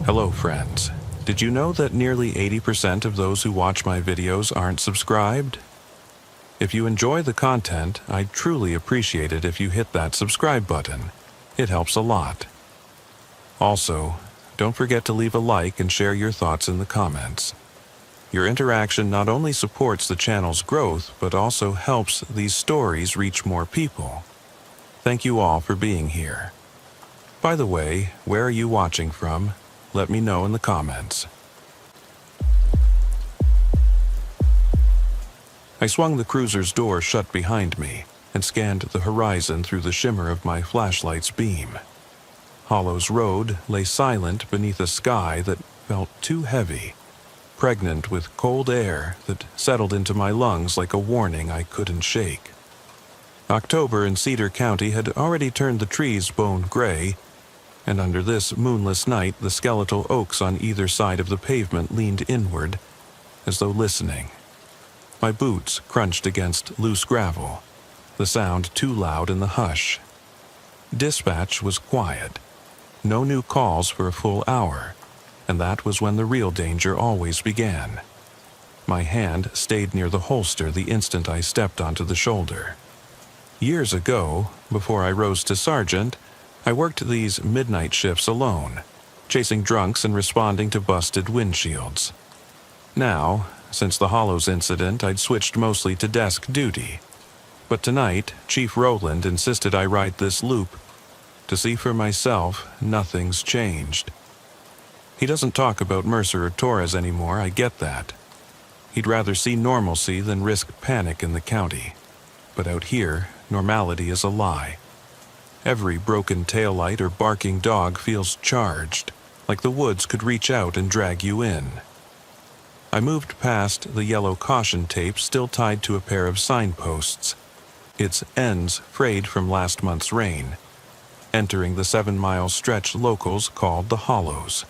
Hello friends. Did you know that nearly 80% of those who watch my videos aren't subscribed? If you enjoy the content, I'd truly appreciate it if you hit that subscribe button. It helps a lot. Also, don't forget to leave a like and share your thoughts in the comments. Your interaction not only supports the channel's growth, but also helps these stories reach more people. Thank you all for being here. By the way, where are you watching from? Let me know in the comments. I swung the cruiser's door shut behind me and scanned the horizon through the shimmer of my flashlight's beam. Hollows Road lay silent beneath a sky that felt too heavy, pregnant with cold air that settled into my lungs like a warning I couldn't shake. October in Cedar County had already turned the trees bone gray, and under this moonless night the skeletal oaks on either side of the pavement leaned inward, as though listening. My boots crunched against loose gravel, the sound too loud in the hush. Dispatch was quiet. No new calls for a full hour, and that was when the real danger always began. My hand stayed near the holster the instant I stepped onto the shoulder. Years ago, before I rose to sergeant, I worked these midnight shifts alone, chasing drunks and responding to busted windshields. Now, since the Hollows incident, I'd switched mostly to desk duty. But tonight, Chief Rowland insisted I ride this loop. To see for myself, nothing's changed. He doesn't talk about Mercer or Torres anymore, I get that. He'd rather see normalcy than risk panic in the county. But out here, normality is a lie. Every broken taillight or barking dog feels charged, like the woods could reach out and drag you in. I moved past the yellow caution tape still tied to a pair of signposts, its ends frayed from last month's rain, entering the 7-mile stretch locals called the Hollows.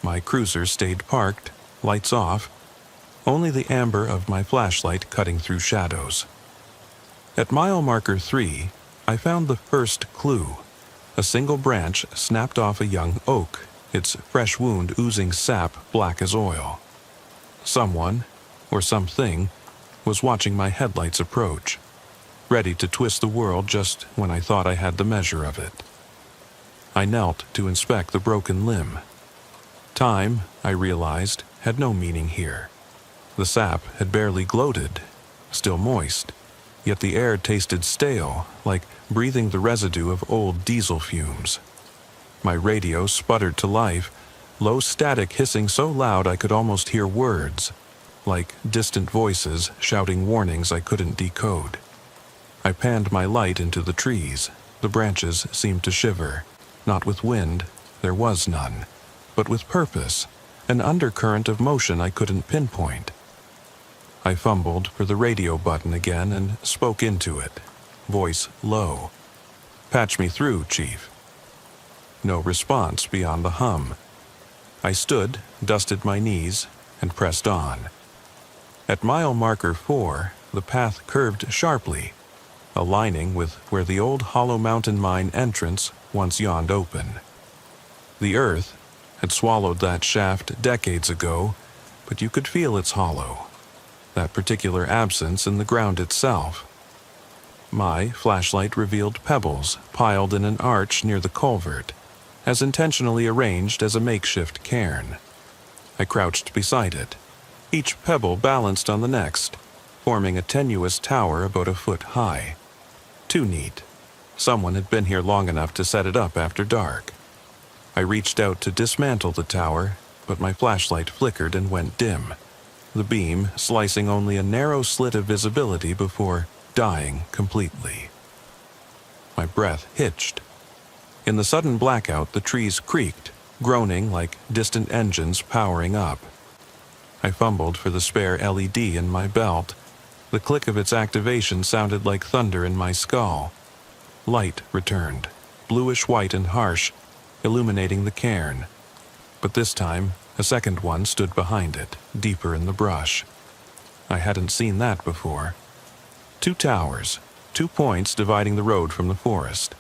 My cruiser stayed parked, lights off, only the amber of my flashlight cutting through shadows. At mile marker 3, I found the first clue. A single branch snapped off a young oak, its fresh wound oozing sap black as oil. Someone, or something, was watching my headlights approach, ready to twist the world just when I thought I had the measure of it. I knelt to inspect the broken limb. Time, I realized, had no meaning here. The sap had barely gloated, still moist, yet the air tasted stale, like breathing the residue of old diesel fumes. My radio sputtered to life, low static hissing so loud I could almost hear words, like distant voices shouting warnings I couldn't decode. I panned my light into the trees. The branches seemed to shiver, not with wind, there was none, but with purpose, an undercurrent of motion I couldn't pinpoint. I fumbled for the radio button again and spoke into it, voice low. "Patch me through, Chief." No response beyond the hum. I stood, dusted my knees, and pressed on. At mile marker 4, the path curved sharply, aligning with where the old Hollow Mountain Mine entrance once yawned open. The earth had swallowed that shaft decades ago, but you could feel its hollow, that particular absence in the ground itself. My flashlight revealed pebbles piled in an arch near the culvert, as intentionally arranged as a makeshift cairn. I crouched beside it, each pebble balanced on the next, forming a tenuous tower about a foot high. Too neat. Someone had been here long enough to set it up after dark. I reached out to dismantle the tower, but my flashlight flickered and went dim, the beam slicing only a narrow slit of visibility before dying completely. My breath hitched. In the sudden blackout, the trees creaked, groaning like distant engines powering up. I fumbled for the spare LED in my belt. The click of its activation sounded like thunder in my skull. Light returned, bluish-white and harsh, illuminating the cairn. But this time, a second one stood behind it, deeper in the brush. I hadn't seen that before. 2 towers, 2 points dividing the road from the forest.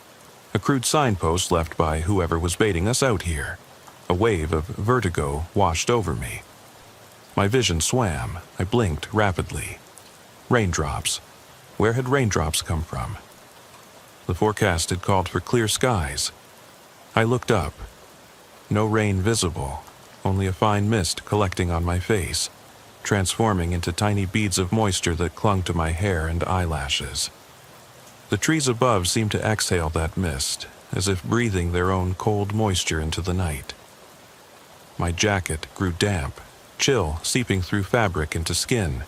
A crude signpost left by whoever was baiting us out here. A A wave of vertigo washed over me. My vision swam. I blinked rapidly. Raindrops. Where had raindrops come from? The forecast had called for clear skies. I looked up. No rain visible, only a fine mist collecting on my face, transforming into tiny beads of moisture that clung to my hair and eyelashes. The trees above seemed to exhale that mist, as if breathing their own cold moisture into the night. My jacket grew damp, chill seeping through fabric into skin.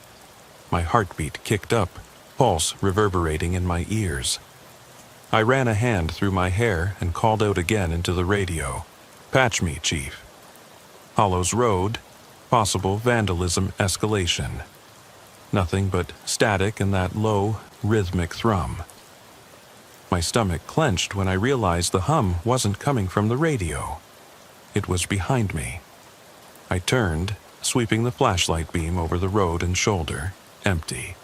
My heartbeat kicked up, pulse reverberating in my ears. I ran a hand through my hair and called out again into the radio. "Patch me, Chief." Hollows Road, possible vandalism escalation. Nothing but static and that low, rhythmic thrum. My stomach clenched when I realized the hum wasn't coming from the radio. It was behind me. I turned, sweeping the flashlight beam over the road and shoulder, empty.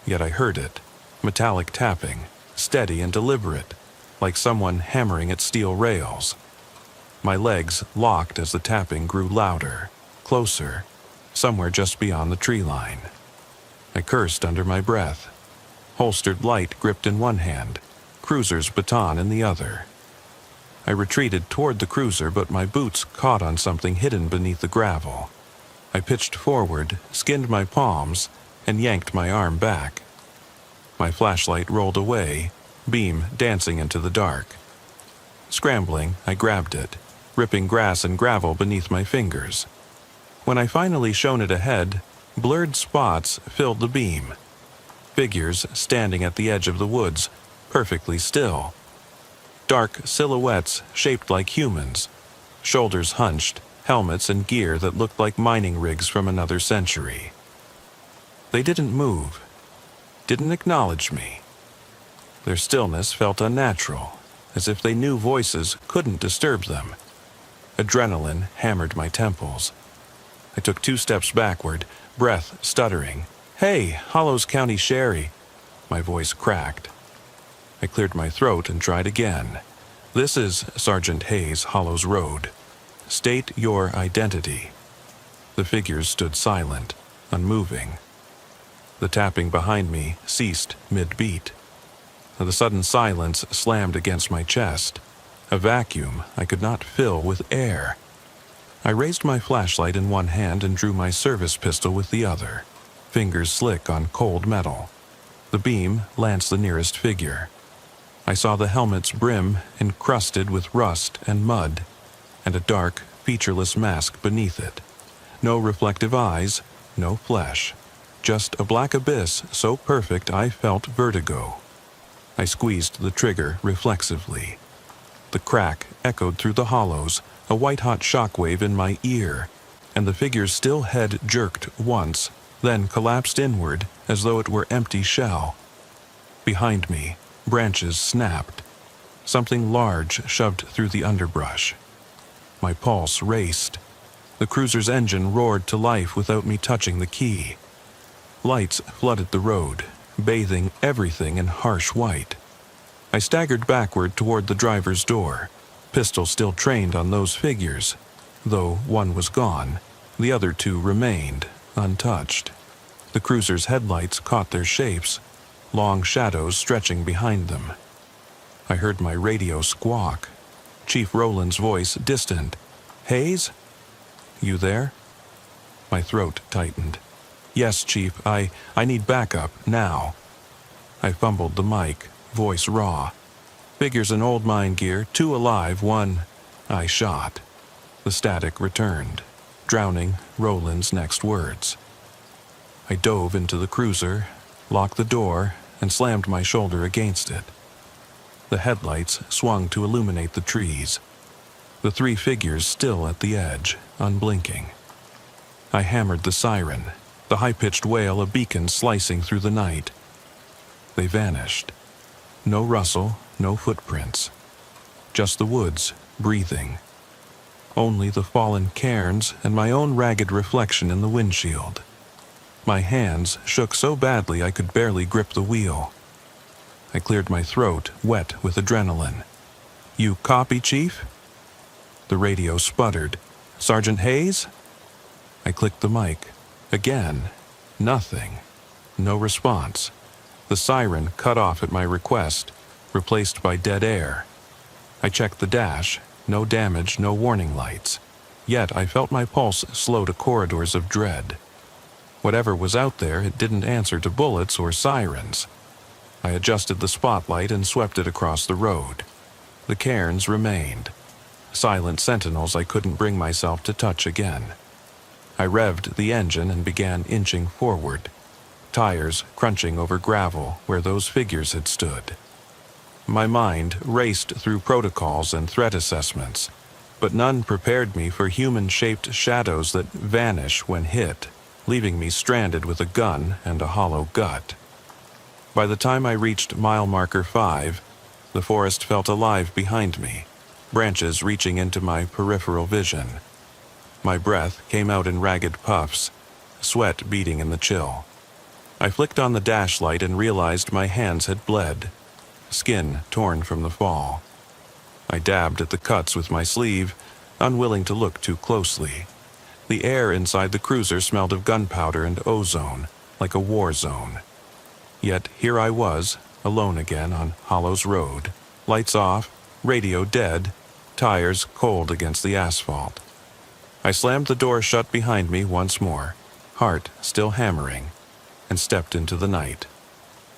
Yet I heard it, metallic tapping, steady and deliberate, like someone hammering at steel rails. My legs locked as the tapping grew louder, closer, somewhere just beyond the tree line. I cursed under my breath. Holstered light gripped in one hand, cruiser's baton in the other. I retreated toward the cruiser, but my boots caught on something hidden beneath the gravel. I pitched forward, skinned my palms, and yanked my arm back. My flashlight rolled away, beam dancing into the dark. Scrambling, I grabbed it, ripping grass and gravel beneath my fingers. When I finally shone it ahead, blurred spots filled the beam. Figures standing at the edge of the woods, perfectly still. Dark silhouettes shaped like humans, shoulders hunched, helmets and gear that looked like mining rigs from another century. They didn't move, didn't acknowledge me. Their stillness felt unnatural, as if they knew voices couldn't disturb them. Adrenaline hammered my temples. I took 2 steps backward, breath stuttering. "Hey, Hollows County Sherry." My voice cracked. I cleared my throat and tried again. "This is Sergeant Hayes, Hollows Road. State your identity." The figures stood silent, unmoving. The tapping behind me ceased mid-beat. The sudden silence slammed against my chest, a vacuum I could not fill with air. I raised my flashlight in one hand and drew my service pistol with the other, fingers slick on cold metal. The beam lanced the nearest figure. I saw the helmet's brim encrusted with rust and mud, and a dark, featureless mask beneath it. No reflective eyes, no flesh. Just a black abyss so perfect I felt vertigo. I squeezed the trigger reflexively. The crack echoed through the hollows, a white-hot shockwave in my ear, and the figure's still head jerked once, then collapsed inward as though it were empty shell. Behind me, branches snapped. Something large shoved through the underbrush. My pulse raced. The cruiser's engine roared to life without me touching the key. Lights flooded the road, bathing everything in harsh white. I staggered backward toward the driver's door, pistol still trained on those figures. Though one was gone, the other 2 remained, untouched. The cruiser's headlights caught their shapes, long shadows stretching behind them. I heard my radio squawk. Chief Rowland's voice distant. "Hayes? You there?" My throat tightened. "Yes, Chief, I need backup, now." I fumbled the mic, voice raw. "Figures in old mine gear, 2 alive, 1... I shot." The static returned, drowning Rowland's next words. I dove into the cruiser, locked the door, and slammed my shoulder against it. The headlights swung to illuminate the trees. The 3 figures still at the edge, unblinking. I hammered the siren, the high-pitched wail a beacon slicing through the night. They vanished. No rustle, no footprints. Just the woods, breathing. Only the fallen cairns and my own ragged reflection in the windshield. My hands shook so badly I could barely grip the wheel. I cleared my throat, wet with adrenaline. "You copy, Chief?" The radio sputtered. "Sergeant Hayes?" I clicked the mic. Again. Nothing. No response. The siren cut off at my request, replaced by dead air. I checked the dash. No damage, no warning lights. Yet I felt my pulse slow to corridors of dread. Whatever was out there, it didn't answer to bullets or sirens. I adjusted the spotlight and swept it across the road. The cairns remained. Silent sentinels I couldn't bring myself to touch again. I revved the engine and began inching forward, tires crunching over gravel where those figures had stood. My mind raced through protocols and threat assessments, but none prepared me for human-shaped shadows that vanish when hit, leaving me stranded with a gun and a hollow gut. By the time I reached mile marker 5, the forest felt alive behind me, branches reaching into my peripheral vision. My breath came out in ragged puffs, sweat beating in the chill. I flicked on the dash light and realized my hands had bled, skin torn from the fall. I dabbed at the cuts with my sleeve, unwilling to look too closely. The air inside the cruiser smelled of gunpowder and ozone, like a war zone. Yet here I was, alone again on Hollows Road, lights off, radio dead, tires cold against the asphalt. I slammed the door shut behind me once more, heart still hammering, and stepped into the night.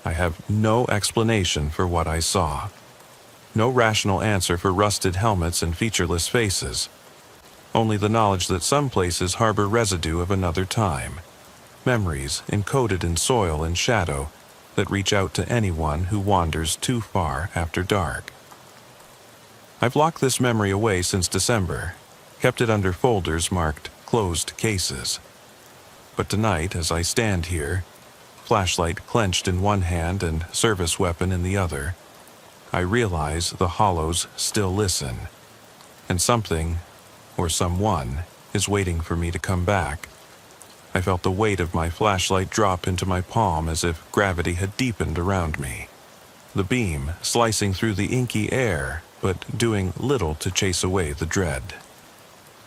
I have no explanation for what I saw. No rational answer for rusted helmets and featureless faces. Only the knowledge that some places harbor residue of another time. Memories encoded in soil and shadow that reach out to anyone who wanders too far after dark. I've locked this memory away since December, kept it under folders marked closed cases. But tonight, as I stand here, flashlight clenched in one hand and service weapon in the other, I realize the hollows still listen, and something, or someone, is waiting for me to come back. I felt the weight of my flashlight drop into my palm as if gravity had deepened around me. The beam slicing through the inky air, but doing little to chase away the dread.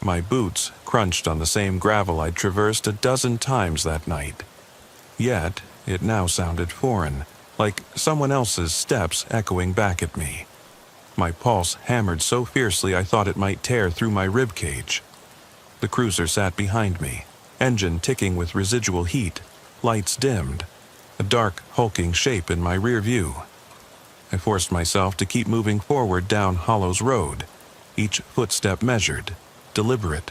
My boots crunched on the same gravel I'd traversed a dozen times that night. Yet, it now sounded foreign, like someone else's steps echoing back at me. My pulse hammered so fiercely I thought it might tear through my ribcage. The cruiser sat behind me, engine ticking with residual heat, lights dimmed, a dark, hulking shape in my rear view. I forced myself to keep moving forward down Hollows Road, each footstep measured, deliberate,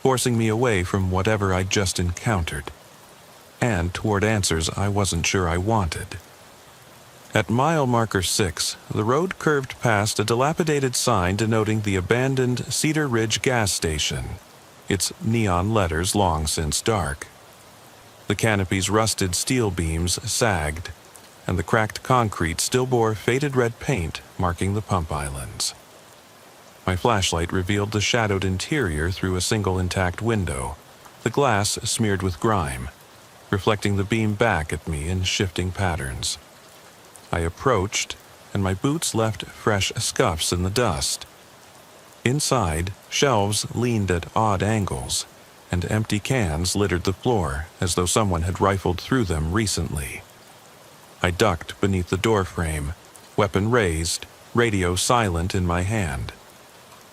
forcing me away from whatever I'd just encountered, and toward answers I wasn't sure I wanted. At mile marker 6, the road curved past a dilapidated sign denoting the abandoned Cedar Ridge gas station, its neon letters long since dark. The canopy's rusted steel beams sagged, and the cracked concrete still bore faded red paint marking the pump islands. My flashlight revealed the shadowed interior through a single intact window, the glass smeared with grime, reflecting the beam back at me in shifting patterns. I approached, and my boots left fresh scuffs in the dust. Inside, shelves leaned at odd angles, and empty cans littered the floor as though someone had rifled through them recently. I ducked beneath the doorframe, weapon raised, radio silent in my hand.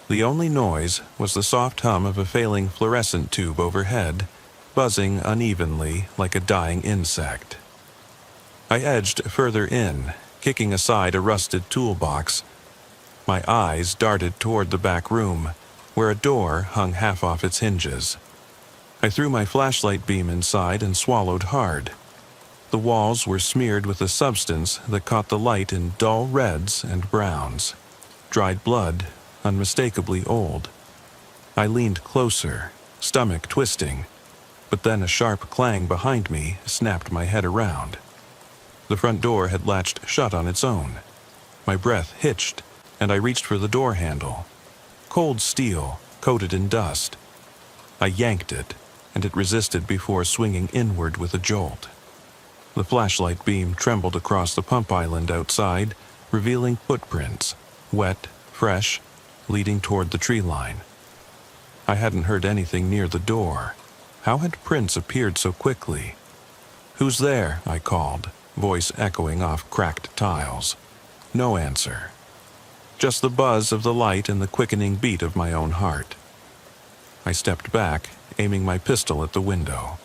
The only noise was the soft hum of a failing fluorescent tube overhead, buzzing unevenly like a dying insect. I edged further in, kicking aside a rusted toolbox. My eyes darted toward the back room, where a door hung half off its hinges. I threw my flashlight beam inside and swallowed hard. The walls were smeared with a substance that caught the light in dull reds and browns. Dried blood, unmistakably old. I leaned closer, stomach twisting, but then a sharp clang behind me snapped my head around. The front door had latched shut on its own. My breath hitched, and I reached for the door handle. Cold steel, coated in dust. I yanked it, and it resisted before swinging inward with a jolt. The flashlight beam trembled across the pump island outside, revealing footprints, wet, fresh, leading toward the tree line. I hadn't heard anything near the door. How had Prince appeared so quickly? "Who's there?" I called, voice echoing off cracked tiles. No answer. Just the buzz of the light and the quickening beat of my own heart. I stepped back, aiming my pistol at the window.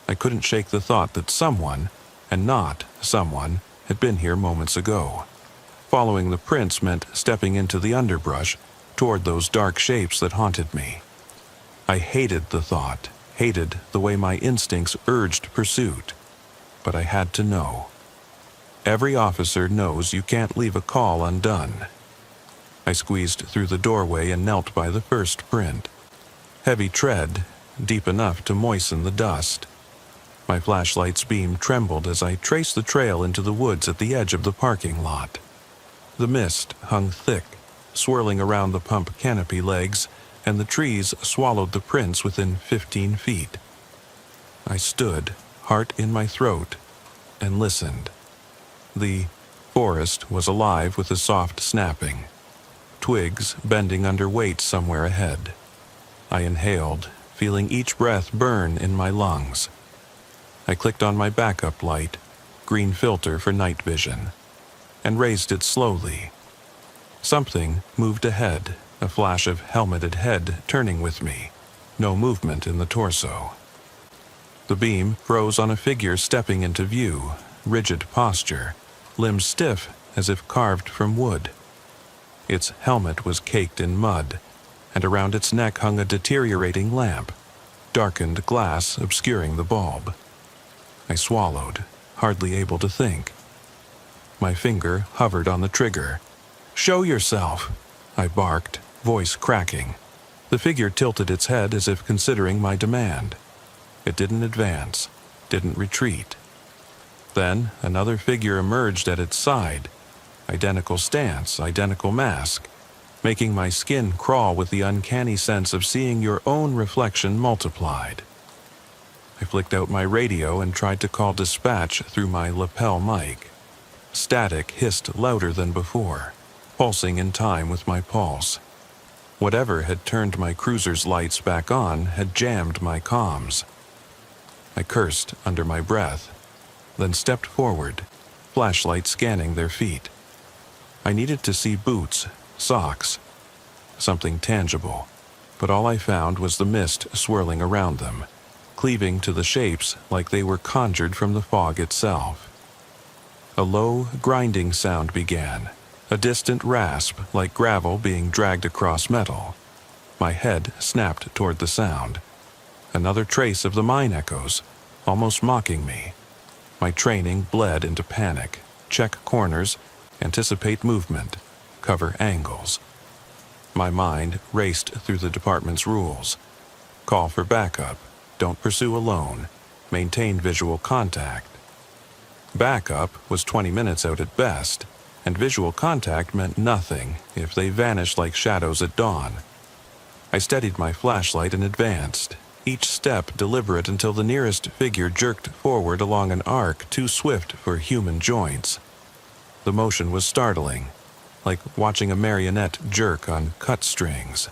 I couldn't shake the thought that someone, and not someone, had been here moments ago. Following the prints meant stepping into the underbrush toward those dark shapes that haunted me. I hated the thought, hated the way my instincts urged pursuit. But I had to know. Every officer knows you can't leave a call undone. I squeezed through the doorway and knelt by the first print. Heavy tread, deep enough to moisten the dust. My flashlight's beam trembled as I traced the trail into the woods at the edge of the parking lot. The mist hung thick, swirling around the pump canopy legs, and the trees swallowed the prints within 15 feet. I stood, heart in my throat, and listened. The forest was alive with a soft snapping, twigs bending under weight somewhere ahead. I inhaled, feeling each breath burn in my lungs. I clicked on my backup light, green filter for night vision, and raised it slowly. Something moved ahead, a flash of helmeted head turning with me. No movement in the torso. The beam froze on a figure stepping into view, rigid posture, limbs stiff as if carved from wood. Its helmet was caked in mud, and around its neck hung a deteriorating lamp, darkened glass obscuring the bulb. I swallowed, hardly able to think. My finger hovered on the trigger. "Show yourself!" I barked, voice cracking. The figure tilted its head as if considering my demand. It didn't advance, didn't retreat. Then another figure emerged at its side. Identical stance, identical mask, making my skin crawl with the uncanny sense of seeing your own reflection multiplied. I flicked out my radio and tried to call dispatch through my lapel mic. Static hissed louder than before, pulsing in time with my pulse. Whatever had turned my cruiser's lights back on had jammed my comms. I cursed under my breath, then stepped forward, flashlight scanning their feet. I needed to see boots, socks, something tangible, but all I found was the mist swirling around them, cleaving to the shapes like they were conjured from the fog itself. A low, grinding sound began, a distant rasp like gravel being dragged across metal. My head snapped toward the sound. Another trace of the mine echoes, almost mocking me. My training bled into panic. Check corners, anticipate movement, cover angles. My mind raced through the department's rules. Call for backup. Don't pursue alone. Maintain visual contact. Backup was 20 minutes out at best, and visual contact meant nothing if they vanished like shadows at dawn. I steadied my flashlight and advanced, each step deliberate until the nearest figure jerked forward along an arc too swift for human joints. The motion was startling, like watching a marionette jerk on cut strings.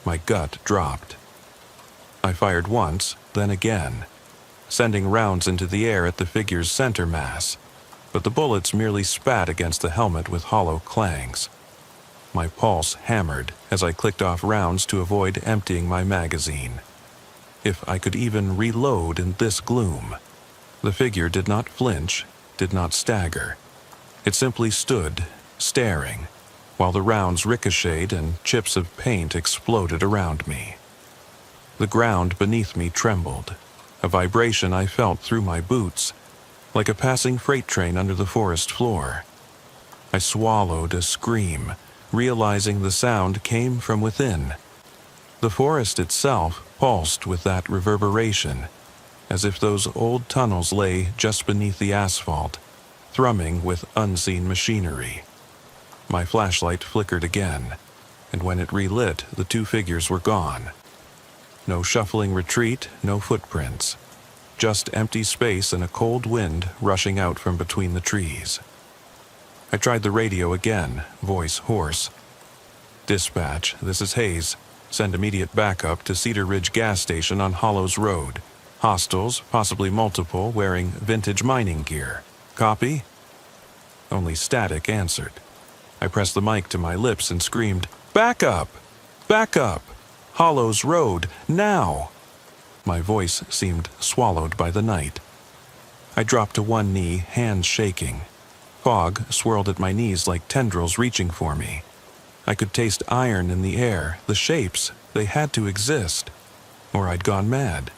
My gut dropped. I fired once, then again, sending rounds into the air at the figure's center mass, but the bullets merely spat against the helmet with hollow clangs. My pulse hammered as I clicked off rounds to avoid emptying my magazine. If I could even reload in this gloom. The figure did not flinch, did not stagger. It simply stood, staring, while the rounds ricocheted and chips of paint exploded around me. The ground beneath me trembled, a vibration I felt through my boots, like a passing freight train under the forest floor. I swallowed a scream, realizing the sound came from within. The forest itself pulsed with that reverberation, as if those old tunnels lay just beneath the asphalt, thrumming with unseen machinery. My flashlight flickered again, and when it relit, the two figures were gone. No shuffling retreat, no footprints. Just empty space and a cold wind rushing out from between the trees. I tried the radio again, voice hoarse. "Dispatch, this is Hayes. Send immediate backup to Cedar Ridge gas station on Hollows Road. Hostiles, possibly multiple, wearing vintage mining gear. Copy? Only static answered. I pressed the mic to my lips and screamed, "Back up! Back up! Hollows Road, now!" My voice seemed swallowed by the night. I dropped to one knee, hands shaking. Fog swirled at my knees like tendrils reaching for me. I could taste iron in the air, the shapes, they had to exist, or I'd gone mad.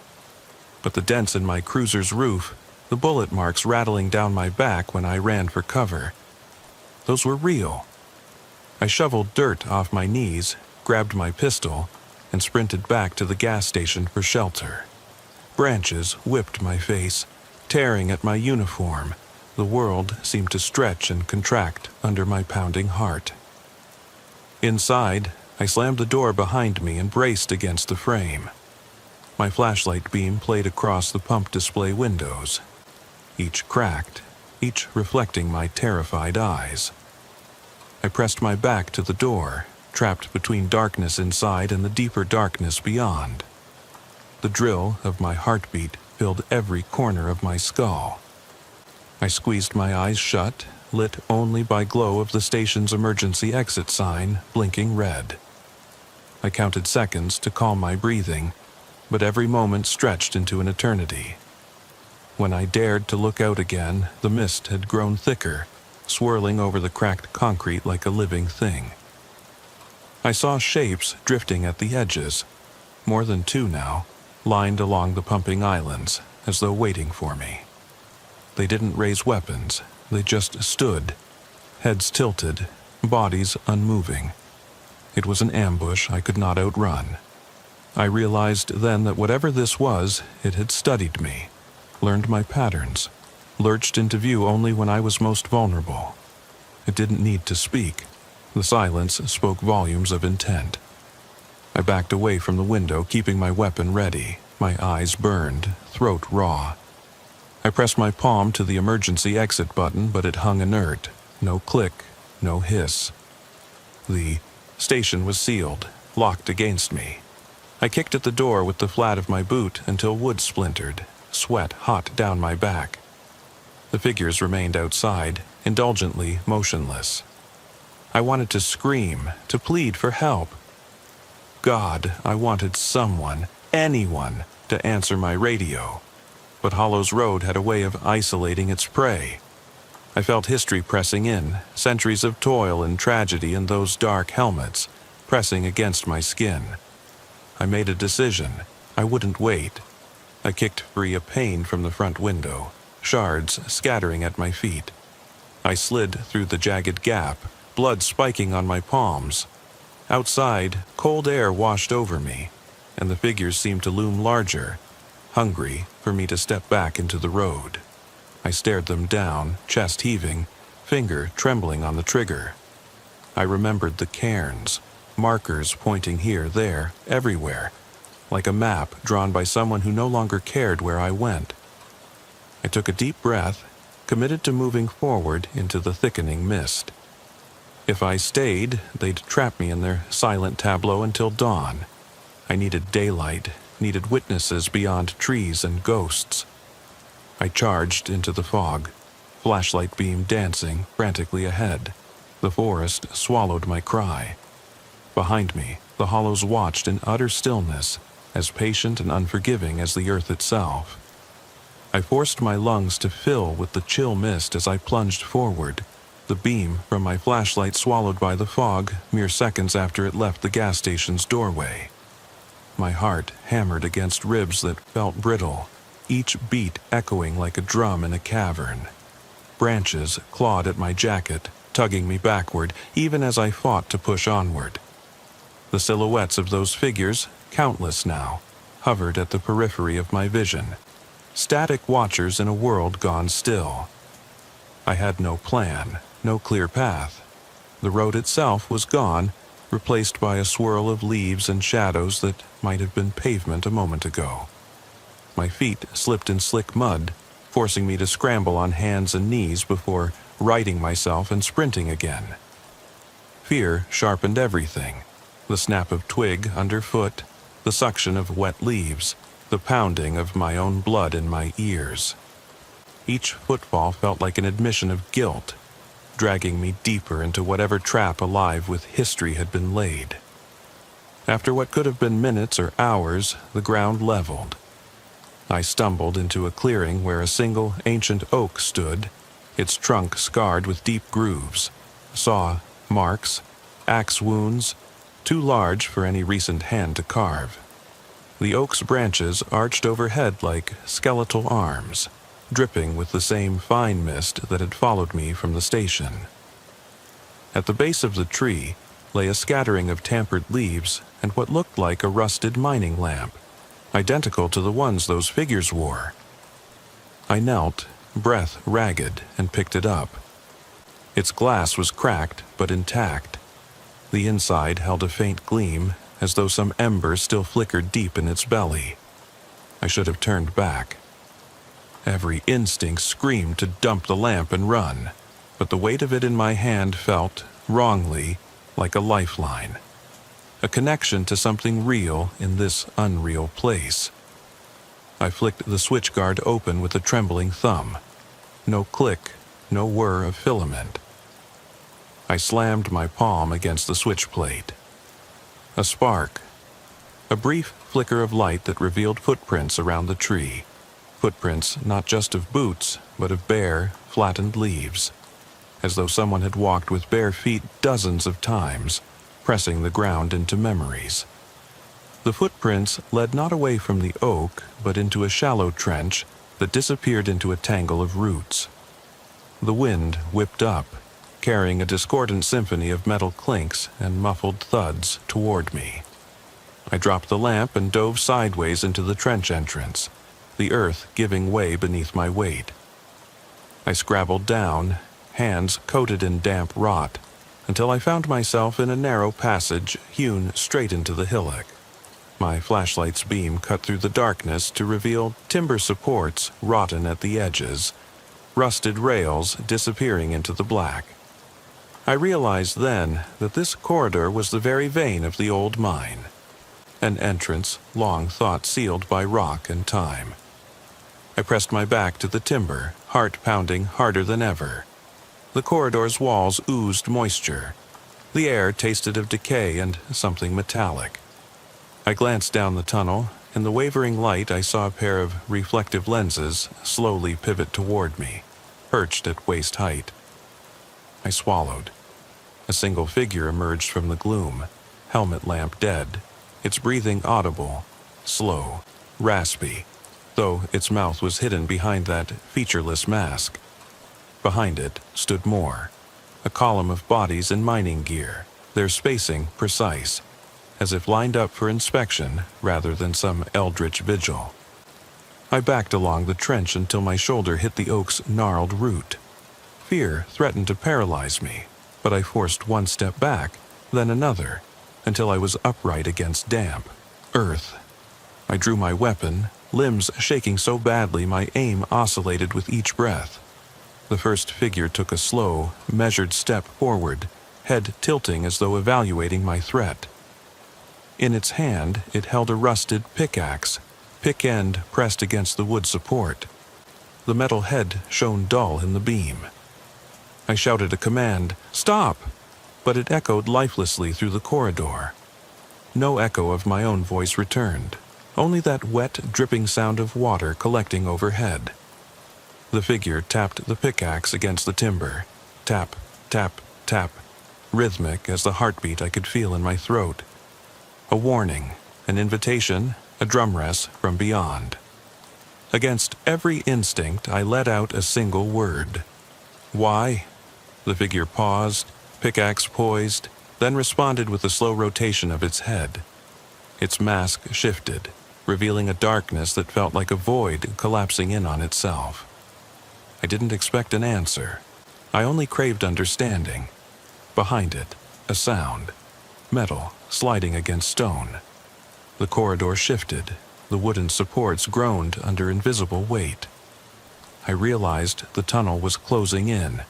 But the dents in my cruiser's roof, the bullet marks rattling down my back when I ran for cover, those were real. I shoveled dirt off my knees, grabbed my pistol, and sprinted back to the gas station for shelter. Branches whipped my face, tearing at my uniform. The world seemed to stretch and contract under my pounding heart. Inside, I slammed the door behind me and braced against the frame. My flashlight beam played across the pump display windows, each cracked, each reflecting my terrified eyes. I pressed my back to the door, trapped between darkness inside and the deeper darkness beyond. The drill of my heartbeat filled every corner of my skull. I squeezed my eyes shut, lit only by glow of the station's emergency exit sign, blinking red. I counted seconds to calm my breathing, but every moment stretched into an eternity. When I dared to look out again, the mist had grown thicker, swirling over the cracked concrete like a living thing. I saw shapes drifting at the edges, more than two now, lined along the pumping islands, as though waiting for me. They didn't raise weapons, they just stood, heads tilted, bodies unmoving. It was an ambush I could not outrun. I realized then that whatever this was, it had studied me, learned my patterns, lurched into view only when I was most vulnerable. It didn't need to speak. The silence spoke volumes of intent. I backed away from the window, keeping my weapon ready, my eyes burned, throat raw. I pressed my palm to the emergency exit button, but it hung inert. No click, no hiss. The station was sealed, locked against me. I kicked at the door with the flat of my boot until wood splintered, sweat hot down my back. The figures remained outside, indulgently motionless. I wanted to scream, to plead for help. God, I wanted someone, anyone, to answer my radio. But Hollows Road had a way of isolating its prey. I felt history pressing in, centuries of toil and tragedy in those dark helmets, pressing against my skin. I made a decision. I wouldn't wait. I kicked free a pane from the front window, shards scattering at my feet. I slid through the jagged gap, blood spiking on my palms. Outside, cold air washed over me, and the figures seemed to loom larger, hungry for me to step back into the road. I stared them down, chest heaving, finger trembling on the trigger. I remembered the cairns, markers pointing here, there, everywhere, like a map drawn by someone who no longer cared where I went. I took a deep breath, committed to moving forward into the thickening mist. If I stayed, they'd trap me in their silent tableau until dawn. I needed daylight, needed witnesses beyond trees and ghosts. I charged into the fog, flashlight beam dancing frantically ahead. The forest swallowed my cry. Behind me, the hollows watched in utter stillness, as patient and unforgiving as the earth itself. I forced my lungs to fill with the chill mist as I plunged forward, the beam from my flashlight swallowed by the fog mere seconds after it left the gas station's doorway. My heart hammered against ribs that felt brittle, each beat echoing like a drum in a cavern. Branches clawed at my jacket, tugging me backward, even as I fought to push onward. The silhouettes of those figures, countless now, hovered at the periphery of my vision, static watchers in a world gone still. I had no plan, no clear path. The road itself was gone, replaced by a swirl of leaves and shadows that might have been pavement a moment ago. My feet slipped in slick mud, forcing me to scramble on hands and knees before righting myself and sprinting again. Fear sharpened everything. The snap of twig underfoot, the suction of wet leaves, the pounding of my own blood in my ears. Each footfall felt like an admission of guilt, dragging me deeper into whatever trap alive with history had been laid. After what could have been minutes or hours, the ground leveled. I stumbled into a clearing where a single ancient oak stood, its trunk scarred with deep grooves, saw marks, axe wounds, too large for any recent hand to carve. The oak's branches arched overhead like skeletal arms, dripping with the same fine mist that had followed me from the station. At the base of the tree lay a scattering of tampered leaves and what looked like a rusted mining lamp, identical to the ones those figures wore. I knelt, breath ragged, and picked it up. Its glass was cracked but intact. The inside held a faint gleam, as though some ember still flickered deep in its belly. I should have turned back. Every instinct screamed to dump the lamp and run, but the weight of it in my hand felt, wrongly, like a lifeline. A connection to something real in this unreal place. I flicked the switch guard open with a trembling thumb. No click, no whir of filament. I slammed my palm against the switch plate. A spark. A brief flicker of light that revealed footprints around the tree. Footprints not just of boots, but of bare, flattened leaves. As though someone had walked with bare feet dozens of times, pressing the ground into memories. The footprints led not away from the oak, but into a shallow trench that disappeared into a tangle of roots. The wind whipped up, carrying a discordant symphony of metal clinks and muffled thuds toward me. I dropped the lamp and dove sideways into the trench entrance, the earth giving way beneath my weight. I scrabbled down, hands coated in damp rot, until I found myself in a narrow passage hewn straight into the hillock. My flashlight's beam cut through the darkness to reveal timber supports rotten at the edges, rusted rails disappearing into the black. I realized then that this corridor was the very vein of the old mine, an entrance long thought sealed by rock and time. I pressed my back to the timber, heart pounding harder than ever. The corridor's walls oozed moisture. The air tasted of decay and something metallic. I glanced down the tunnel. In the wavering light, I saw a pair of reflective lenses slowly pivot toward me, perched at waist height. I swallowed. A single figure emerged from the gloom, helmet lamp dead, its breathing audible, slow, raspy, though its mouth was hidden behind that featureless mask. Behind it stood more, a column of bodies in mining gear, their spacing precise, as if lined up for inspection rather than some eldritch vigil. I backed along the trench until my shoulder hit the oak's gnarled root. Fear threatened to paralyze me, but I forced one step back, then another, until I was upright against damp earth. I drew my weapon, limbs shaking so badly my aim oscillated with each breath. The first figure took a slow, measured step forward, head tilting as though evaluating my threat. In its hand, it held a rusted pickaxe, pick end pressed against the wood support. The metal head shone dull in the beam. I shouted a command, "Stop!" but it echoed lifelessly through the corridor. No echo of my own voice returned, only that wet, dripping sound of water collecting overhead. The figure tapped the pickaxe against the timber. Tap, tap, tap, rhythmic as the heartbeat I could feel in my throat. A warning, an invitation, a drumrest from beyond. Against every instinct, I let out a single word. "Why?" The figure paused, pickaxe poised, then responded with a slow rotation of its head. Its mask shifted, revealing a darkness that felt like a void collapsing in on itself. I didn't expect an answer. I only craved understanding. Behind it, a sound. Metal sliding against stone. The corridor shifted. The wooden supports groaned under invisible weight. I realized the tunnel was closing in.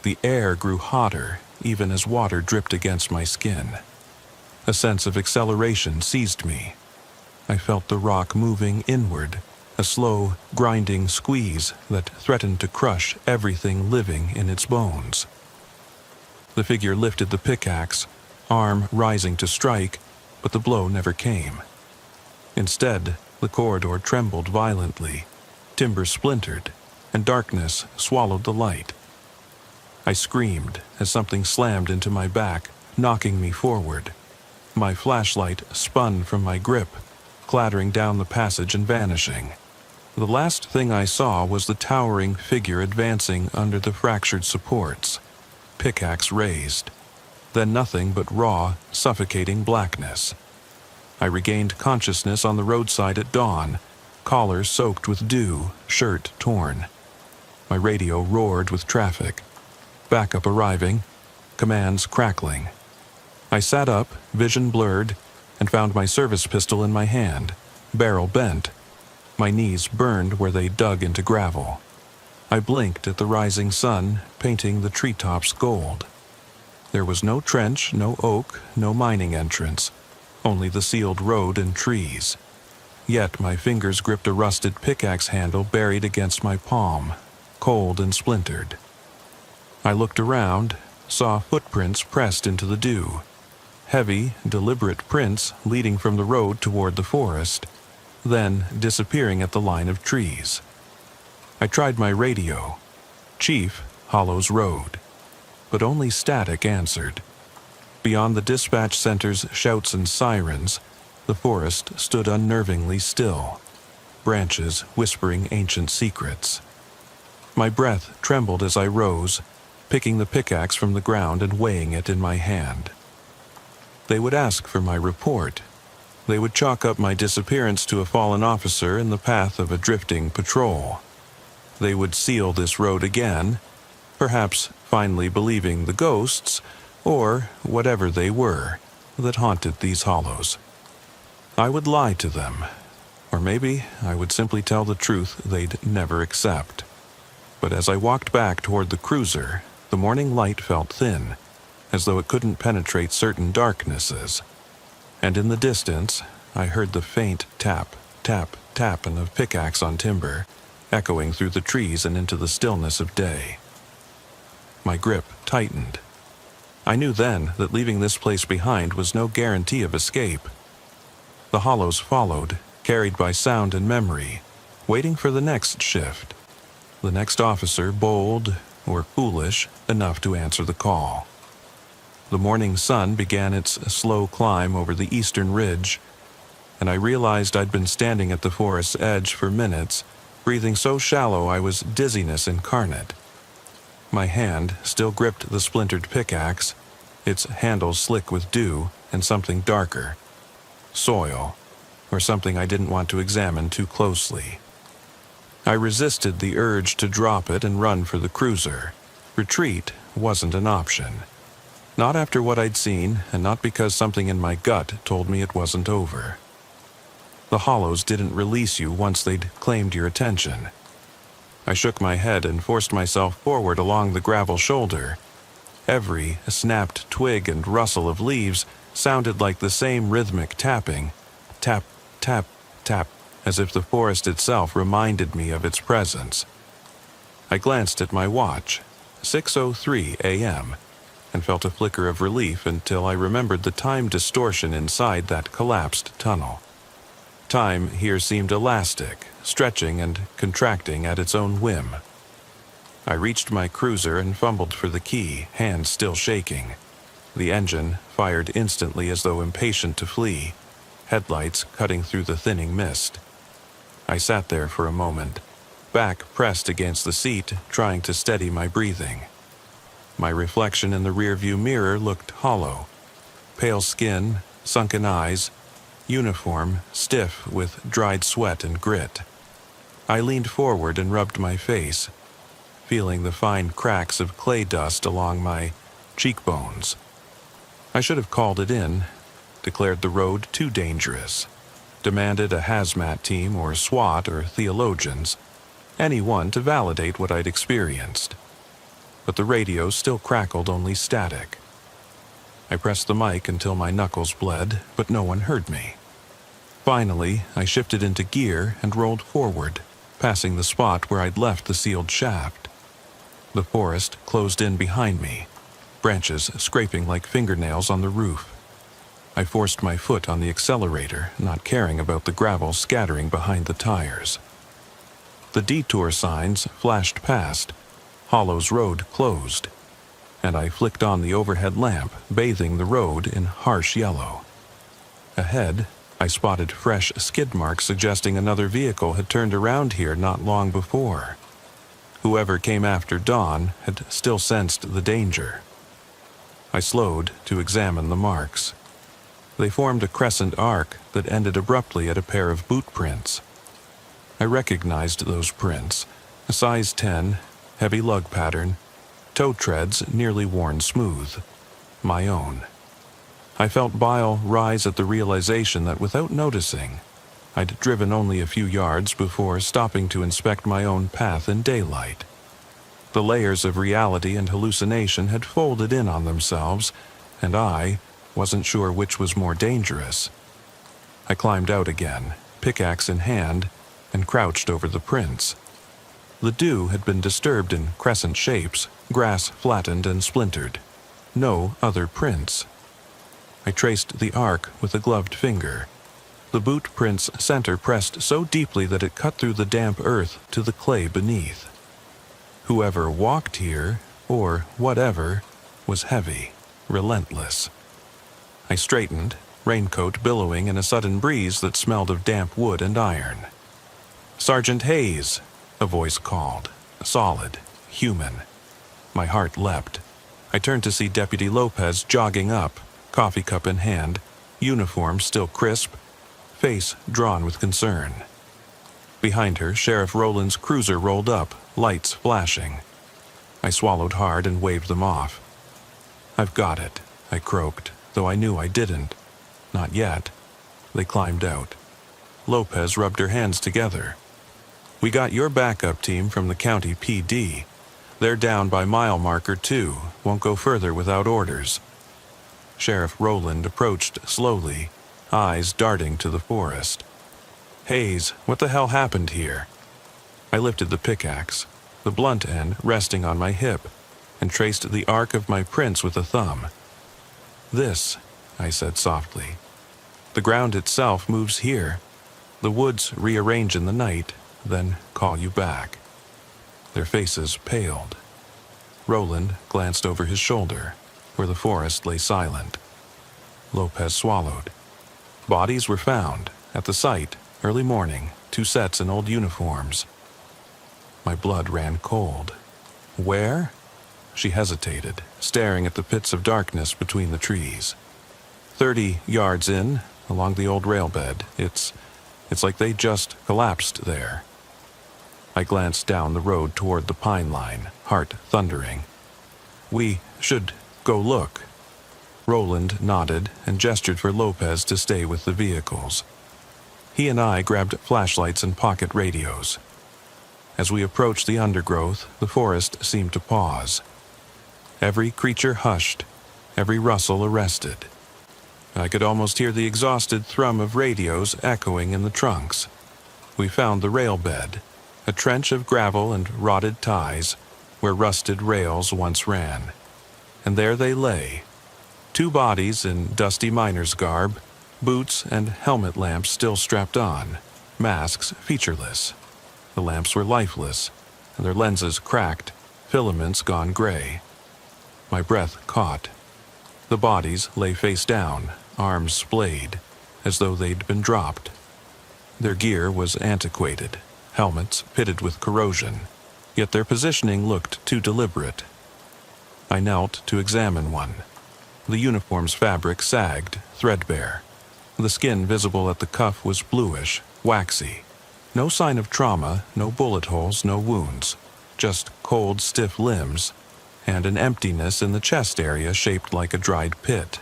The air grew hotter, even as water dripped against my skin. A sense of acceleration seized me. I felt the rock moving inward, a slow, grinding squeeze that threatened to crush everything living in its bones. The figure lifted the pickaxe, arm rising to strike, but the blow never came. Instead, the corridor trembled violently, timber splintered, and darkness swallowed the light. I screamed as something slammed into my back, knocking me forward. My flashlight spun from my grip, clattering down the passage and vanishing. The last thing I saw was the towering figure advancing under the fractured supports, pickaxe raised. Then nothing but raw, suffocating blackness. I regained consciousness on the roadside at dawn, collar soaked with dew, shirt torn. My radio roared with traffic. Backup arriving, commands crackling. I sat up, vision blurred, and found my service pistol in my hand, barrel bent. My knees burned where they dug into gravel. I blinked at the rising sun, painting the treetops gold. There was no trench, no oak, no mining entrance, only the sealed road and trees. Yet my fingers gripped a rusted pickaxe handle buried against my palm, cold and splintered. I looked around, saw footprints pressed into the dew. Heavy, deliberate prints leading from the road toward the forest, then disappearing at the line of trees. I tried my radio. Chief, Hollows Road. But only static answered. Beyond the dispatch center's shouts and sirens, the forest stood unnervingly still, branches whispering ancient secrets. My breath trembled as I rose, picking the pickaxe from the ground and weighing it in my hand. They would ask for my report. They would chalk up my disappearance to a fallen officer in the path of a drifting patrol. They would seal this road again, perhaps finally believing the ghosts, or whatever they were, that haunted these hollows. I would lie to them, or maybe I would simply tell the truth they'd never accept. But as I walked back toward the cruiser, the morning light felt thin, as though it couldn't penetrate certain darknesses. And in the distance, I heard the faint tap, tap, tapping of pickaxe on timber, echoing through the trees and into the stillness of day. My grip tightened. I knew then that leaving this place behind was no guarantee of escape. The hollows followed, carried by sound and memory, waiting for the next shift, the next officer bold or foolish enough to answer the call. The morning sun began its slow climb over the eastern ridge, and I realized I'd been standing at the forest's edge for minutes, breathing so shallow I was dizziness incarnate. My hand still gripped the splintered pickaxe, its handle slick with dew and something darker. Soil, or something I didn't want to examine too closely. I resisted the urge to drop it and run for the cruiser. Retreat wasn't an option. Not after what I'd seen, and not because something in my gut told me it wasn't over. The hollows didn't release you once they'd claimed your attention. I shook my head and forced myself forward along the gravel shoulder. Every snapped twig and rustle of leaves sounded like the same rhythmic tapping, tap, tap, tap, as if the forest itself reminded me of its presence. I glanced at my watch, 6:03 a.m., and felt a flicker of relief until I remembered the time distortion inside that collapsed tunnel. Time here seemed elastic, stretching and contracting at its own whim. I reached my cruiser and fumbled for the key, hands still shaking. The engine fired instantly as though impatient to flee, headlights cutting through the thinning mist. I sat there for a moment, back pressed against the seat, trying to steady my breathing. My reflection in the rearview mirror looked hollow. Pale skin, sunken eyes, uniform stiff with dried sweat and grit. I leaned forward and rubbed my face, feeling the fine cracks of clay dust along my cheekbones. I should have called it in, declared the road too dangerous, demanded a hazmat team or SWAT or theologians, anyone to validate what I'd experienced. But the radio still crackled only static. I pressed the mic until my knuckles bled, but no one heard me. Finally, I shifted into gear and rolled forward, passing the spot where I'd left the sealed shaft. The forest closed in behind me, branches scraping like fingernails on the roof. I forced my foot on the accelerator, not caring about the gravel scattering behind the tires. The detour signs flashed past, Hollow's road closed, and I flicked on the overhead lamp, bathing the road in harsh yellow. Ahead, I spotted fresh skid marks suggesting another vehicle had turned around here not long before. Whoever came after Dawn had still sensed the danger. I slowed to examine the marks. They formed a crescent arc that ended abruptly at a pair of boot prints. I recognized those prints, a size 10, heavy lug pattern, toe treads nearly worn smooth. My own. I felt bile rise at the realization that without noticing, I'd driven only a few yards before stopping to inspect my own path in daylight. The layers of reality and hallucination had folded in on themselves, and I wasn't sure which was more dangerous. I climbed out again, pickaxe in hand, and crouched over the prints. The dew had been disturbed in crescent shapes, grass flattened and splintered. No other prints. I traced the arc with a gloved finger. The boot print's center pressed so deeply that it cut through the damp earth to the clay beneath. Whoever walked here, or whatever, was heavy, relentless. I straightened, raincoat billowing in a sudden breeze that smelled of damp wood and iron. "Sergeant Hayes," a voice called, solid, human. My heart leapt. I turned to see Deputy Lopez jogging up, coffee cup in hand, uniform still crisp, face drawn with concern. Behind her, Sheriff Rowland's cruiser rolled up, lights flashing. I swallowed hard and waved them off. "I've got it," I croaked, though I knew I didn't. Not yet. They climbed out. Lopez rubbed her hands together. "We got your backup team from the county PD. They're down by mile marker 2, won't go further without orders." Sheriff Rowland approached slowly, eyes darting to the forest. "Hayes, what the hell happened here?" I lifted the pickaxe, the blunt end resting on my hip, and traced the arc of my prints with a thumb. "This," I said softly. "The ground itself moves here. The woods rearrange in the night, then call you back." Their faces paled. Rowland glanced over his shoulder, where the forest lay silent. Lopez swallowed. Bodies were found, at the site, early morning, 2 sets in old uniforms. My blood ran cold. "Where?" She hesitated, staring at the pits of darkness between the trees. 30 yards in, along the old rail bed. It's like they just collapsed there. I glanced down the road toward the pine line, heart thundering. "We should go look." Rowland nodded and gestured for Lopez to stay with the vehicles. He and I grabbed flashlights and pocket radios. As we approached the undergrowth, the forest seemed to pause. Every creature hushed, every rustle arrested. I could almost hear the exhausted thrum of radios echoing in the trunks. We found the rail bed, a trench of gravel and rotted ties, where rusted rails once ran. And there they lay, 2 bodies in dusty miner's garb, boots and helmet lamps still strapped on, masks featureless. The lamps were lifeless, and their lenses cracked, filaments gone gray. My breath caught. The bodies lay face down, arms splayed, as though they'd been dropped. Their gear was antiquated, helmets pitted with corrosion, yet their positioning looked too deliberate. I knelt to examine one. The uniform's fabric sagged, threadbare. The skin visible at the cuff was bluish, waxy. No sign of trauma, no bullet holes, no wounds. Just cold, stiff limbs, and an emptiness in the chest area shaped like a dried pit.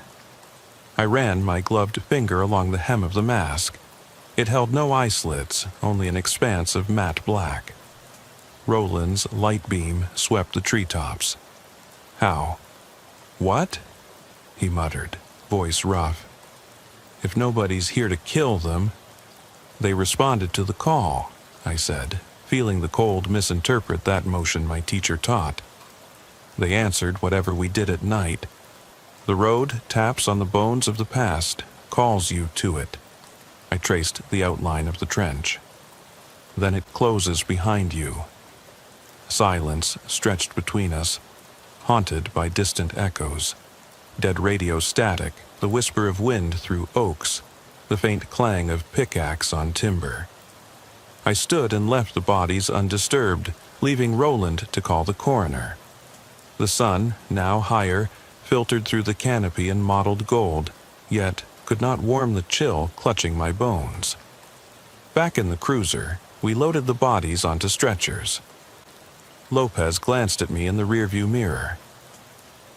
I ran my gloved finger along the hem of the mask. It held no eye slits, only an expanse of matte black. Rowland's light beam swept the treetops. "How? What?" he muttered, voice rough. "If nobody's here to kill them." "They responded to the call," I said, feeling the cold misinterpret that motion my teacher taught. "They answered whatever we did at night. The road taps on the bones of the past, calls you to it." I traced the outline of the trench. "Then it closes behind you." Silence stretched between us, haunted by distant echoes. Dead radio static, the whisper of wind through oaks, the faint clang of pickaxe on timber. I stood and left the bodies undisturbed, leaving Roland to call the coroner. The sun, now higher, filtered through the canopy in mottled gold, yet could not warm the chill clutching my bones. Back in the cruiser, we loaded the bodies onto stretchers. Lopez glanced at me in the rearview mirror.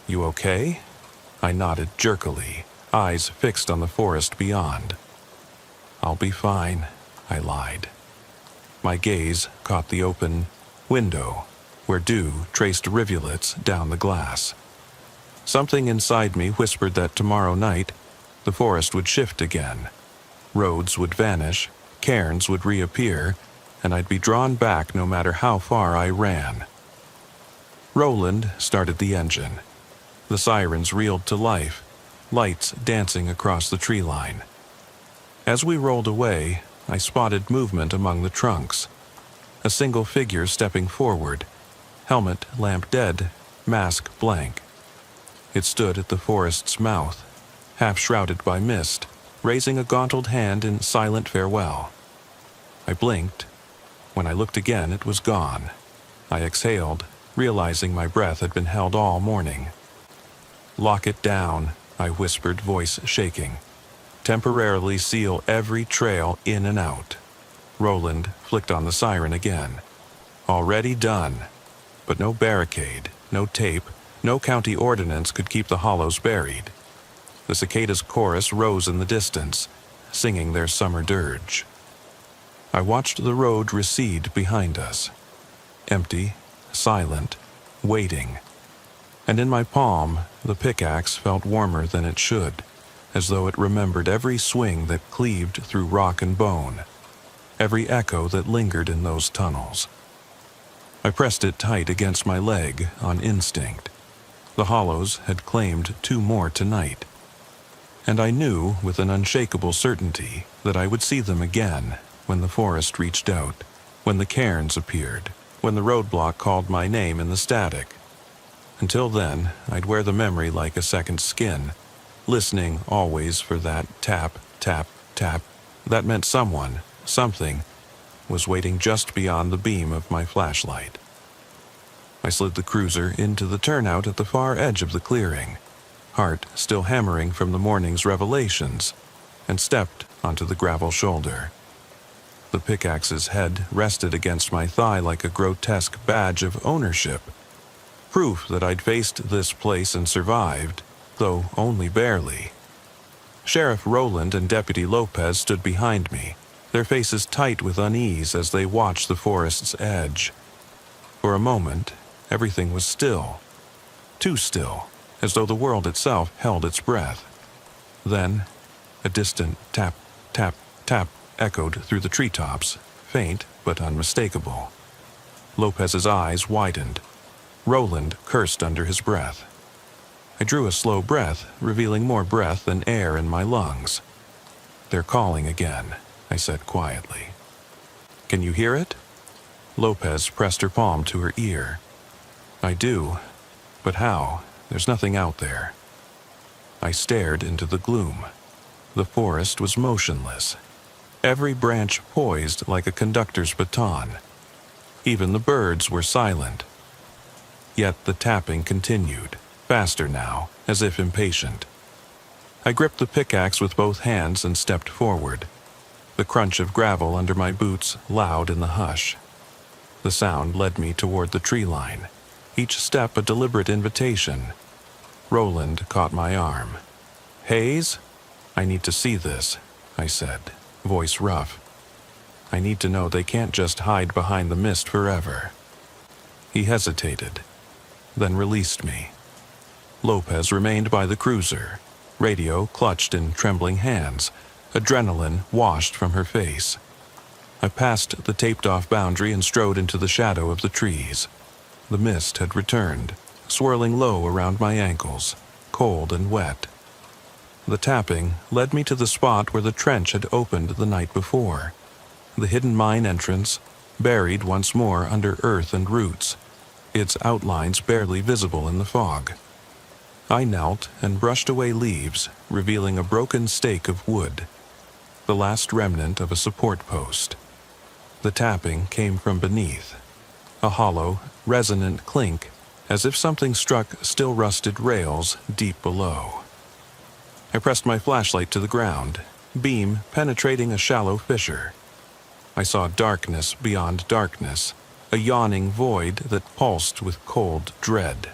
"You okay?" I nodded jerkily, eyes fixed on the forest beyond. "I'll be fine," I lied. My gaze caught the open window, where dew traced rivulets down the glass. Something inside me whispered that tomorrow night, the forest would shift again. Roads would vanish, cairns would reappear, and I'd be drawn back no matter how far I ran. Roland started the engine. The sirens reeled to life, lights dancing across the tree line. As we rolled away, I spotted movement among the trunks. A single figure stepping forward, helmet lamp dead, mask blank. It stood at the forest's mouth, half shrouded by mist, raising a gauntlet hand in silent farewell. I blinked. When I looked again, it was gone. I exhaled, realizing my breath had been held all morning. "Lock it down," I whispered, voice shaking. "Temporarily seal every trail in and out." Roland flicked on the siren again. "Already done." But no barricade, no tape, no county ordinance could keep the hollows buried. The cicadas' chorus rose in the distance, singing their summer dirge. I watched the road recede behind us. Empty, silent, waiting. And in my palm, the pickaxe felt warmer than it should, as though it remembered every swing that cleaved through rock and bone, every echo that lingered in those tunnels. I pressed it tight against my leg on instinct. The hollows had claimed 2 more tonight. And I knew with an unshakable certainty that I would see them again when the forest reached out, when the cairns appeared, when the roadblock called my name in the static. Until then, I'd wear the memory like a second skin, listening always for that tap, tap, tap. That meant someone, something, was waiting just beyond the beam of my flashlight. I slid the cruiser into the turnout at the far edge of the clearing, heart still hammering from the morning's revelations, and stepped onto the gravel shoulder. The pickaxe's head rested against my thigh like a grotesque badge of ownership, proof that I'd faced this place and survived, though only barely. Sheriff Roland and Deputy Lopez stood behind me, their faces tight with unease as they watched the forest's edge. For a moment, everything was still. Too still, as though the world itself held its breath. Then, a distant tap, tap, tap echoed through the treetops, faint but unmistakable. Lopez's eyes widened. Roland cursed under his breath. I drew a slow breath, revealing more breath than air in my lungs. "They're calling again," I said quietly. "Can you hear it?" Lopez pressed her palm to her ear. "I do. But how? There's nothing out there." I stared into the gloom. The forest was motionless, every branch poised like a conductor's baton. Even the birds were silent. Yet the tapping continued, faster now, as if impatient. I gripped the pickaxe with both hands and stepped forward, the crunch of gravel under my boots loud in the hush. The sound led me toward the tree line, each step a deliberate invitation. Roland caught my arm. "Hayes? I need to see this," I said, voice rough. "I need to know they can't just hide behind the mist forever." He hesitated, then released me. Lopez remained by the cruiser, radio clutched in trembling hands, adrenaline washed from her face. I passed the taped-off boundary and strode into the shadow of the trees. The mist had returned, swirling low around my ankles, cold and wet. The tapping led me to the spot where the trench had opened the night before. The hidden mine entrance, buried once more under earth and roots, its outlines barely visible in the fog. I knelt and brushed away leaves, revealing a broken stake of wood, the last remnant of a support post. The tapping came from beneath, a hollow, resonant clink, as if something struck still rusted rails deep below. I pressed my flashlight to the ground, beam penetrating a shallow fissure. I saw darkness beyond darkness, a yawning void that pulsed with cold dread.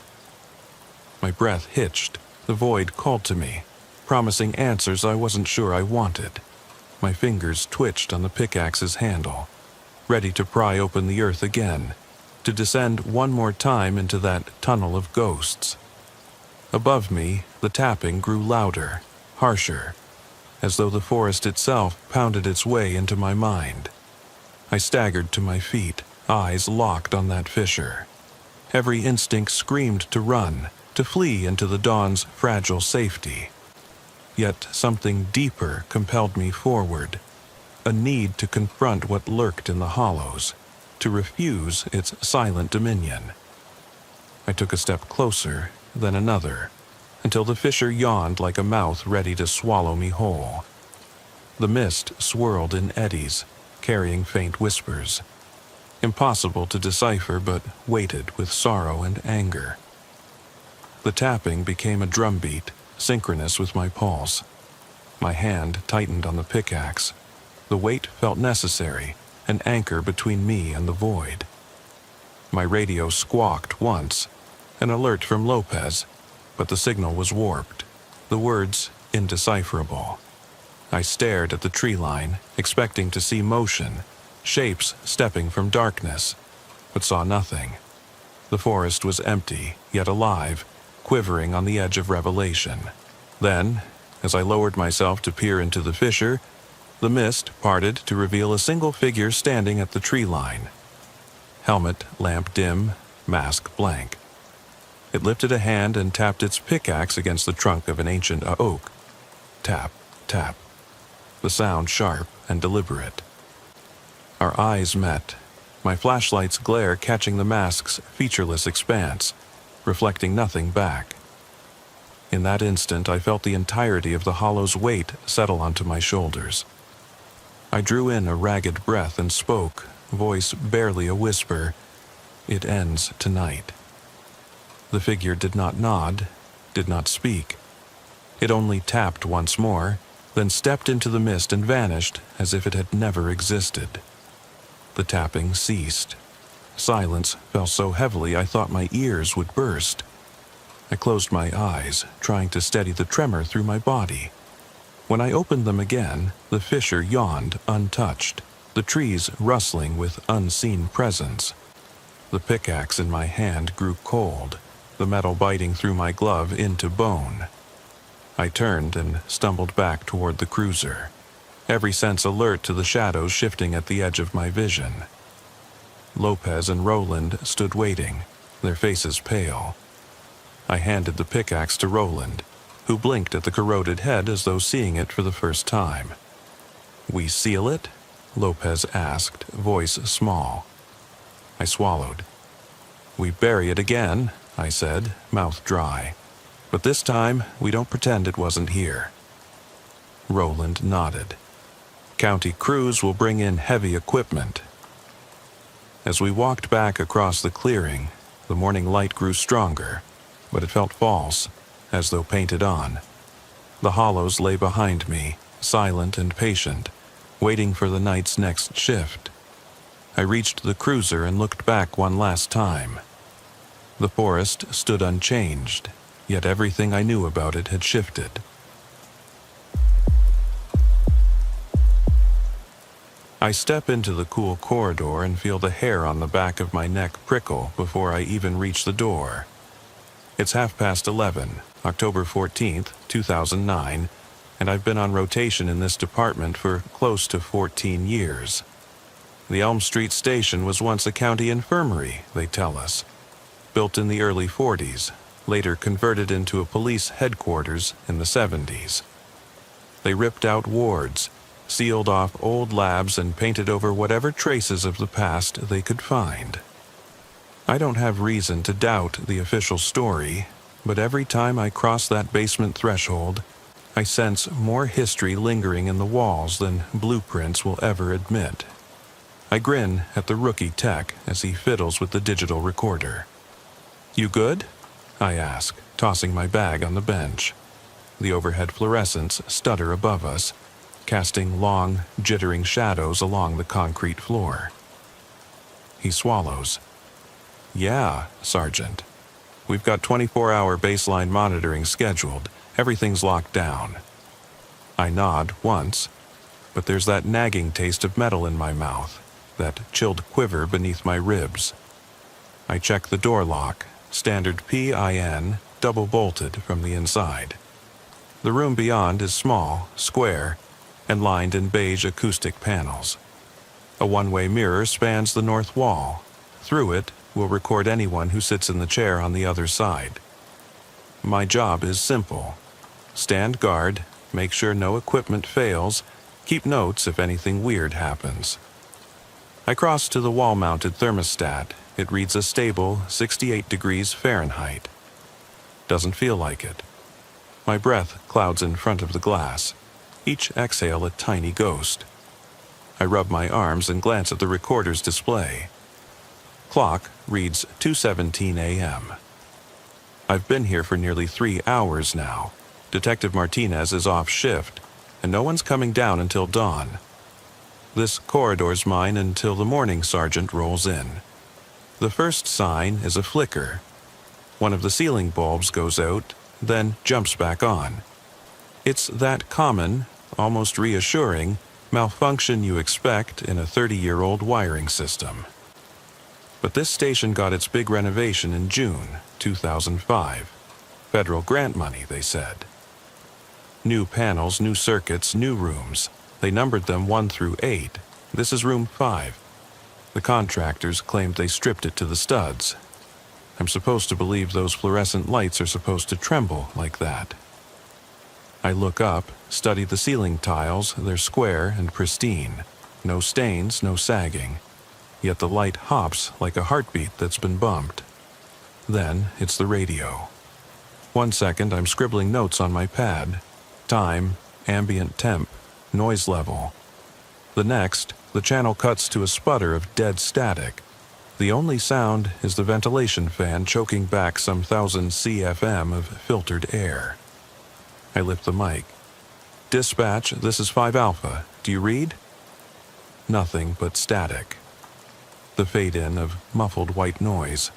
My breath hitched. The void called to me, promising answers I wasn't sure I wanted. My fingers twitched on the pickaxe's handle, ready to pry open the earth again, to descend one more time into that tunnel of ghosts. Above me, the tapping grew louder, harsher, as though the forest itself pounded its way into my mind. I staggered to my feet, eyes locked on that fissure. Every instinct screamed to run, to flee into the dawn's fragile safety. Yet something deeper compelled me forward, a need to confront what lurked in the hollows, to refuse its silent dominion. I took a step closer, then another, until the fissure yawned like a mouth ready to swallow me whole. The mist swirled in eddies, carrying faint whispers, impossible to decipher but weighted with sorrow and anger. The tapping became a drumbeat, synchronous with my pulse. My hand tightened on the pickaxe. The weight felt necessary, an anchor between me and the void. My radio squawked once, an alert from Lopez, but the signal was warped, the words indecipherable. I stared at the tree line, expecting to see motion, shapes stepping from darkness, but saw nothing. The forest was empty, yet alive, quivering on the edge of revelation. Then, as I lowered myself to peer into the fissure, the mist parted to reveal a single figure standing at the tree line. Helmet, lamp dim, mask blank. It lifted a hand and tapped its pickaxe against the trunk of an ancient oak. Tap, tap. The sound sharp and deliberate. Our eyes met, my flashlight's glare catching the mask's featureless expanse, reflecting nothing back. In that instant, I felt the entirety of the hollow's weight settle onto my shoulders. I drew in a ragged breath and spoke, voice barely a whisper, "It ends tonight." The figure did not nod, did not speak. It only tapped once more, then stepped into the mist and vanished as if it had never existed. The tapping ceased. Silence fell so heavily I thought my ears would burst. I closed my eyes, trying to steady the tremor through my body. When I opened them again, the fissure yawned untouched, the trees rustling with unseen presence. The pickaxe in my hand grew cold, the metal biting through my glove into bone. I turned and stumbled back toward the cruiser, every sense alert to the shadows shifting at the edge of my vision. Lopez and Roland stood waiting, their faces pale. I handed the pickaxe to Roland, who blinked at the corroded head as though seeing it for the first time. "We seal it?" Lopez asked, voice small. I swallowed. "We bury it again," I said, mouth dry. "But this time, we don't pretend it wasn't here." Roland nodded. "County crews will bring in heavy equipment." As we walked back across the clearing, the morning light grew stronger, but it felt false, as though painted on. The hollows lay behind me, silent and patient, waiting for the night's next shift. I reached the cruiser and looked back one last time. The forest stood unchanged, yet everything I knew about it had shifted. I step into the cool corridor and feel the hair on the back of my neck prickle before I even reach the door. It's 11:30, October 14th, 2009, and I've been on rotation in this department for close to 14 years. The Elm Street station was once a county infirmary, they tell us. Built in the early 40s, later converted into a police headquarters in the 70s. They ripped out wards, sealed off old labs, and painted over whatever traces of the past they could find. I don't have reason to doubt the official story, but every time I cross that basement threshold, I sense more history lingering in the walls than blueprints will ever admit. I grin at the rookie tech as he fiddles with the digital recorder. "You good?" I ask, tossing my bag on the bench. The overhead fluorescents stutter above us, casting long, jittering shadows along the concrete floor. He swallows. "Yeah, Sergeant. We've got 24-hour baseline monitoring scheduled. Everything's locked down." I nod once, but there's that nagging taste of metal in my mouth, that chilled quiver beneath my ribs. I check the door lock, standard PIN, double-bolted from the inside. The room beyond is small, square, and lined in beige acoustic panels. A one-way mirror spans the north wall. Through it, will record anyone who sits in the chair on the other side. My job is simple. Stand guard, make sure no equipment fails, keep notes if anything weird happens. I cross to the wall-mounted thermostat. It reads a stable 68 degrees Fahrenheit. Doesn't feel like it. My breath clouds in front of the glass, each exhale a tiny ghost. I rub my arms and glance at the recorder's display. Clock reads 2:17 a.m. I've been here for nearly 3 hours now. Detective Martinez is off shift, and no one's coming down until dawn. This corridor's mine until the morning sergeant rolls in. The first sign is a flicker. One of the ceiling bulbs goes out, then jumps back on. It's that common, almost reassuring, malfunction you expect in a 30-year-old wiring system. But this station got its big renovation in June 2005. Federal grant money, they said. New panels, new circuits, new rooms. They numbered them 1 through 8. This is room 5. The contractors claimed they stripped it to the studs. I'm supposed to believe those fluorescent lights are supposed to tremble like that. I look up, study the ceiling tiles. They're square and pristine. No stains, no sagging. Yet the light hops like a heartbeat that's been bumped. Then it's the radio. 1 second I'm scribbling notes on my pad. Time, ambient temp, noise level. The next, the channel cuts to a sputter of dead static. The only sound is the ventilation fan choking back some 1,000 CFM of filtered air. I lift the mic. "Dispatch, this is 5 Alpha. Do you read?" Nothing but static. The fade-in of muffled white noise.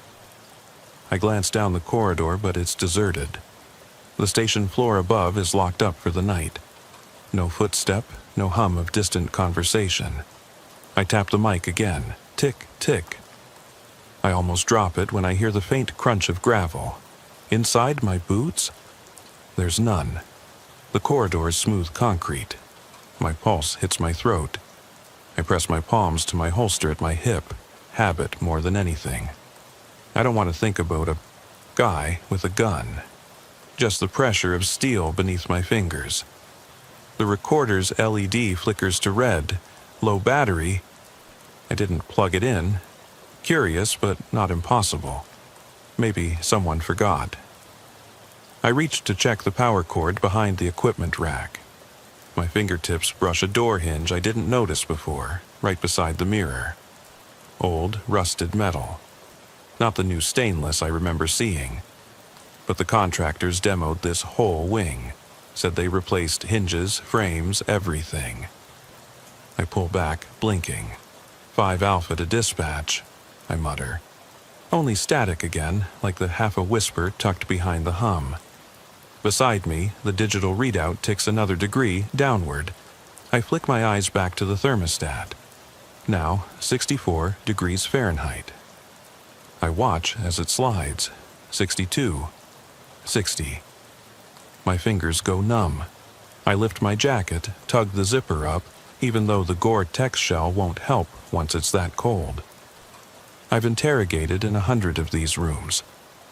I glance down the corridor, but it's deserted. The station floor above is locked up for the night. No footstep, no hum of distant conversation. I tap the mic again. Tick, tick. I almost drop it when I hear the faint crunch of gravel. Inside my boots? There's none. The corridor is smooth concrete. My pulse hits my throat. I press my palms to my holster at my hip. Habit more than anything. I don't want to think about a guy with a gun. Just the pressure of steel beneath my fingers. The recorder's LED flickers to red. Low battery. I didn't plug it in. Curious, but not impossible. Maybe someone forgot. I reach to check the power cord behind the equipment rack. My fingertips brush a door hinge I didn't notice before, right beside the mirror. Old, rusted metal. Not the new stainless I remember seeing. But the contractors demoed this whole wing. Said they replaced hinges, frames, everything. I pull back, blinking. 5 Alpha to dispatch, I mutter. Only static again, like the half a whisper tucked behind the hum. Beside me, the digital readout ticks another degree downward. I flick my eyes back to the thermostat. Now 64 degrees Fahrenheit. I watch as it slides. 62. 60. My fingers go numb. I lift my jacket, tug the zipper up, even though the Gore-Tex shell won't help once it's that cold. I've interrogated in 100 of these rooms,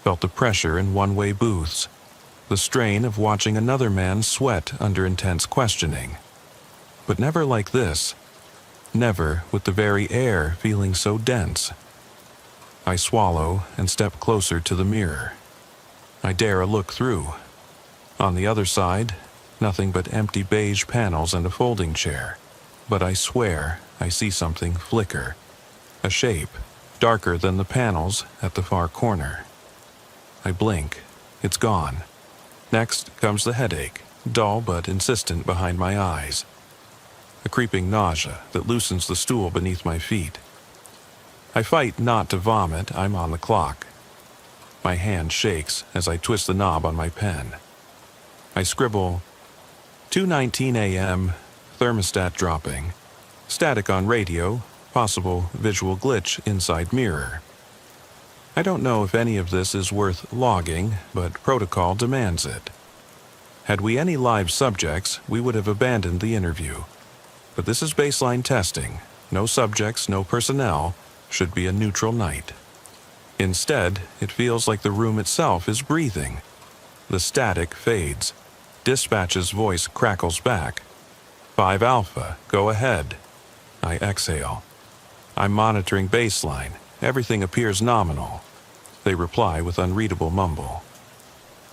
felt the pressure in one-way booths, the strain of watching another man sweat under intense questioning. But never like this. Never with the very air feeling so dense. I swallow and step closer to the mirror. I dare a look through. On the other side, nothing but empty beige panels and a folding chair. But I swear I see something flicker. A shape, darker than the panels at the far corner. I blink. It's gone. Next comes the headache, dull but insistent behind my eyes. A creeping nausea that loosens the stool beneath my feet. I fight not to vomit. I'm on the clock. My hand shakes as I twist the knob on my pen. I scribble, 2:19 a.m., thermostat dropping, static on radio, possible visual glitch inside mirror. I don't know if any of this is worth logging, but protocol demands it. Had we any live subjects, we would have abandoned the interview. But this is baseline testing. No subjects, no personnel. Should be a neutral night. Instead, it feels like the room itself is breathing. The static fades. Dispatch's voice crackles back. 5 Alpha, go ahead. I exhale. I'm monitoring baseline. Everything appears nominal. They reply with unreadable mumble.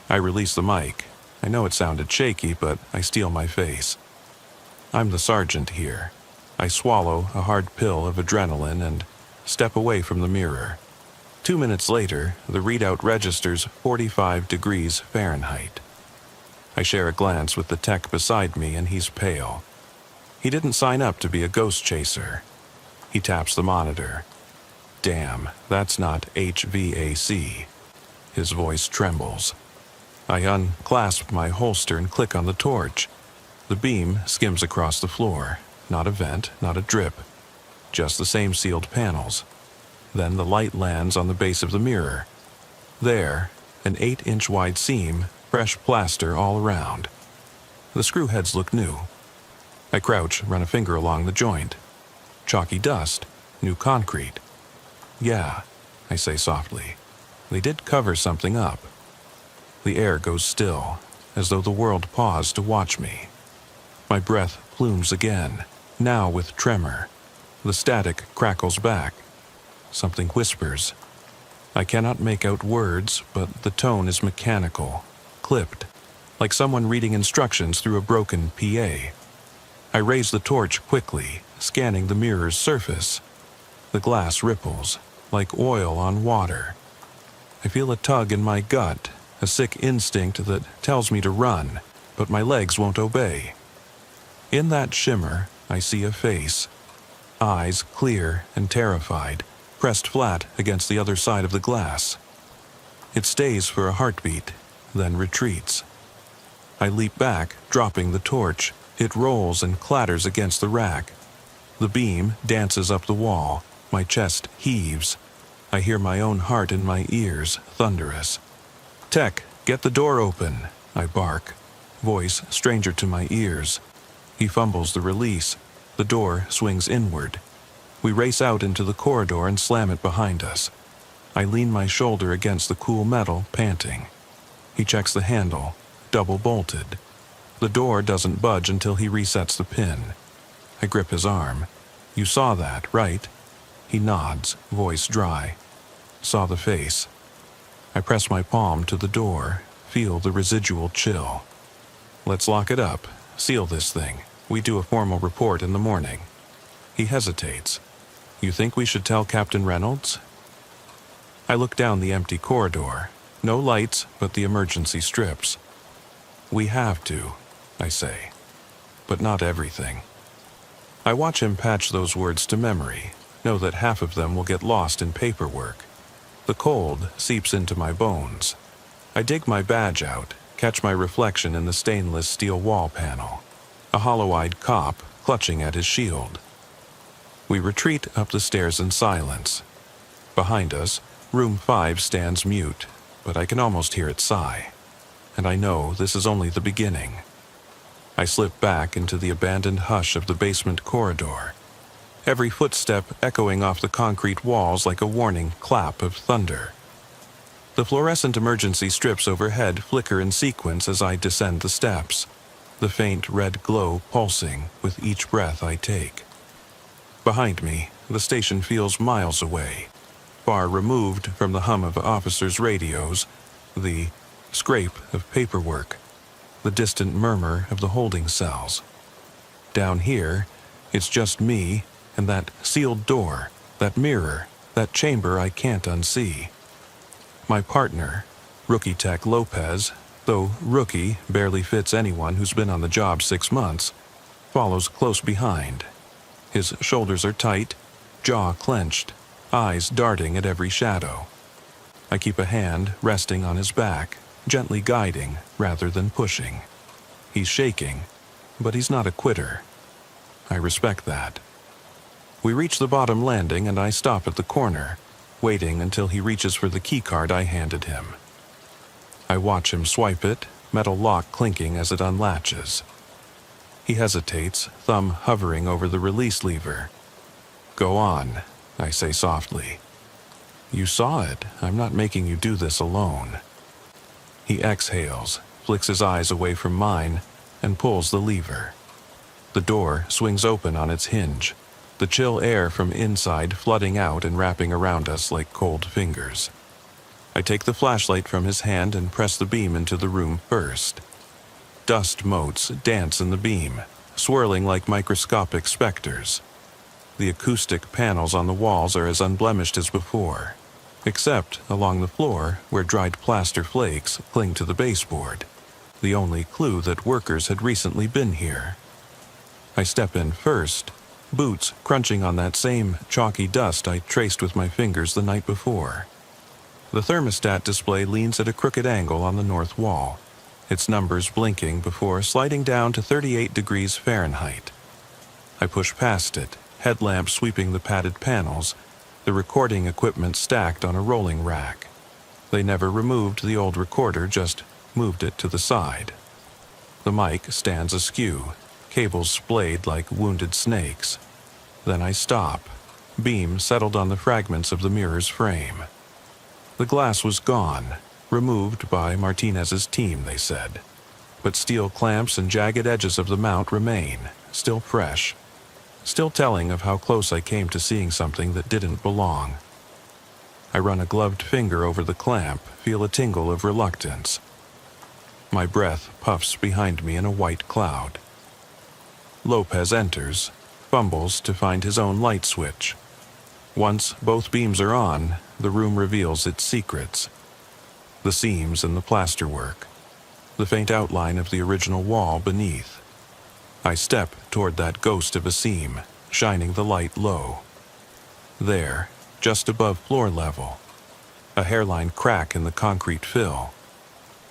I release the mic. I know it sounded shaky, but I steel my face. I'm the sergeant here. I swallow a hard pill of adrenaline and step away from the mirror. 2 minutes later, the readout registers 45 degrees Fahrenheit. I share a glance with the tech beside me and he's pale. He didn't sign up to be a ghost chaser. He taps the monitor. Damn, that's not HVAC. His voice trembles. I unclasp my holster and click on the torch. The beam skims across the floor. Not a vent, not a drip. Just the same sealed panels. Then the light lands on the base of the mirror. There, an 8-inch wide seam, fresh plaster all around. The screw heads look new. I crouch, run a finger along the joint. Chalky dust, new concrete. Yeah, I say softly. They did cover something up. The air goes still, as though the world paused to watch me. My breath plumes again, now with tremor. The static crackles back. Something whispers. I cannot make out words, but the tone is mechanical, clipped, like someone reading instructions through a broken PA. I raise the torch quickly, scanning the mirror's surface. The glass ripples, like oil on water. I feel a tug in my gut, a sick instinct that tells me to run, but my legs won't obey. In that shimmer, I see a face. Eyes clear and terrified, pressed flat against the other side of the glass. It stays for a heartbeat, then retreats. I leap back, dropping the torch. It rolls and clatters against the rack. The beam dances up the wall. My chest heaves. I hear my own heart in my ears, thunderous. Tech, get the door open, I bark. Voice stranger to my ears. He fumbles the release. The door swings inward. We race out into the corridor and slam it behind us. I lean my shoulder against the cool metal, panting. He checks the handle, double bolted. The door doesn't budge until he resets the pin. I grip his arm. You saw that, right? He nods, voice dry. Saw the face. I press my palm to the door, feel the residual chill. Let's lock it up, seal this thing. We do a formal report in the morning. He hesitates. You think we should tell Captain Reynolds? I look down the empty corridor. No lights, but the emergency strips. We have to, I say. But not everything. I watch him patch those words to memory, know that half of them will get lost in paperwork. The cold seeps into my bones. I dig my badge out, catch my reflection in the stainless steel wall panel. A hollow-eyed cop clutching at his shield. We retreat up the stairs in silence. Behind us, room 5 stands mute, but I can almost hear it sigh. and I know this is only the beginning. I slip back into the abandoned hush of the basement corridor, every footstep echoing off the concrete walls like a warning clap of thunder. The fluorescent emergency strips overhead flicker in sequence as I descend the steps, the faint red glow pulsing with each breath I take. Behind me, the station feels miles away, far removed from the hum of officers' radios, the scrape of paperwork, the distant murmur of the holding cells. Down here, it's just me and that sealed door, that mirror, that chamber I can't unsee. My partner, Rookie Tech Lopez, though rookie barely fits anyone who's been on the job 6 months, follows close behind. His shoulders are tight, jaw clenched, eyes darting at every shadow. I keep a hand resting on his back, gently guiding rather than pushing. He's shaking, but he's not a quitter. I respect that. We reach the bottom landing and I stop at the corner, waiting until he reaches for the keycard I handed him. I watch him swipe it, metal lock clinking as it unlatches. He hesitates, thumb hovering over the release lever. "Go on," I say softly. "You saw it. I'm not making you do this alone." He exhales, flicks his eyes away from mine, and pulls the lever. The door swings open on its hinge, the chill air from inside flooding out and wrapping around us like cold fingers. I take the flashlight from his hand and press the beam into the room first. Dust motes dance in the beam, swirling like microscopic specters. The acoustic panels on the walls are as unblemished as before, except along the floor where dried plaster flakes cling to the baseboard, the only clue that workers had recently been here. I step in first, boots crunching on that same chalky dust I traced with my fingers the night before. The thermostat display leans at a crooked angle on the north wall, its numbers blinking before sliding down to 38 degrees Fahrenheit. I push past it, headlamp sweeping the padded panels, the recording equipment stacked on a rolling rack. They never removed the old recorder, just moved it to the side. The mic stands askew, cables splayed like wounded snakes. Then I stop. Beam settled on the fragments of the mirror's frame. The glass was gone, removed by Martinez's team, they said. But steel clamps and jagged edges of the mount remain, still fresh, still telling of how close I came to seeing something that didn't belong. I run a gloved finger over the clamp, feel a tingle of reluctance. My breath puffs behind me in a white cloud. Lopez enters, fumbles to find his own light switch. Once both beams are on, the room reveals its secrets. The seams in the plasterwork, the faint outline of the original wall beneath. I step toward that ghost of a seam, shining the light low. There, just above floor level, a hairline crack in the concrete fill.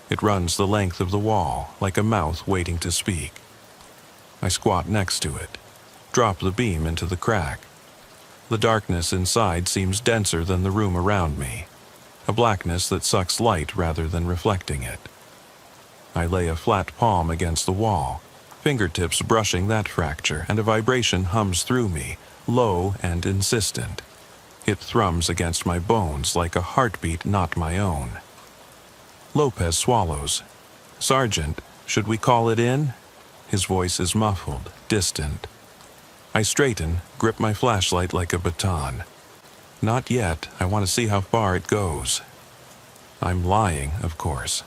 It runs the length of the wall, like a mouth waiting to speak. I squat next to it, drop the beam into the crack. The darkness inside seems denser than the room around me, a blackness that sucks light rather than reflecting it. I lay a flat palm against the wall, fingertips brushing that fracture, and a vibration hums through me, low and insistent. It thrums against my bones like a heartbeat not my own. Lopez swallows. "Sergeant, should we call it in?" His voice is muffled, distant. I straighten, grip my flashlight like a baton. Not yet. I want to see how far it goes. I'm lying, of course.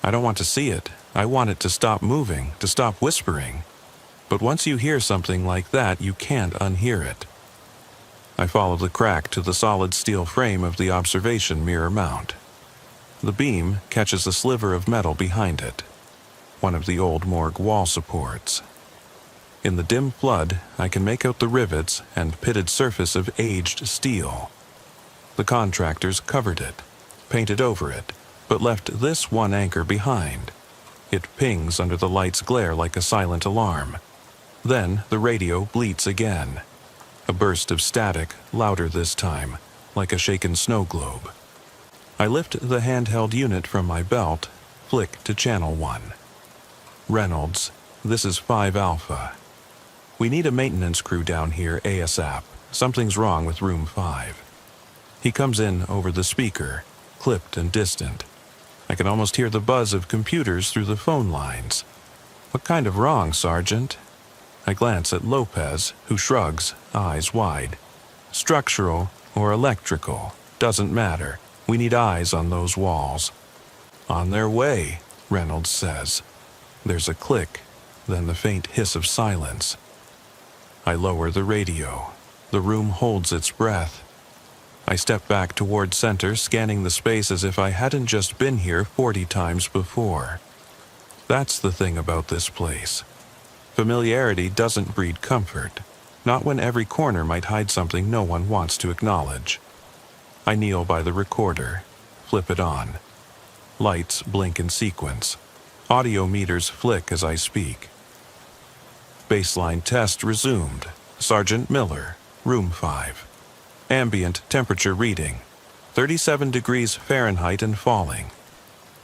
I don't want to see it. I want it to stop moving, to stop whispering. But once you hear something like that, you can't unhear it. I follow the crack to the solid steel frame of the observation mirror mount. The beam catches a sliver of metal behind it, one of the old morgue wall supports. In the dim flood, I can make out the rivets and pitted surface of aged steel. The contractors covered it, painted over it, but left this one anchor behind. It pings under the light's glare like a silent alarm. Then the radio bleats again. A burst of static, louder this time, like a shaken snow globe. I lift the handheld unit from my belt, Flick to Channel 1. Reynolds, this is 5 Alpha. We need a maintenance crew down here ASAP. Something's wrong with room 5. He comes in over the speaker, clipped and distant. I can almost hear the buzz of computers through the phone lines. What kind of wrong, Sergeant? I glance at Lopez, who shrugs, eyes wide. Structural or electrical, doesn't matter. We need eyes on those walls. On their way, Reynolds says. There's a click, then the faint hiss of silence. I lower the radio. The room holds its breath. I step back toward center, scanning the space as if I hadn't just been here 40 times before. That's the thing about this place. Familiarity doesn't breed comfort, not when every corner might hide something no one wants to acknowledge. I kneel by the recorder, flip it on. Lights blink in sequence. Audio meters flick as I speak. Baseline test resumed. Sergeant Miller, room 5. Ambient temperature reading, 37 degrees Fahrenheit and falling.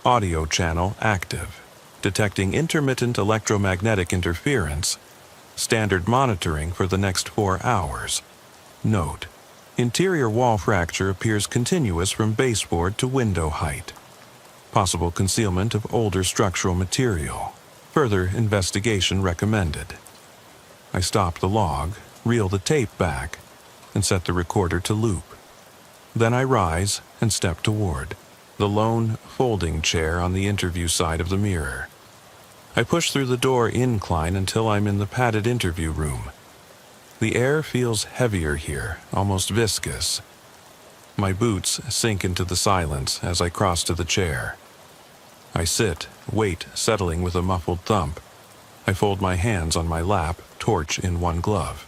Audio channel active. Detecting intermittent electromagnetic interference. Standard monitoring for the next 4 hours. Note: interior wall fracture appears continuous from baseboard to window height. Possible concealment of older structural material. Further investigation recommended. I stop the log, reel the tape back, and set the recorder to loop. Then I rise and step toward the lone folding chair on the interview side of the mirror. I push through the door incline until I'm in the padded interview room. The air feels heavier here, almost viscous. My boots sink into the silence as I cross to the chair. I sit, weight settling with a muffled thump. I fold my hands on my lap, torch in one glove.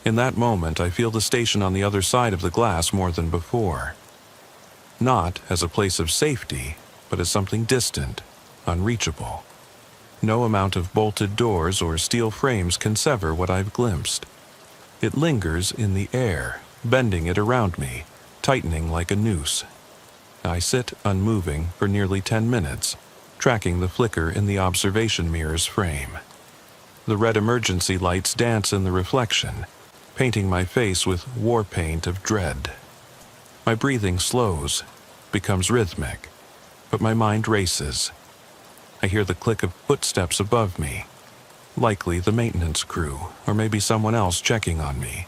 In that moment, I feel the station on the other side of the glass more than before. Not as a place of safety, but as something distant, unreachable. No amount of bolted doors or steel frames can sever what I've glimpsed. It lingers in the air, bending it around me, tightening like a noose. I sit unmoving for nearly 10 minutes, tracking the flicker in the observation mirror's frame. The red emergency lights dance in the reflection, painting my face with war paint of dread. My breathing slows, becomes rhythmic, but my mind races. I hear the click of footsteps above me, likely the maintenance crew, or maybe someone else checking on me.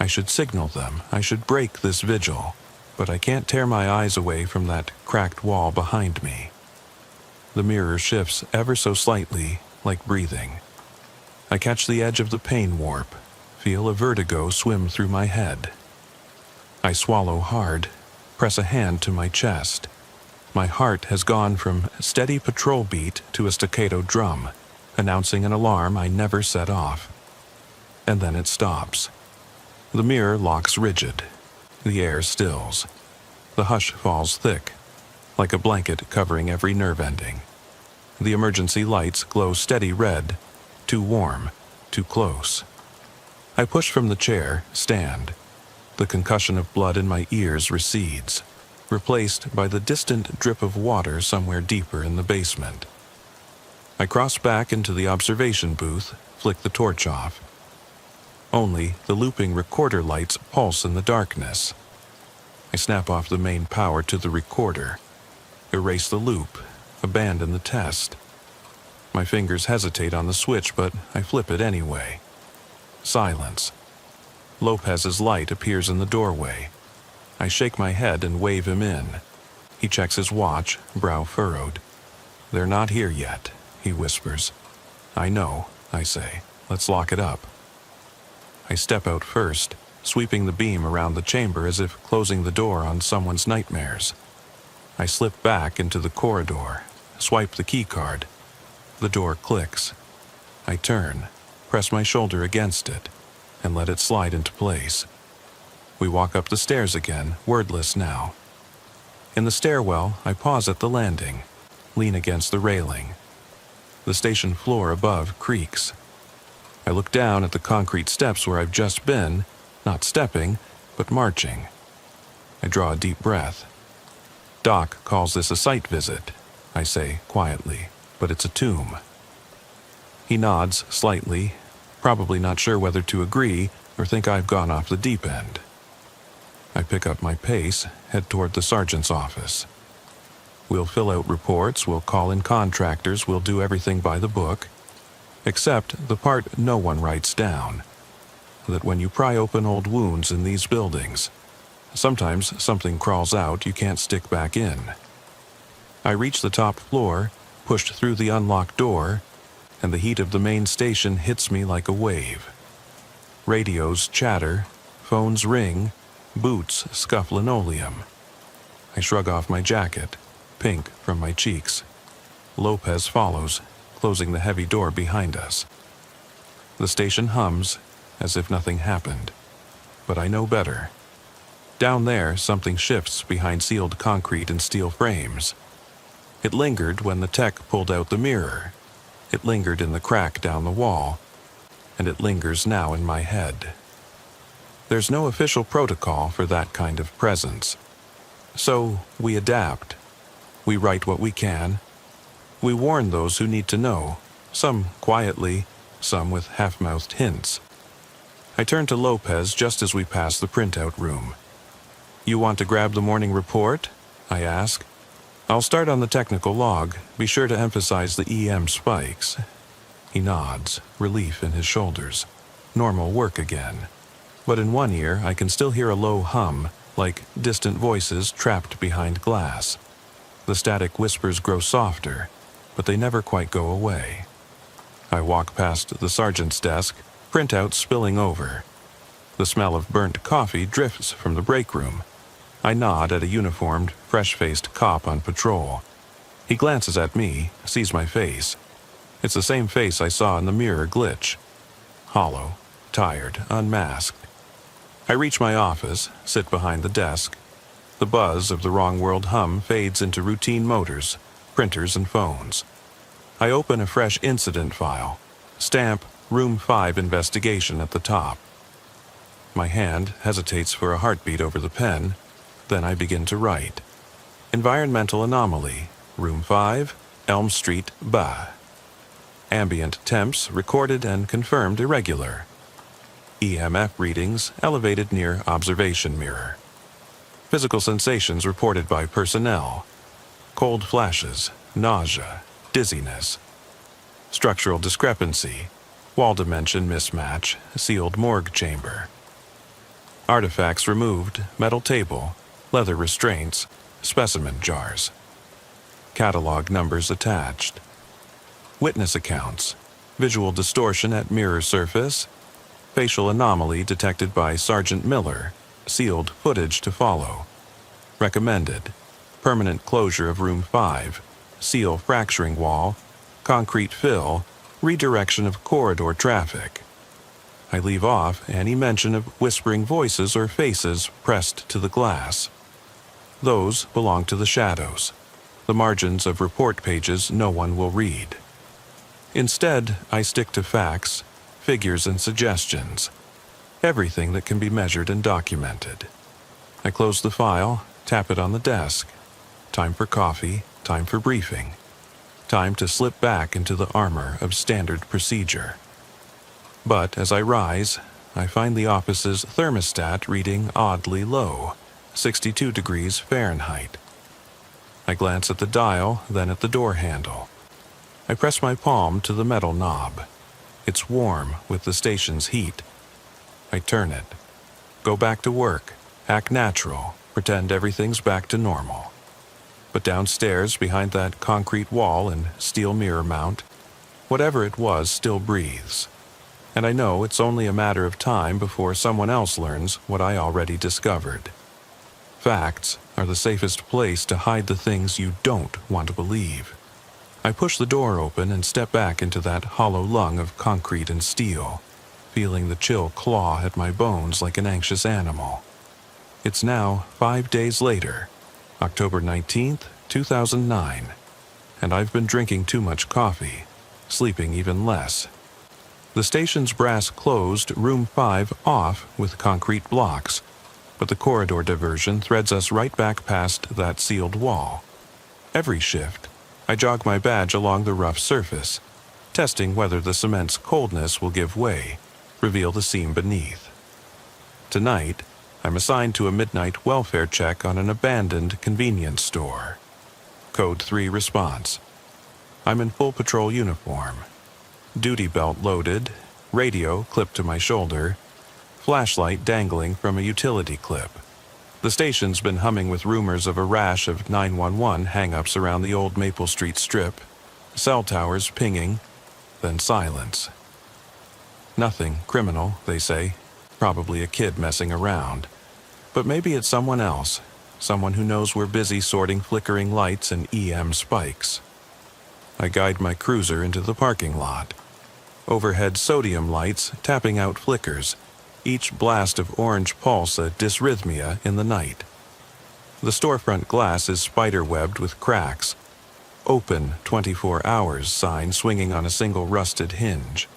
I should signal them, I should break this vigil, but I can't tear my eyes away from that cracked wall behind me. The mirror shifts ever so slightly, like breathing. I catch the edge of the pain warp, feel a vertigo swim through my head. I swallow hard, press a hand to my chest. My heart has gone from steady patrol beat to a staccato drum, announcing an alarm I never set off. And then it stops. The mirror locks rigid. The air stills. The hush falls thick, like a blanket covering every nerve ending. The emergency lights glow steady red, too warm, too close. I push from the chair, stand. The concussion of blood in my ears recedes, replaced by the distant drip of water somewhere deeper in the basement. I cross back into the observation booth, flick the torch off. Only the looping recorder lights pulse in the darkness. I snap off the main power to the recorder, erase the loop, abandon the test. My fingers hesitate on the switch, but I flip it anyway. Silence. Lopez's light appears in the doorway. I shake my head and wave him in. He checks his watch, brow furrowed. "They're not here yet," he whispers. "I know," I say. "Let's lock it up." I step out first, sweeping the beam around the chamber as if closing the door on someone's nightmares. I slip back into the corridor, swipe the keycard. The door clicks. I turn, press my shoulder against it, and let it slide into place. We walk up the stairs again, wordless now. In the stairwell, I pause at the landing, lean against the railing. The station floor above creaks. I look down at the concrete steps where I've just been, not stepping, but marching. I draw a deep breath. Doc calls this a site visit, I say quietly, but it's a tomb. He nods slightly, probably not sure whether to agree or think I've gone off the deep end. I pick up my pace, head toward the sergeant's office. We'll fill out reports, we'll call in contractors, we'll do everything by the book, except the part no one writes down, that when you pry open old wounds in these buildings, sometimes something crawls out you can't stick back in. I reach the top floor, pushed through the unlocked door, and the heat of the main station hits me like a wave. Radios chatter, phones ring, boots scuff linoleum. I shrug off my jacket, pink from my cheeks. Lopez follows, closing the heavy door behind us. The station hums, as if nothing happened. But I know better. Down there, something shifts behind sealed concrete and steel frames. It lingered when the tech pulled out the mirror. It lingered in the crack down the wall. And it lingers now in my head. There's no official protocol for that kind of presence. So we adapt. We write what we can. We warn those who need to know, some quietly, some with half-mouthed hints. I turn to Lopez just as we pass the printout room. "You want to grab the morning report?" I ask. "I'll start on the technical log. Be sure to emphasize the EM spikes." He nods, relief in his shoulders. Normal work again. But in one ear, I can still hear a low hum, like distant voices trapped behind glass. The static whispers grow softer, but they never quite go away. I walk past the sergeant's desk, printouts spilling over. The smell of burnt coffee drifts from the break room. I nod at a uniformed, fresh-faced cop on patrol. He glances at me, sees my face. It's the same face I saw in the mirror glitch. Hollow, tired, unmasked. I reach my office, sit behind the desk. The buzz of the wrong world hum fades into routine motors, printers and phones. I open a fresh incident file, stamp Room 5 investigation at the top. My hand hesitates for a heartbeat over the pen, then I begin to write. Environmental anomaly, Room 5, Elm Street, Ba. Ambient temps recorded and confirmed irregular. EMF readings elevated near observation mirror. Physical sensations reported by personnel. Cold flashes, nausea, dizziness. Structural discrepancy, wall dimension mismatch, sealed morgue chamber. Artifacts removed, metal table, leather restraints, specimen jars. Catalog numbers attached. Witness accounts, visual distortion at mirror surface, facial anomaly detected by Sergeant Miller, sealed footage to follow. Recommended, permanent closure of Room 5, seal fracturing wall, concrete fill, redirection of corridor traffic. I leave off any mention of whispering voices or faces pressed to the glass. Those belong to the shadows, the margins of report pages no one will read. Instead, I stick to facts, figures and suggestions, everything that can be measured and documented. I close the file, tap it on the desk. Time for coffee, time for briefing. Time to slip back into the armor of standard procedure. But as I rise, I find the office's thermostat reading oddly low, 62 degrees Fahrenheit. I glance at the dial, then at the door handle. I press my palm to the metal knob. It's warm with the station's heat. I turn it. Go back to work, act natural, pretend everything's back to normal. But downstairs, behind that concrete wall and steel mirror mount, whatever it was still breathes. And I know it's only a matter of time before someone else learns what I already discovered. Facts are the safest place to hide the things you don't want to believe. I push the door open and step back into that hollow lung of concrete and steel, feeling the chill claw at my bones like an anxious animal. It's now 5 days later, October 19th, 2009, and I've been drinking too much coffee, sleeping even less. The station's brass closed Room 5 off with concrete blocks, but the corridor diversion threads us right back past that sealed wall. Every shift, I jog my badge along the rough surface, testing whether the cement's coldness will give way, reveal the seam beneath. Tonight, I'm assigned to a midnight welfare check on an abandoned convenience store. Code 3 response. I'm in full patrol uniform. Duty belt loaded, radio clipped to my shoulder, flashlight dangling from a utility clip. The station's been humming with rumors of a rash of 911 hang-ups around the old Maple Street Strip, cell towers pinging, then silence. Nothing criminal, they say. Probably a kid messing around. But maybe it's someone else, someone who knows we're busy sorting flickering lights and EM spikes. I guide my cruiser into the parking lot. Overhead sodium lights tapping out flickers, each blast of orange pulse a dysrhythmia in the night. The storefront glass is spider-webbed with cracks. Open 24 hours sign swinging on a single rusted hinge.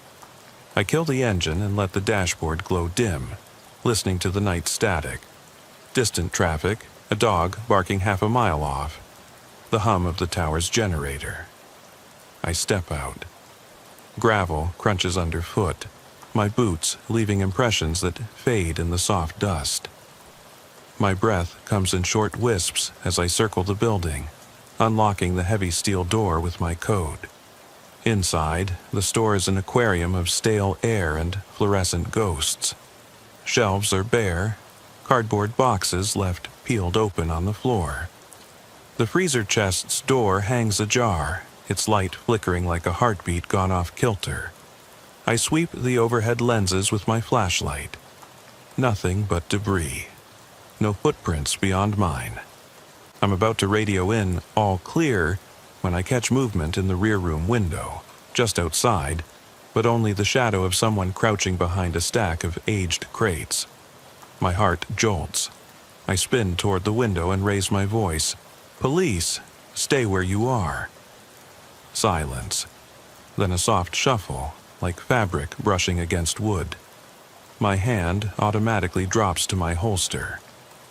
I kill the engine and let the dashboard glow dim, listening to the night static. Distant traffic, a dog barking half a mile off. The hum of the tower's generator. I step out. Gravel crunches underfoot, my boots leaving impressions that fade in the soft dust. My breath comes in short wisps as I circle the building, unlocking the heavy steel door with my code. Inside, the store is an aquarium of stale air and fluorescent ghosts. Shelves are bare, cardboard boxes left peeled open on the floor. The freezer chest's door hangs ajar, its light flickering like a heartbeat gone off kilter. I sweep the overhead lenses with my flashlight. Nothing but debris. No footprints beyond mine. I'm about to radio in all clear when I catch movement in the rear room window, just outside, but only the shadow of someone crouching behind a stack of aged crates. My heart jolts. I spin toward the window and raise my voice. "Police, stay where you are." Silence. Then a soft shuffle, like fabric brushing against wood. My hand automatically drops to my holster,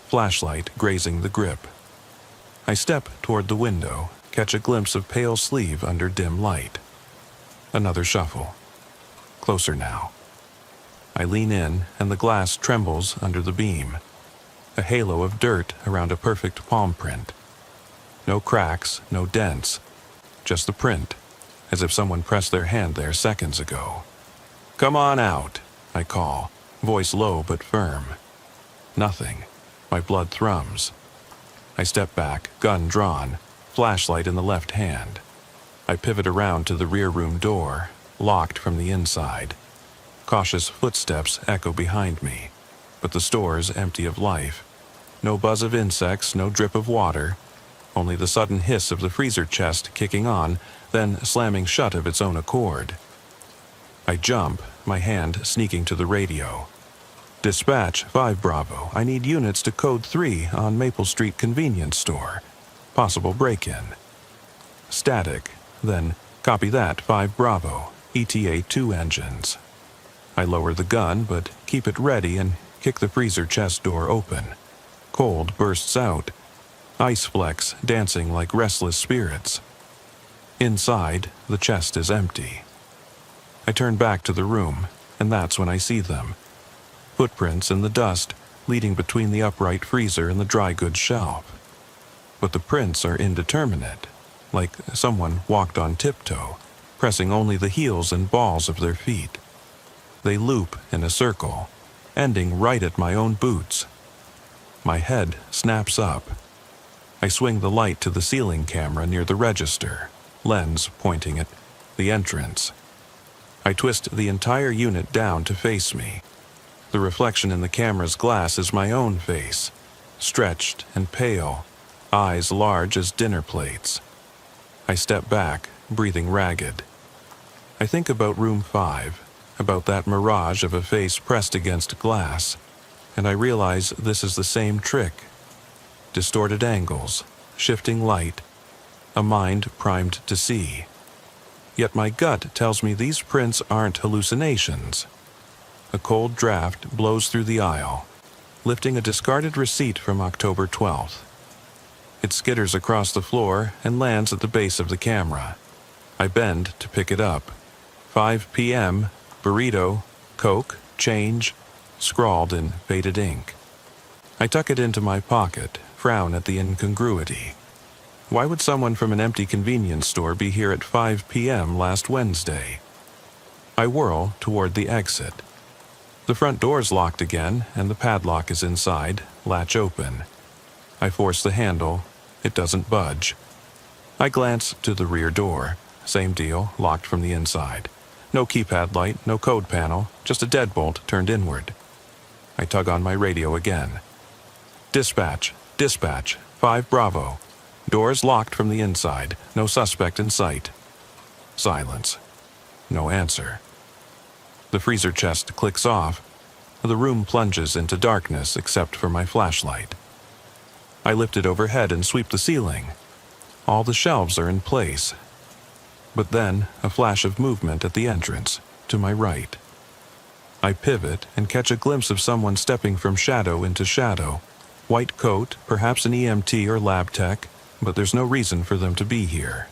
flashlight grazing the grip. I step toward the window, catch a glimpse of pale sleeve under dim light. Another shuffle. Closer now. I lean in, and the glass trembles under the beam. A halo of dirt around a perfect palm print. No cracks, no dents. Just the print, as if someone pressed their hand there seconds ago. "Come on out," I call, voice low but firm. Nothing. My blood thrums. I step back, gun drawn, flashlight in the left hand. I pivot around to the rear room door, locked from the inside. Cautious footsteps echo behind me, but the store's empty of life. No buzz of insects, no drip of water. Only the sudden hiss of the freezer chest kicking on, then slamming shut of its own accord. I jump, my hand sneaking to the radio. "Dispatch 5 Bravo. I need units to Code 3 on Maple Street Convenience Store. Possible break-in." Static. Then, "Copy that 5 Bravo. ETA 2 engines." I lower the gun, but keep it ready and kick the freezer chest door open. Cold bursts out. Ice flecks dancing like restless spirits. Inside, the chest is empty. I turn back to the room, and that's when I see them. Footprints in the dust leading between the upright freezer and the dry goods shelf. But the prints are indeterminate, like someone walked on tiptoe, pressing only the heels and balls of their feet. They loop in a circle, ending right at my own boots. My head snaps up. I swing the light to the ceiling camera near the register, lens pointing at the entrance. I twist the entire unit down to face me. The reflection in the camera's glass is my own face, stretched and pale, eyes large as dinner plates. I step back, breathing ragged. I think about room 5, about that mirage of a face pressed against glass, and I realize this is the same trick. Distorted angles, shifting light, a mind primed to see. Yet my gut tells me these prints aren't hallucinations. A cold draft blows through the aisle, lifting a discarded receipt from October 12th. It skitters across the floor and lands at the base of the camera. I bend to pick it up. 5 p.m., burrito, Coke, change, scrawled in faded ink. I tuck it into my pocket, frown at the incongruity. Why would someone from an empty convenience store be here at 5 p.m. last Wednesday? I whirl toward the exit. The front door's locked again, and the padlock is inside, latch open. I force the handle. It doesn't budge. I glance to the rear door. Same deal, locked from the inside. No keypad light, no code panel, just a deadbolt turned inward. I tug on my radio again. Dispatch, 5 Bravo. Doors locked from the inside, no suspect in sight. Silence. No answer. The freezer chest clicks off. The room plunges into darkness except for my flashlight. I lift it overhead and sweep the ceiling. All the shelves are in place. But then, a flash of movement at the entrance, to my right. I pivot and catch a glimpse of someone stepping from shadow into shadow. White coat, perhaps an EMT or lab tech, but there's no reason for them to be here.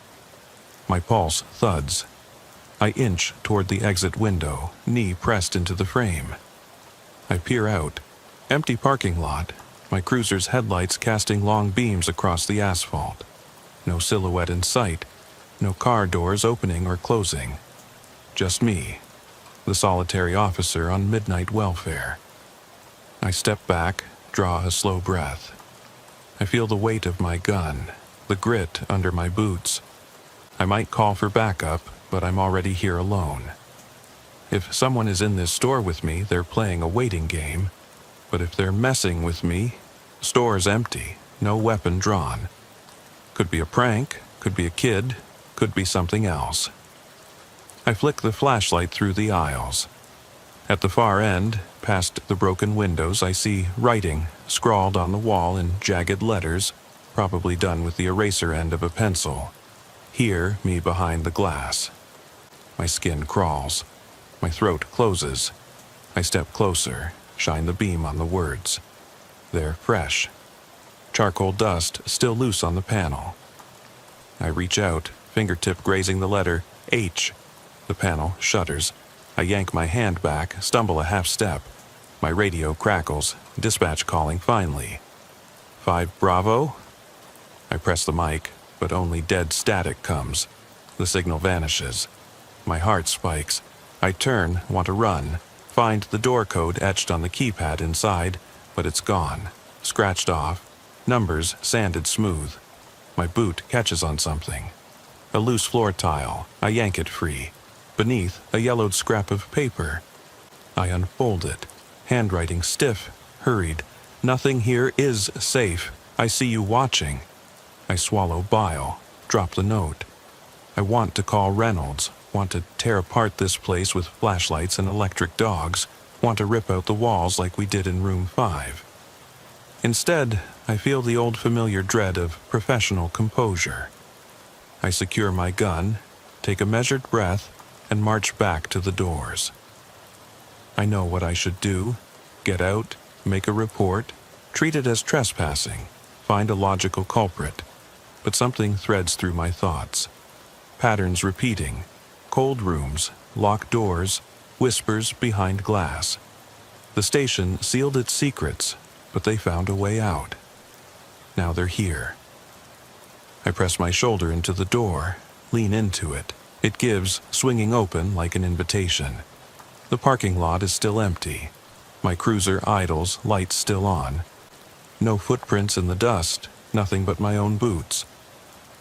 My pulse thuds. I inch toward the exit window, knee pressed into the frame. I peer out. Empty parking lot, my cruiser's headlights casting long beams across the asphalt. No silhouette in sight, no car doors opening or closing. Just me, the solitary officer on midnight welfare. I step back, draw a slow breath. I feel the weight of my gun, the grit under my boots. I might call for backup, but I'm already here alone. If someone is in this store with me, they're playing a waiting game. But if they're messing with me, store's empty, no weapon drawn. Could be a prank, could be a kid, could be something else. I flick the flashlight through the aisles. At the far end, past the broken windows, I see writing scrawled on the wall in jagged letters, probably done with the eraser end of a pencil. Hear me behind the glass. My skin crawls. My throat closes. I step closer, shine the beam on the words. They're fresh. Charcoal dust still loose on the panel. I reach out, fingertip grazing the letter H. The panel shudders. I yank my hand back, stumble a half step. My radio crackles, dispatch calling finally. 5 Bravo? I press the mic, but only dead static comes. The signal vanishes. My heart spikes. I turn, want to run, find the door code etched on the keypad inside, but it's gone. Scratched off, numbers sanded smooth. My boot catches on something. A loose floor tile. I yank it free. Beneath, a yellowed scrap of paper. I unfold it. Handwriting stiff, hurried. Nothing here is safe. I see you watching. I swallow bile, drop the note. I want to call Reynolds, want to tear apart this place with flashlights and electric dogs, want to rip out the walls like we did in room 5. Instead, I feel the old familiar dread of professional composure. I secure my gun, take a measured breath, and march back to the doors. I know what I should do. Get out, make a report, treat it as trespassing, find a logical culprit. But something threads through my thoughts. Patterns repeating. Cold rooms, locked doors, whispers behind glass. The station sealed its secrets, but they found a way out. Now they're here. I press my shoulder into the door, lean into it. It gives, swinging open like an invitation. The parking lot is still empty. My cruiser idles, lights still on. No footprints in the dust, nothing but my own boots.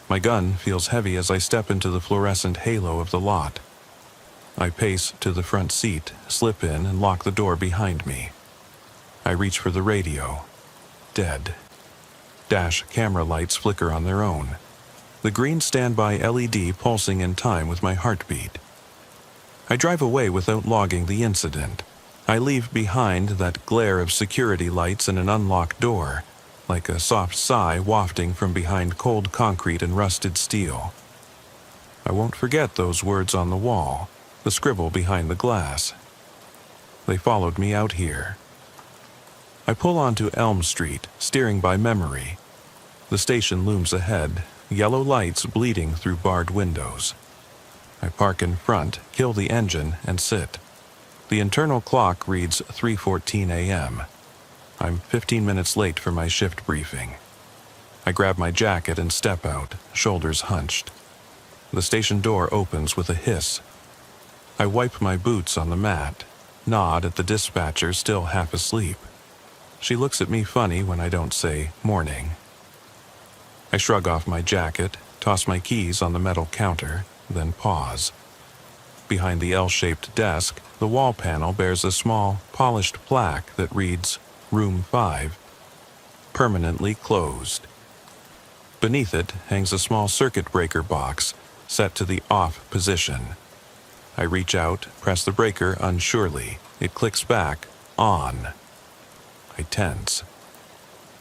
My gun feels heavy as I step into the fluorescent halo of the lot. I pace to the front seat, slip in, and lock the door behind me. I reach for the radio. Dead. Dash camera lights flicker on their own. The green standby LED pulsing in time with my heartbeat. I drive away without logging the incident. I leave behind that glare of security lights and an unlocked door, like a soft sigh wafting from behind cold concrete and rusted steel. I won't forget those words on the wall, the scribble behind the glass. They followed me out here. I pull onto Elm Street, steering by memory. The station looms ahead, yellow lights bleeding through barred windows. I park in front, kill the engine, and sit. The internal clock reads 3:14 a.m. I'm 15 minutes late for my shift briefing. I grab my jacket and step out, shoulders hunched. The station door opens with a hiss. I wipe my boots on the mat, nod at the dispatcher still half asleep. She looks at me funny when I don't say morning. I shrug off my jacket, toss my keys on the metal counter, then pause. Behind the L-shaped desk, the wall panel bears a small, polished plaque that reads, Room 5, permanently closed. Beneath it hangs a small circuit breaker box, set to the off position. I reach out, press the breaker unsurely. It clicks back, on. I tense.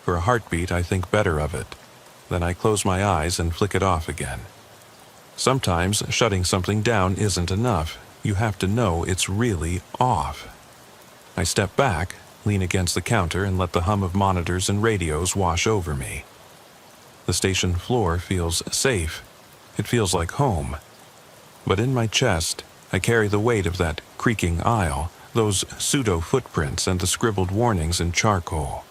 For a heartbeat, I think better of it. Then I close my eyes and flick it off again. Sometimes shutting something down isn't enough. You have to know it's really off. I step back, lean against the counter, and let the hum of monitors and radios wash over me. The station floor feels safe. It feels like home. But in my chest, I carry the weight of that creaking aisle, those pseudo-footprints and the scribbled warnings in charcoal.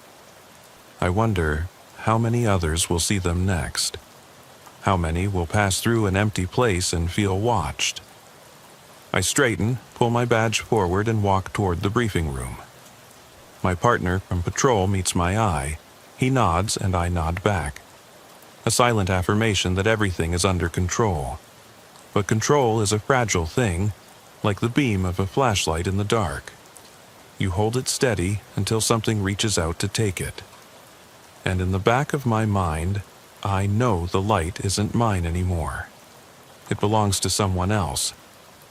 I wonder how many others will see them next. How many will pass through an empty place and feel watched? I straighten, pull my badge forward, and walk toward the briefing room. My partner from patrol meets my eye. He nods, and I nod back. A silent affirmation that everything is under control. But control is a fragile thing, like the beam of a flashlight in the dark. You hold it steady until something reaches out to take it. And in the back of my mind, I know the light isn't mine anymore. It belongs to someone else,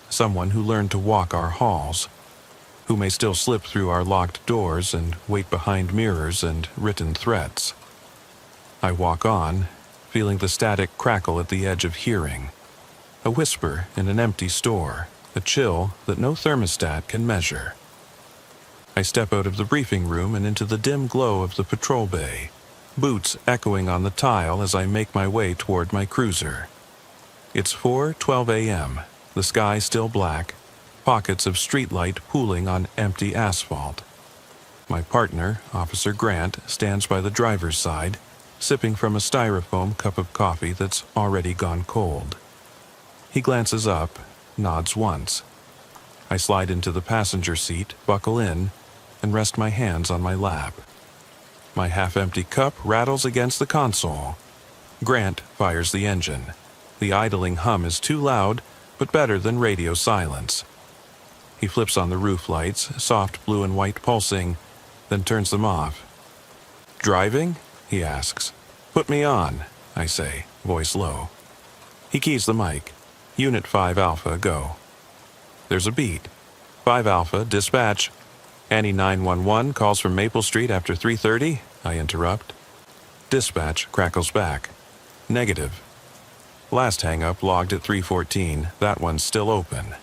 someone who learned to walk our halls, who may still slip through our locked doors and wait behind mirrors and written threats. I walk on, feeling the static crackle at the edge of hearing, a whisper in an empty store, a chill that no thermostat can measure. I step out of the briefing room and into the dim glow of the patrol bay, boots echoing on the tile as I make my way toward my cruiser. It's 4:12 a.m., the sky still black, pockets of streetlight pooling on empty asphalt. My partner, Officer Grant, stands by the driver's side, sipping from a styrofoam cup of coffee that's already gone cold. He glances up, nods once. I slide into the passenger seat, buckle in, and rest my hands on my lap. My half-empty cup rattles against the console. Grant fires the engine. The idling hum is too loud, but better than radio silence. He flips on the roof lights, soft blue and white pulsing, then turns them off. "Driving?" he asks. "Put me on," I say, voice low. He keys the mic. "Unit 5 Alpha, go." There's a beat. 5 Alpha, dispatch. Annie 911 calls from Maple Street after 3:30, I interrupt. Dispatch crackles back. Negative. Last hang-up logged at 3:14. That one's still open.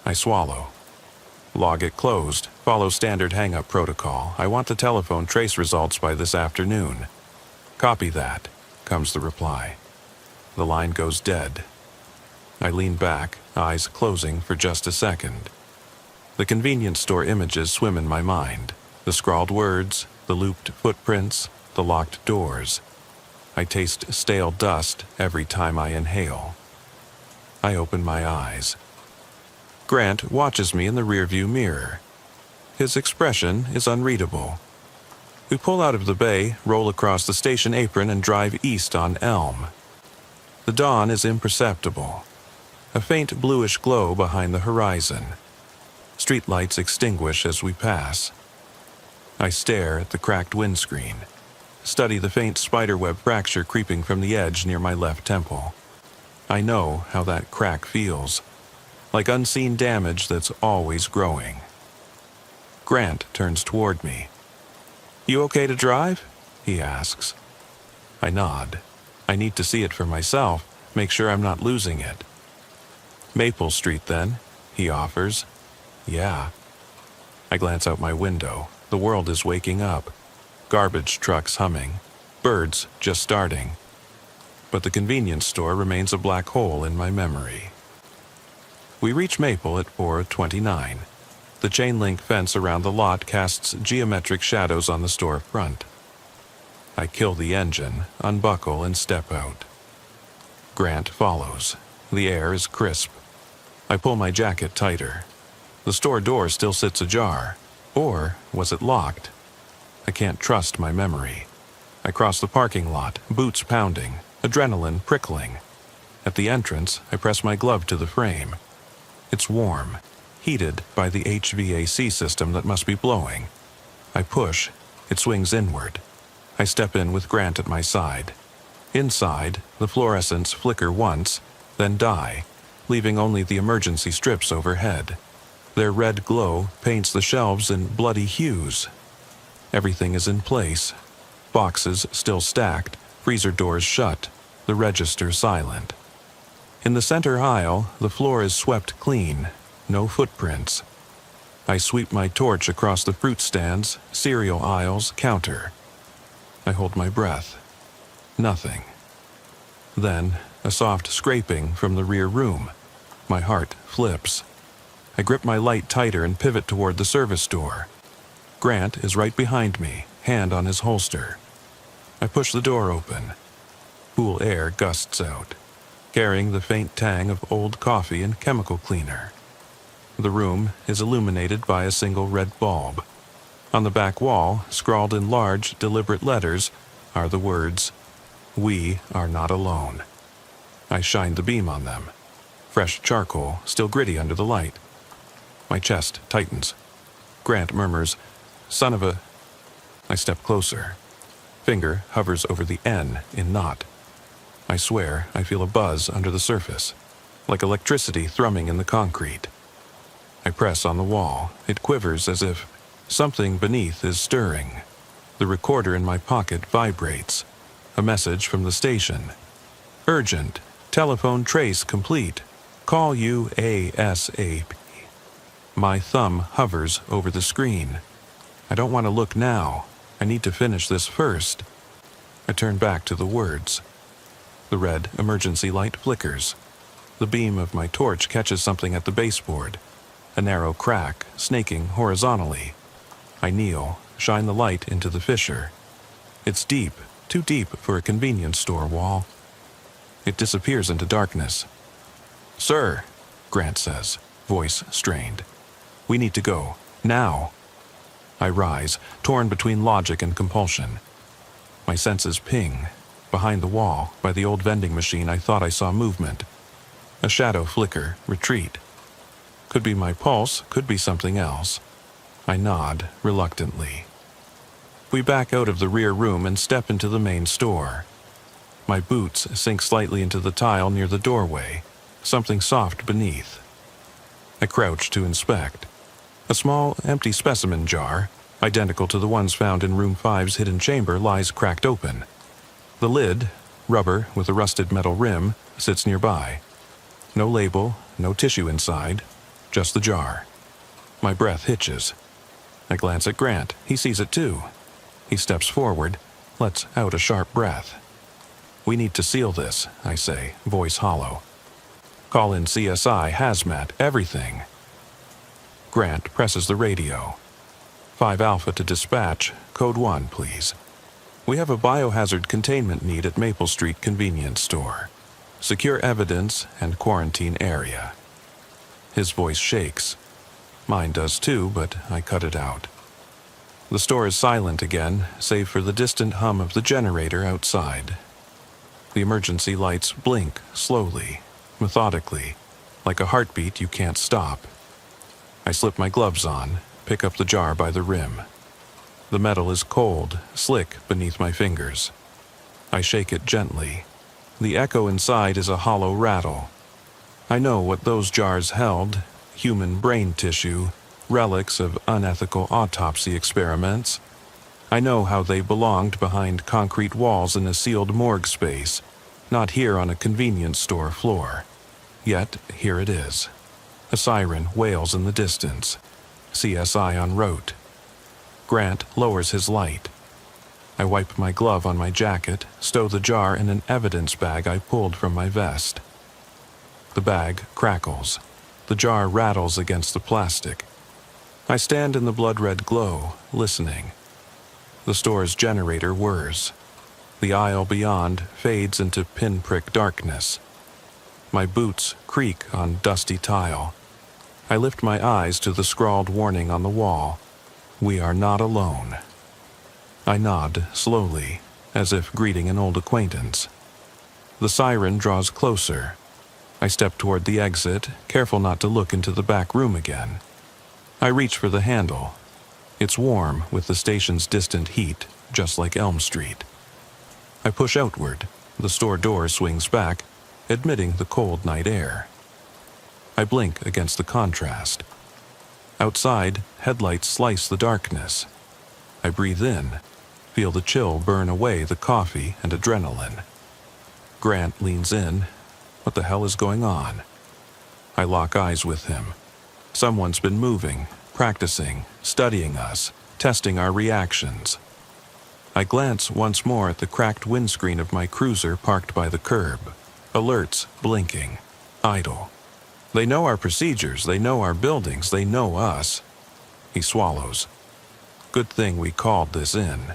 I swallow. Log it closed. Follow standard hang-up protocol. I want the telephone trace results by this afternoon. Copy that, comes the reply. The line goes dead. I lean back, eyes closing for just a second. The convenience store images swim in my mind. The scrawled words, the looped footprints, the locked doors. I taste stale dust every time I inhale. I open my eyes. Grant watches me in the rearview mirror. His expression is unreadable. We pull out of the bay, roll across the station apron, and drive east on Elm. The dawn is imperceptible. A faint bluish glow behind the horizon. Streetlights extinguish as we pass. I stare at the cracked windscreen, study the faint spiderweb fracture creeping from the edge near my left temple. I know how that crack feels, like unseen damage that's always growing. Grant turns toward me. "You okay to drive?" he asks. I nod. I need to see it for myself, make sure I'm not losing it. "Maple Street, then," he offers. "Yeah." I glance out my window. The world is waking up. Garbage trucks humming. birds just starting. But the convenience store remains a black hole in my memory. We reach Maple at 4:29. The chain-link fence around the lot casts geometric shadows on the store front. I kill the engine, unbuckle, and step out. Grant follows. The air is crisp. I pull my jacket tighter. The store door still sits ajar. Or was it locked? I can't trust my memory. I cross the parking lot, boots pounding, adrenaline prickling. At the entrance, I press my glove to the frame. It's warm, heated by the HVAC system that must be blowing. I push. It swings inward. I step in with Grant at my side. Inside, the fluorescents flicker once, then die, leaving only the emergency strips overhead. Their red glow paints the shelves in bloody hues. Everything is in place. Boxes still stacked, freezer doors shut, the register silent. In the center aisle, the floor is swept clean, no footprints. I sweep my torch across the fruit stands, cereal aisles, counter. I hold my breath. Nothing. Then, a soft scraping from the rear room. My heart flips. I grip my light tighter and pivot toward the service door. Grant is right behind me, hand on his holster. I push the door open. Cool air gusts out, carrying the faint tang of old coffee and chemical cleaner. The room is illuminated by a single red bulb. On the back wall, scrawled in large, deliberate letters, are the words, "We are not alone." I shine the beam on them. Fresh charcoal, still gritty under the light. My chest tightens. Grant murmurs, "Son of a..." I step closer. Finger hovers over the N in not. I swear I feel a buzz under the surface, like electricity thrumming in the concrete. I press on the wall. It quivers as if something beneath is stirring. The recorder in my pocket vibrates. A message from the station. "Urgent. Telephone trace complete. Call you ASAP." My thumb hovers over the screen. I don't want to look now. I need to finish this first. I turn back to the words. The red emergency light flickers. The beam of my torch catches something at the baseboard. A narrow crack, snaking horizontally. I kneel, shine the light into the fissure. It's deep, too deep for a convenience store wall. It disappears into darkness. "Sir," Grant says, voice strained. "We need to go. Now." I rise, torn between logic and compulsion. My senses ping. Behind the wall, by the old vending machine, I thought I saw movement. A shadow flicker, retreat. Could be my pulse, could be something else. I nod, reluctantly. We back out of the rear room and step into the main store. My boots sink slightly into the tile near the doorway, something soft beneath. I crouch to inspect. A small, empty specimen jar, identical to the ones found in Room 5's hidden chamber, lies cracked open. The lid, rubber with a rusted metal rim, sits nearby. No label, no tissue inside, just the jar. My breath hitches. I glance at Grant. He sees it too. He steps forward, lets out a sharp breath. "We need to seal this," I say, voice hollow. "Call in CSI, hazmat, everything." Grant presses the radio. 5 Alpha to dispatch, code 1, please. "We have a biohazard containment need at Maple Street convenience store. Secure evidence and quarantine area." His voice shakes. Mine does too, but I cut it out. The store is silent again, save for the distant hum of the generator outside. The emergency lights blink slowly, methodically, like a heartbeat you can't stop. I slip my gloves on, pick up the jar by the rim. The metal is cold, slick beneath my fingers. I shake it gently. The echo inside is a hollow rattle. I know what those jars held: human brain tissue, relics of unethical autopsy experiments. I know how they belonged behind concrete walls in a sealed morgue space, not here on a convenience store floor. Yet here it is. A siren wails in the distance. CSI en route. Grant lowers his light. I wipe my glove on my jacket, stow the jar in an evidence bag I pulled from my vest. The bag crackles. The jar rattles against the plastic. I stand in the blood-red glow, listening. The store's generator whirs. The aisle beyond fades into pinprick darkness. My boots creak on dusty tile. I lift my eyes to the scrawled warning on the wall. We are not alone. I nod slowly, as if greeting an old acquaintance. The siren draws closer. I step toward the exit, careful not to look into the back room again. I reach for the handle. It's warm with the station's distant heat, just like Elm Street. I push outward. The store door swings back, admitting the cold night air. I blink against the contrast. Outside, headlights slice the darkness. I breathe in, feel the chill burn away the coffee and adrenaline. Grant leans in. What the hell is going on? I lock eyes with him. Someone's been moving, practicing, studying us, testing our reactions. I glance once more at the cracked windscreen of my cruiser parked by the curb. Alerts blinking, idle. They know our procedures, they know our buildings, they know us. He swallows. Good thing we called this in.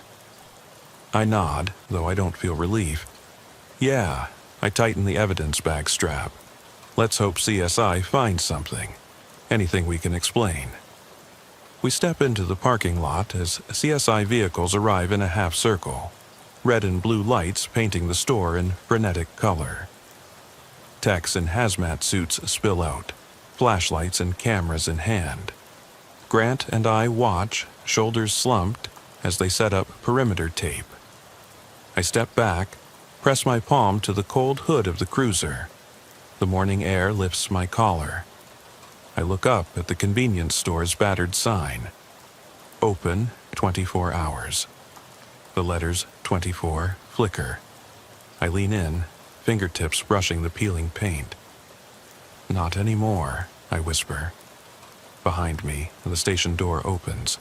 I nod, though I don't feel relief. Yeah, I tighten the evidence bag strap. Let's hope CSI finds something. Anything we can explain. We step into the parking lot as CSI vehicles arrive in a half circle. Red and blue lights painting the store in frenetic color. Techs in hazmat suits spill out, flashlights and cameras in hand. Grant and I watch, shoulders slumped, as they set up perimeter tape. I step back, press my palm to the cold hood of the cruiser. The morning air lifts my collar. I look up at the convenience store's battered sign. Open 24 hours. The letters 24 flicker. I lean in, fingertips brushing the peeling paint. Not anymore, I whisper. Behind me, the station door opens.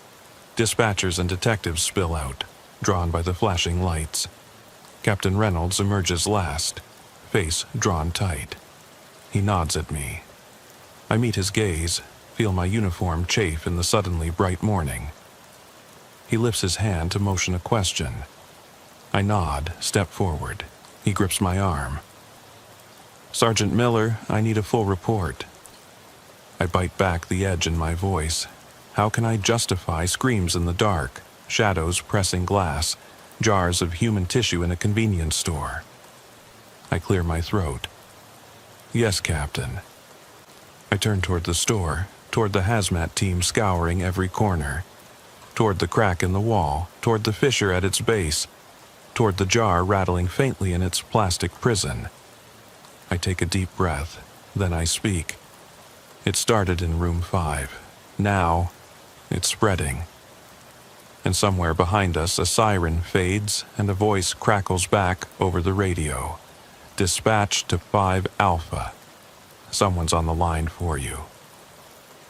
Dispatchers and detectives spill out, drawn by the flashing lights. Captain Reynolds emerges last, face drawn tight. He nods at me. I meet his gaze, feel my uniform chafe in the suddenly bright morning. He lifts his hand to motion a question. I nod, step forward. He grips my arm. Sergeant Miller, I need a full report. I bite back the edge in my voice. How can I justify screams in the dark, shadows pressing glass, jars of human tissue in a convenience store? I clear my throat. Yes, Captain. I turn toward the store, toward the hazmat team scouring every corner, toward the crack in the wall, toward the fissure at its base, toward the jar rattling faintly in its plastic prison. I take a deep breath, then I speak. It started in room 5. Now, it's spreading. And somewhere behind us, a siren fades and a voice crackles back over the radio. Dispatch to 5 Alpha. Someone's on the line for you.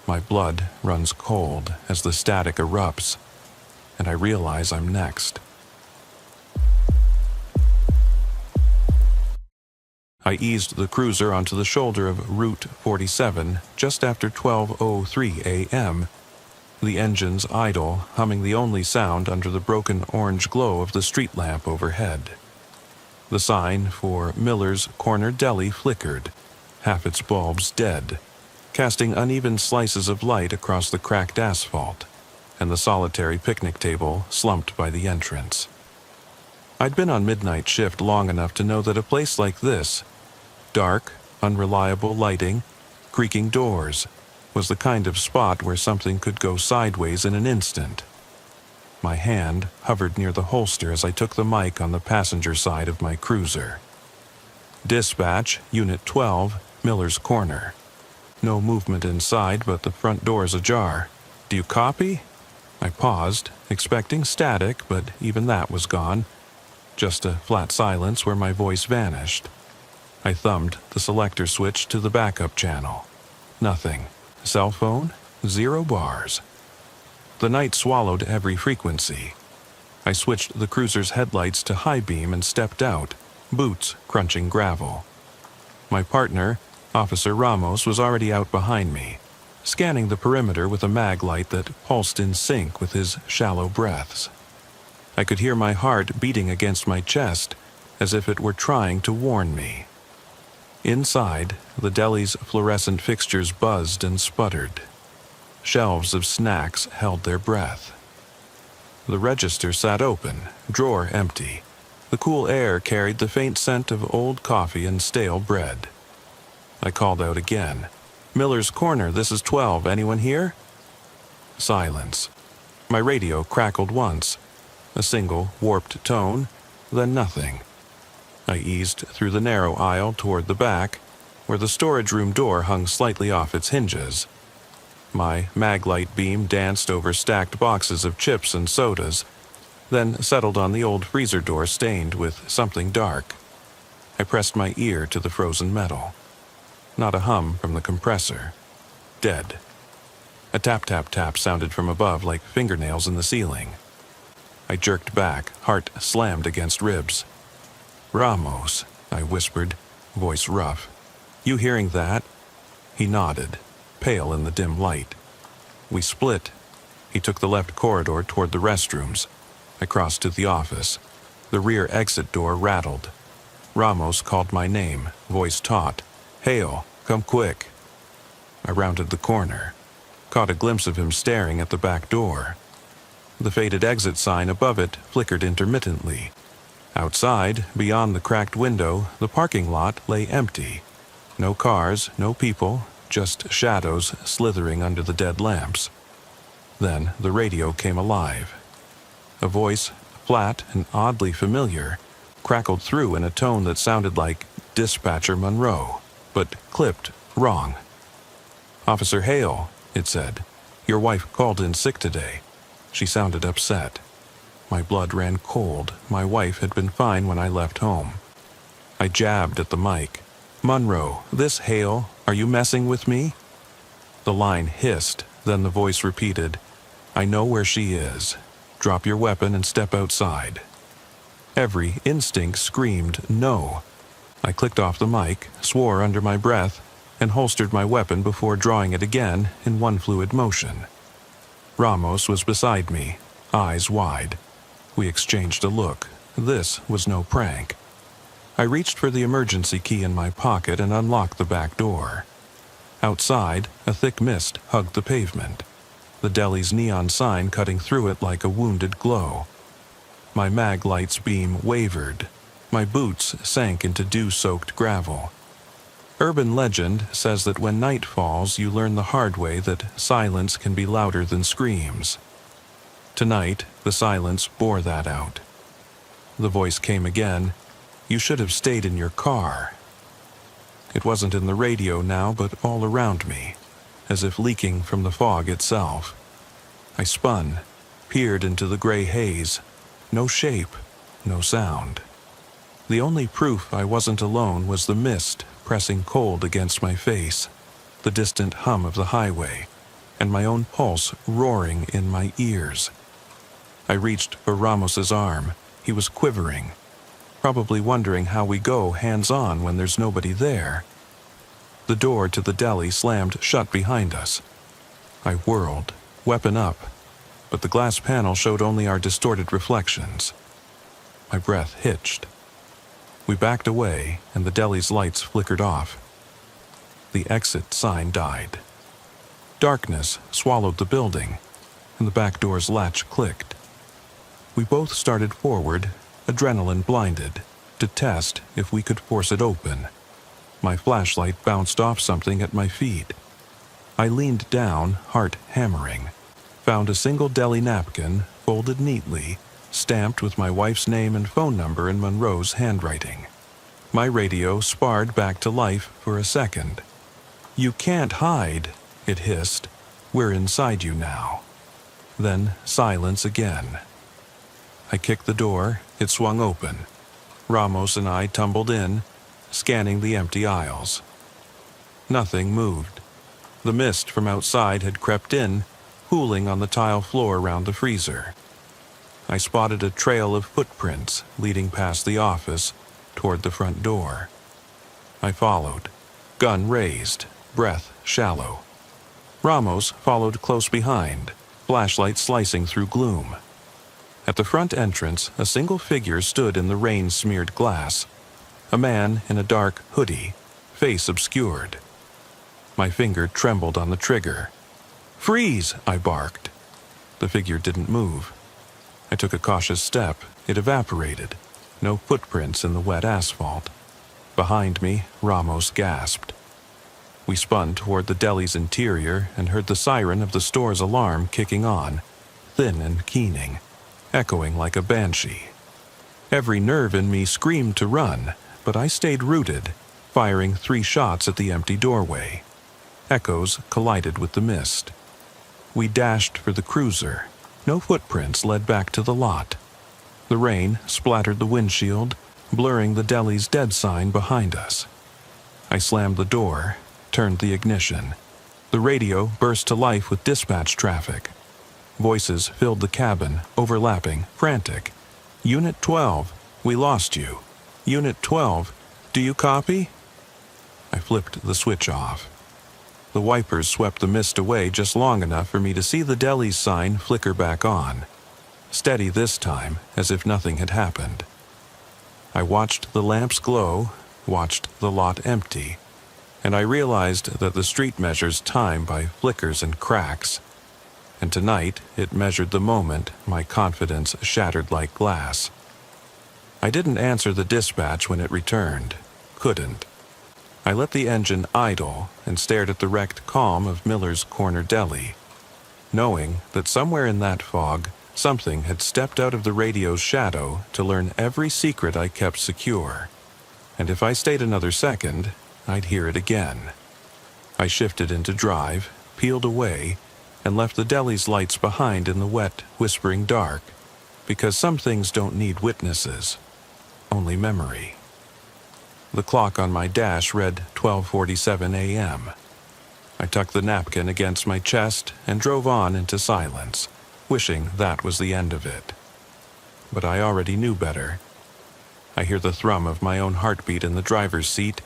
My blood runs cold as the static erupts, and I realize I'm next. I eased the cruiser onto the shoulder of Route 47 just after 12:03 a.m., the engines idle, humming the only sound under the broken orange glow of the street lamp overhead. The sign for Miller's Corner Deli flickered, half its bulbs dead, casting uneven slices of light across the cracked asphalt, and the solitary picnic table slumped by the entrance. I'd been on midnight shift long enough to know that a place like this, dark, unreliable lighting, creaking doors, was the kind of spot where something could go sideways in an instant. My hand hovered near the holster as I took the mic on the passenger side of my cruiser. Dispatch, Unit 12, Miller's Corner. No movement inside, but the front door's ajar. Do you copy? I paused, expecting static, but even that was gone. Just a flat silence where my voice vanished. I thumbed the selector switch to the backup channel. Nothing. Cell phone? 0 bars. The night swallowed every frequency. I switched the cruiser's headlights to high beam and stepped out, boots crunching gravel. My partner, Officer Ramos, was already out behind me, scanning the perimeter with a mag light that pulsed in sync with his shallow breaths. I could hear my heart beating against my chest as if it were trying to warn me. Inside, the deli's fluorescent fixtures buzzed and sputtered. Shelves of snacks held their breath. The register sat open, drawer empty. The cool air carried the faint scent of old coffee and stale bread. I called out again. "Miller's Corner, this is 12. Anyone here?" Silence. My radio crackled once. A single, warped tone, then nothing. I eased through the narrow aisle toward the back, where the storage room door hung slightly off its hinges. My maglite beam danced over stacked boxes of chips and sodas, then settled on the old freezer door stained with something dark. I pressed my ear to the frozen metal. Not a hum from the compressor. Dead. A tap-tap-tap sounded from above like fingernails in the ceiling. I jerked back, heart slammed against ribs. "Ramos," I whispered, voice rough. "You hearing that?" He nodded, pale in the dim light. We split. He took the left corridor toward the restrooms. I crossed to the office. The rear exit door rattled. Ramos called my name, voice taut. "Hale, come quick." I rounded the corner, caught a glimpse of him staring at the back door. The faded exit sign above it flickered intermittently. Outside, beyond the cracked window, the parking lot lay empty. No cars, no people, just shadows slithering under the dead lamps. Then the radio came alive. A voice, flat and oddly familiar, crackled through in a tone that sounded like Dispatcher Monroe, but clipped wrong. "Officer Hale," it said, "your wife called in sick today." She sounded upset. My blood ran cold. My wife had been fine when I left home. I jabbed at the mic. "Monroe, this Hale, are you messing with me?" The line hissed, then the voice repeated, "I know where she is. Drop your weapon and step outside." Every instinct screamed no. I clicked off the mic, swore under my breath, and holstered my weapon before drawing it again in one fluid motion. Ramos was beside me, eyes wide. We exchanged a look. This was no prank. I reached for the emergency key in my pocket and unlocked the back door. Outside, a thick mist hugged the pavement, the deli's neon sign cutting through it like a wounded glow. My mag light's beam wavered. My boots sank into dew-soaked gravel. Urban legend says that when night falls, you learn the hard way that silence can be louder than screams. Tonight, the silence bore that out. The voice came again. "You should have stayed in your car." It wasn't in the radio now, but all around me, as if leaking from the fog itself. I spun, peered into the gray haze. No shape, no sound. The only proof I wasn't alone was the mist pressing cold against my face, the distant hum of the highway, and my own pulse roaring in my ears. I reached for Ramos's arm. He was quivering, probably wondering how we go hands-on when there's nobody there. The door to the deli slammed shut behind us. I whirled, weapon up, but the glass panel showed only our distorted reflections. My breath hitched. We backed away, and the deli's lights flickered off. The exit sign died. Darkness swallowed the building, and the back door's latch clicked. We both started forward, adrenaline blinded, to test if we could force it open. My flashlight bounced off something at my feet. I leaned down, heart hammering, found a single deli napkin, folded neatly, stamped with my wife's name and phone number in Monroe's handwriting. My radio sparred back to life for a second. "You can't hide," it hissed. "We're inside you now." Then silence again. I kicked the door. It swung open. Ramos and I tumbled in, scanning the empty aisles. Nothing moved. The mist from outside had crept in, pooling on the tile floor around the freezer. I spotted a trail of footprints leading past the office toward the front door. I followed, gun raised, breath shallow. Ramos followed close behind, flashlight slicing through gloom. At the front entrance, a single figure stood in the rain-smeared glass. A man in a dark hoodie, face obscured. My finger trembled on the trigger. "Freeze!" I barked. The figure didn't move. I took a cautious step. It evaporated. No footprints in the wet asphalt. Behind me, Ramos gasped. We spun toward the deli's interior and heard the siren of the store's alarm kicking on, thin and keening, echoing like a banshee. Every nerve in me screamed to run, but I stayed rooted, firing 3 shots at the empty doorway. Echoes collided with the mist. We dashed for the cruiser. No footprints led back to the lot. The rain splattered the windshield, blurring the deli's dead sign behind us. I slammed the door, turned the ignition. The radio burst to life with dispatch traffic. Voices filled the cabin, overlapping, frantic. "Unit 12, we lost you. Unit 12, do you copy?" I flipped the switch off. The wipers swept the mist away just long enough for me to see the deli's sign flicker back on. Steady this time, as if nothing had happened. I watched the lamps glow, watched the lot empty, and I realized that the street measures time by flickers and cracks. And tonight, it measured the moment my confidence shattered like glass. I didn't answer the dispatch when it returned. Couldn't. I let the engine idle and stared at the wrecked calm of Miller's Corner Deli, knowing that somewhere in that fog, something had stepped out of the radio's shadow to learn every secret I kept secure. And if I stayed another second, I'd hear it again. I shifted into drive, peeled away, and left the deli's lights behind in the wet, whispering dark, because some things don't need witnesses, only memory. The clock on my dash read 12:47 a.m. I tucked the napkin against my chest and drove on into silence, wishing that was the end of it. But I already knew better. I hear the thrum of my own heartbeat in the driver's seat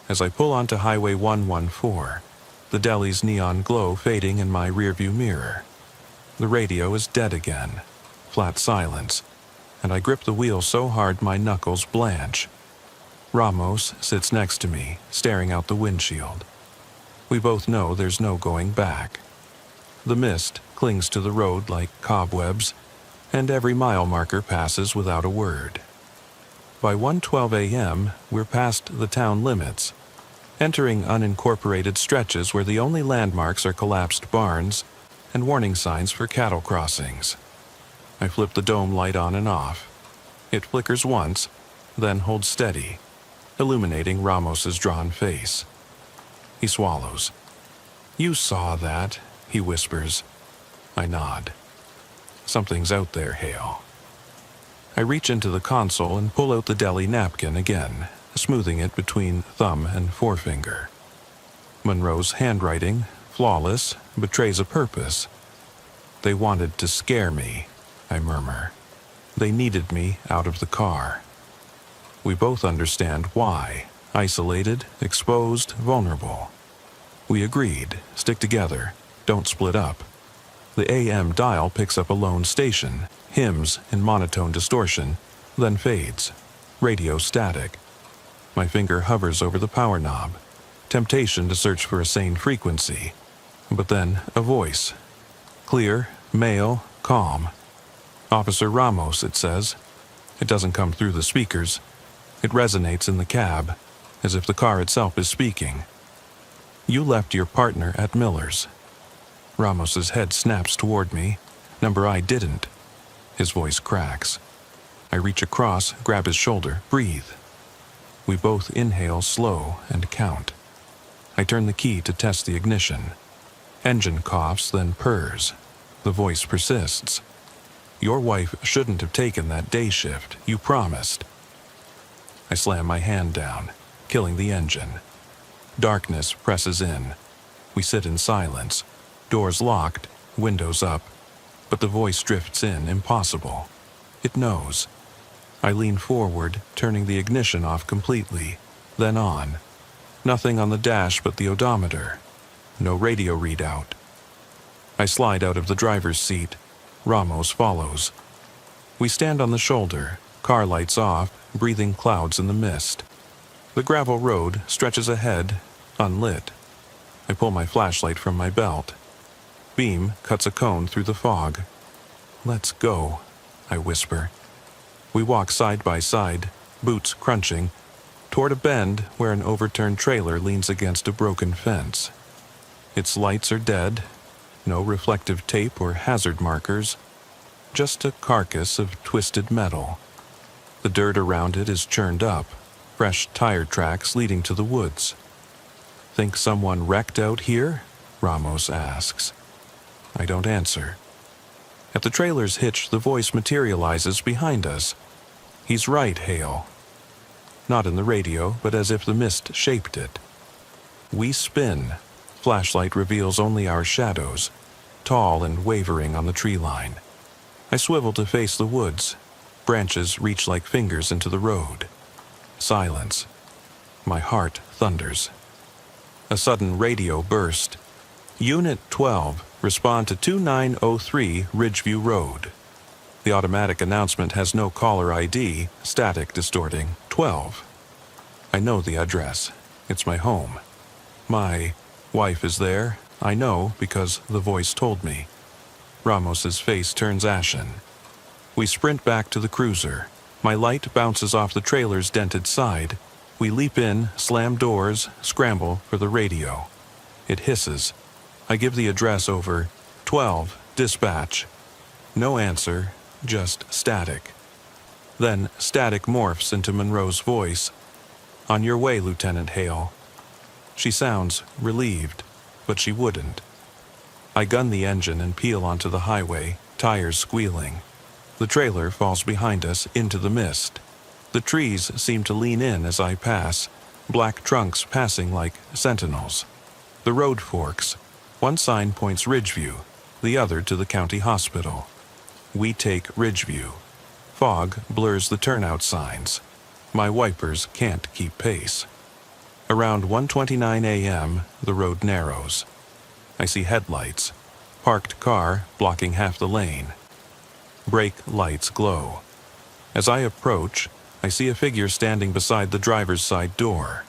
as I pull onto Highway 114, the deli's neon glow fading in my rearview mirror. The radio is dead again, flat silence, and I grip the wheel so hard my knuckles blanch. Ramos sits next to me, staring out the windshield. We both know there's no going back. The mist clings to the road like cobwebs, and every mile marker passes without a word. By 1:12 a.m., we're past the town limits, entering unincorporated stretches where the only landmarks are collapsed barns and warning signs for cattle crossings. I flip the dome light on and off. It flickers once, then holds steady, illuminating Ramos's drawn face. He swallows. "You saw that," he whispers. I nod. "Something's out there, Hale." I reach into the console and pull out the deli napkin again, smoothing it between thumb and forefinger. Monroe's handwriting, flawless, betrays a purpose. "They wanted to scare me," I murmur. "They needed me out of the car." We both understand why. Isolated, exposed, vulnerable. We agreed, stick together, don't split up. The AM dial picks up a lone station, hymns in monotone distortion, then fades. Radio static. My finger hovers over the power knob. Temptation to search for a sane frequency. But then a voice. Clear, male, calm. "Officer Ramos," it says. It doesn't come through the speakers. It resonates in the cab, as if the car itself is speaking. "You left your partner at Miller's." Ramos's head snaps toward me. Number I didn't. His voice cracks. I reach across, grab his shoulder, breathe. We both inhale slow and count. I turn the key to test the ignition. Engine coughs, then purrs. The voice persists. "Your wife shouldn't have taken that day shift. You promised." I slam my hand down, killing the engine. Darkness presses in. We sit in silence. Doors locked, windows up. But the voice drifts in, impossible. It knows. I lean forward, turning the ignition off completely, then on. Nothing on the dash but the odometer. No radio readout. I slide out of the driver's seat. Ramos follows. We stand on the shoulder, car lights off, breathing clouds in the mist. The gravel road stretches ahead, unlit. I pull my flashlight from my belt. Beam cuts a cone through the fog. "Let's go," I whisper. We walk side by side, boots crunching, toward a bend where an overturned trailer leans against a broken fence. Its lights are dead, no reflective tape or hazard markers, just a carcass of twisted metal. The dirt around it is churned up, fresh tire tracks leading to the woods. "Think someone wrecked out here?" Ramos asks. I don't answer. At the trailer's hitch, the voice materializes behind us. "He's right, Hale." Not in the radio, but as if the mist shaped it. We spin. Flashlight reveals only our shadows, tall and wavering on the tree line. I swivel to face the woods. Branches reach like fingers into the road. Silence. My heart thunders. A sudden radio burst. "Unit 12, respond to 2903 Ridgeview Road." The automatic announcement has no caller ID, static distorting, 12. I know the address. It's my home. My wife is there. I know because the voice told me. Ramos's face turns ashen. We sprint back to the cruiser. My light bounces off the trailer's dented side. We leap in, slam doors, scramble for the radio. It hisses. I give the address over. 12, dispatch. No answer, just static. Then static morphs into Monroe's voice. "On your way, Lieutenant Hale." She sounds relieved, but she wouldn't. I gun the engine and peel onto the highway, tires squealing. The trailer falls behind us into the mist. The trees seem to lean in as I pass, black trunks passing like sentinels. The road forks. One sign points Ridgeview, the other to the county hospital. We take Ridgeview. Fog blurs the turnout signs. My wipers can't keep pace. Around 1:29 a.m., the road narrows. I see headlights. Parked car blocking half the lane. Brake lights glow. As I approach, I see a figure standing beside the driver's side door.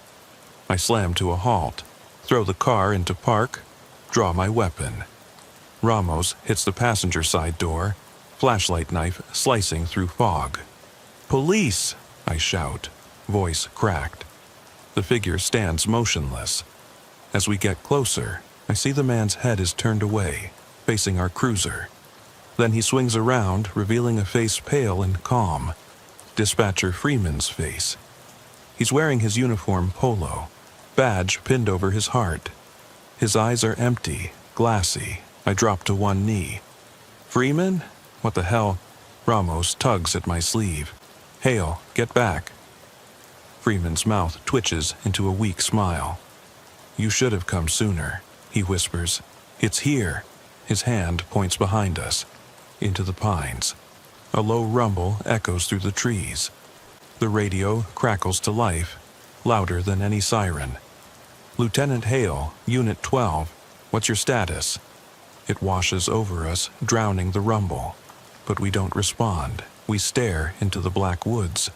I slam to a halt, throw the car into park, draw my weapon. Ramos hits the passenger side door, flashlight knife slicing through fog. "Police!" I shout, voice cracked. The figure stands motionless. As we get closer, I see the man's head is turned away, facing our cruiser. Then he swings around, revealing a face pale and calm. Dispatcher Freeman's face. He's wearing his uniform polo, badge pinned over his heart. His eyes are empty, glassy. I drop to one knee. "Freeman? What the hell?" Ramos tugs at my sleeve. "Hale, get back." Freeman's mouth twitches into a weak smile. "You should have come sooner," he whispers. "It's here." His hand points behind us, into the pines. A low rumble echoes through the trees. The radio crackles to life, louder than any siren. "Lieutenant Hale, Unit 12, what's your status?" It washes over us, drowning the rumble. But we don't respond. We stare into the black woods.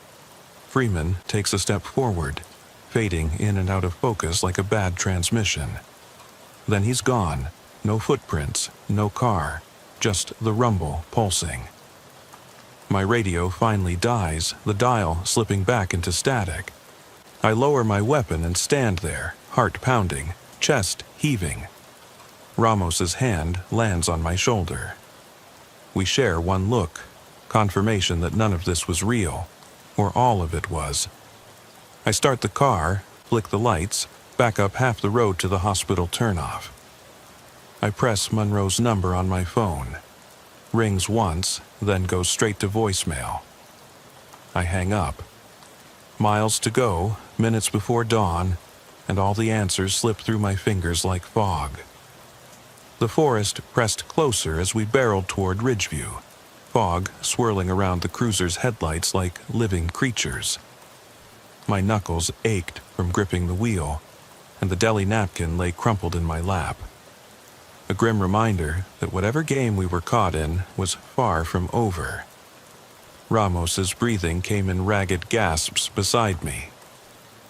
Freeman takes a step forward, fading in and out of focus like a bad transmission. Then he's gone. No footprints, no car, just the rumble pulsing. My radio finally dies, the dial slipping back into static. I lower my weapon and stand there, heart pounding, chest heaving. Ramos's hand lands on my shoulder. We share one look, confirmation that none of this was real, or all of it was. I start the car, flick the lights, back up half the road to the hospital turnoff. I press Monroe's number on my phone. Rings once, then goes straight to voicemail. I hang up. Miles to go, minutes before dawn, and all the answers slip through my fingers like fog. The forest pressed closer as we barreled toward Ridgeview. fog swirling around the cruiser's headlights like living creatures. My knuckles ached from gripping the wheel, and the deli napkin lay crumpled in my lap. A grim reminder that whatever game we were caught in was far from over. Ramos's breathing came in ragged gasps beside me.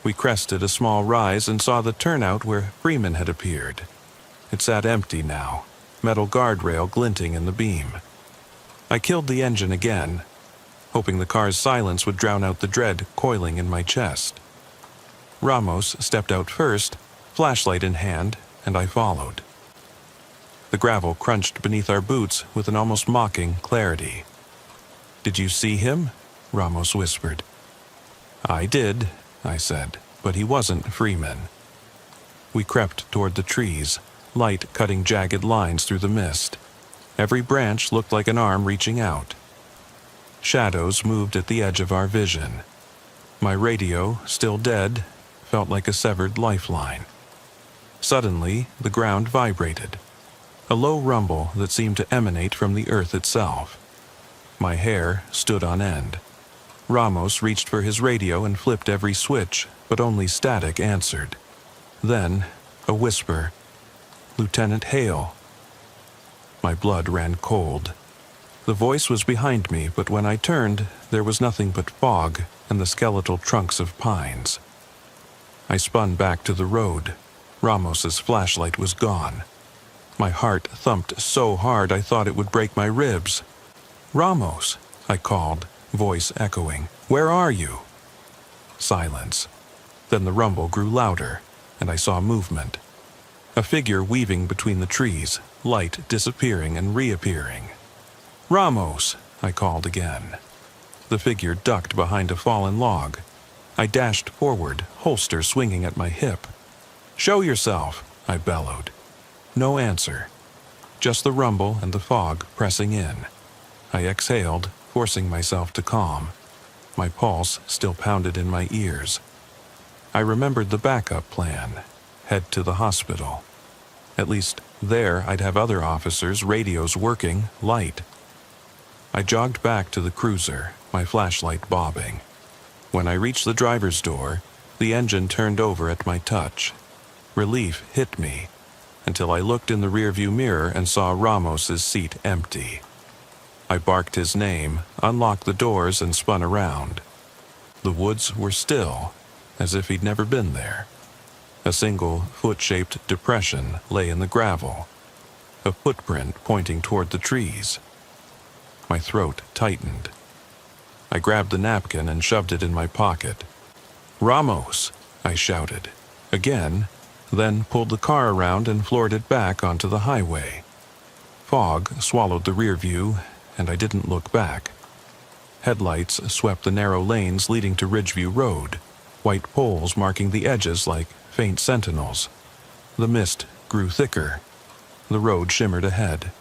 We crested a small rise and saw the turnout where Freeman had appeared. It sat empty now, metal guardrail glinting in the beam. I killed the engine again, hoping the car's silence would drown out the dread coiling in my chest. Ramos stepped out first, flashlight in hand, and I followed. The gravel crunched beneath our boots with an almost mocking clarity. "Did you see him?" Ramos whispered. "I did," I said, "but he wasn't Freeman." We crept toward the trees, light cutting jagged lines through the mist. Every branch looked like an arm reaching out. Shadows moved at the edge of our vision. My radio, still dead, felt like a severed lifeline. Suddenly, the ground vibrated. A low rumble that seemed to emanate from the earth itself. My hair stood on end. Ramos reached for his radio and flipped every switch, but only static answered. Then, a whisper. "Lieutenant Hale." My blood ran cold. The voice was behind me, but when I turned, there was nothing but fog and the skeletal trunks of pines. I spun back to the road. Ramos's flashlight was gone. My heart thumped so hard I thought it would break my ribs. "Ramos," I called, voice echoing. "Where are you?" Silence. Then the rumble grew louder, and I saw movement. A figure weaving between the trees, light disappearing and reappearing. "Ramos," I called again. The figure ducked behind a fallen log. I dashed forward, holster swinging at my hip. "Show yourself," I bellowed. No answer. Just the rumble and the fog pressing in. I exhaled, forcing myself to calm. My pulse still pounded in my ears. I remembered the backup plan. Head to the hospital. At least there I'd have other officers' radios working, light. I jogged back to the cruiser, my flashlight bobbing. When I reached the driver's door, the engine turned over at my touch. Relief hit me, until I looked in the rearview mirror and saw Ramos's seat empty. I barked his name, unlocked the doors, and spun around. The woods were still, as if he'd never been there. A single foot-shaped depression lay in the gravel, a footprint pointing toward the trees. My throat tightened. I grabbed the napkin and shoved it in my pocket. "Ramos!" I shouted. Again, then pulled the car around and floored it back onto the highway. Fog swallowed the rear view, and I didn't look back. Headlights swept the narrow lanes leading to Ridgeview Road, white poles marking the edges like faint sentinels. The mist grew thicker. The road shimmered ahead.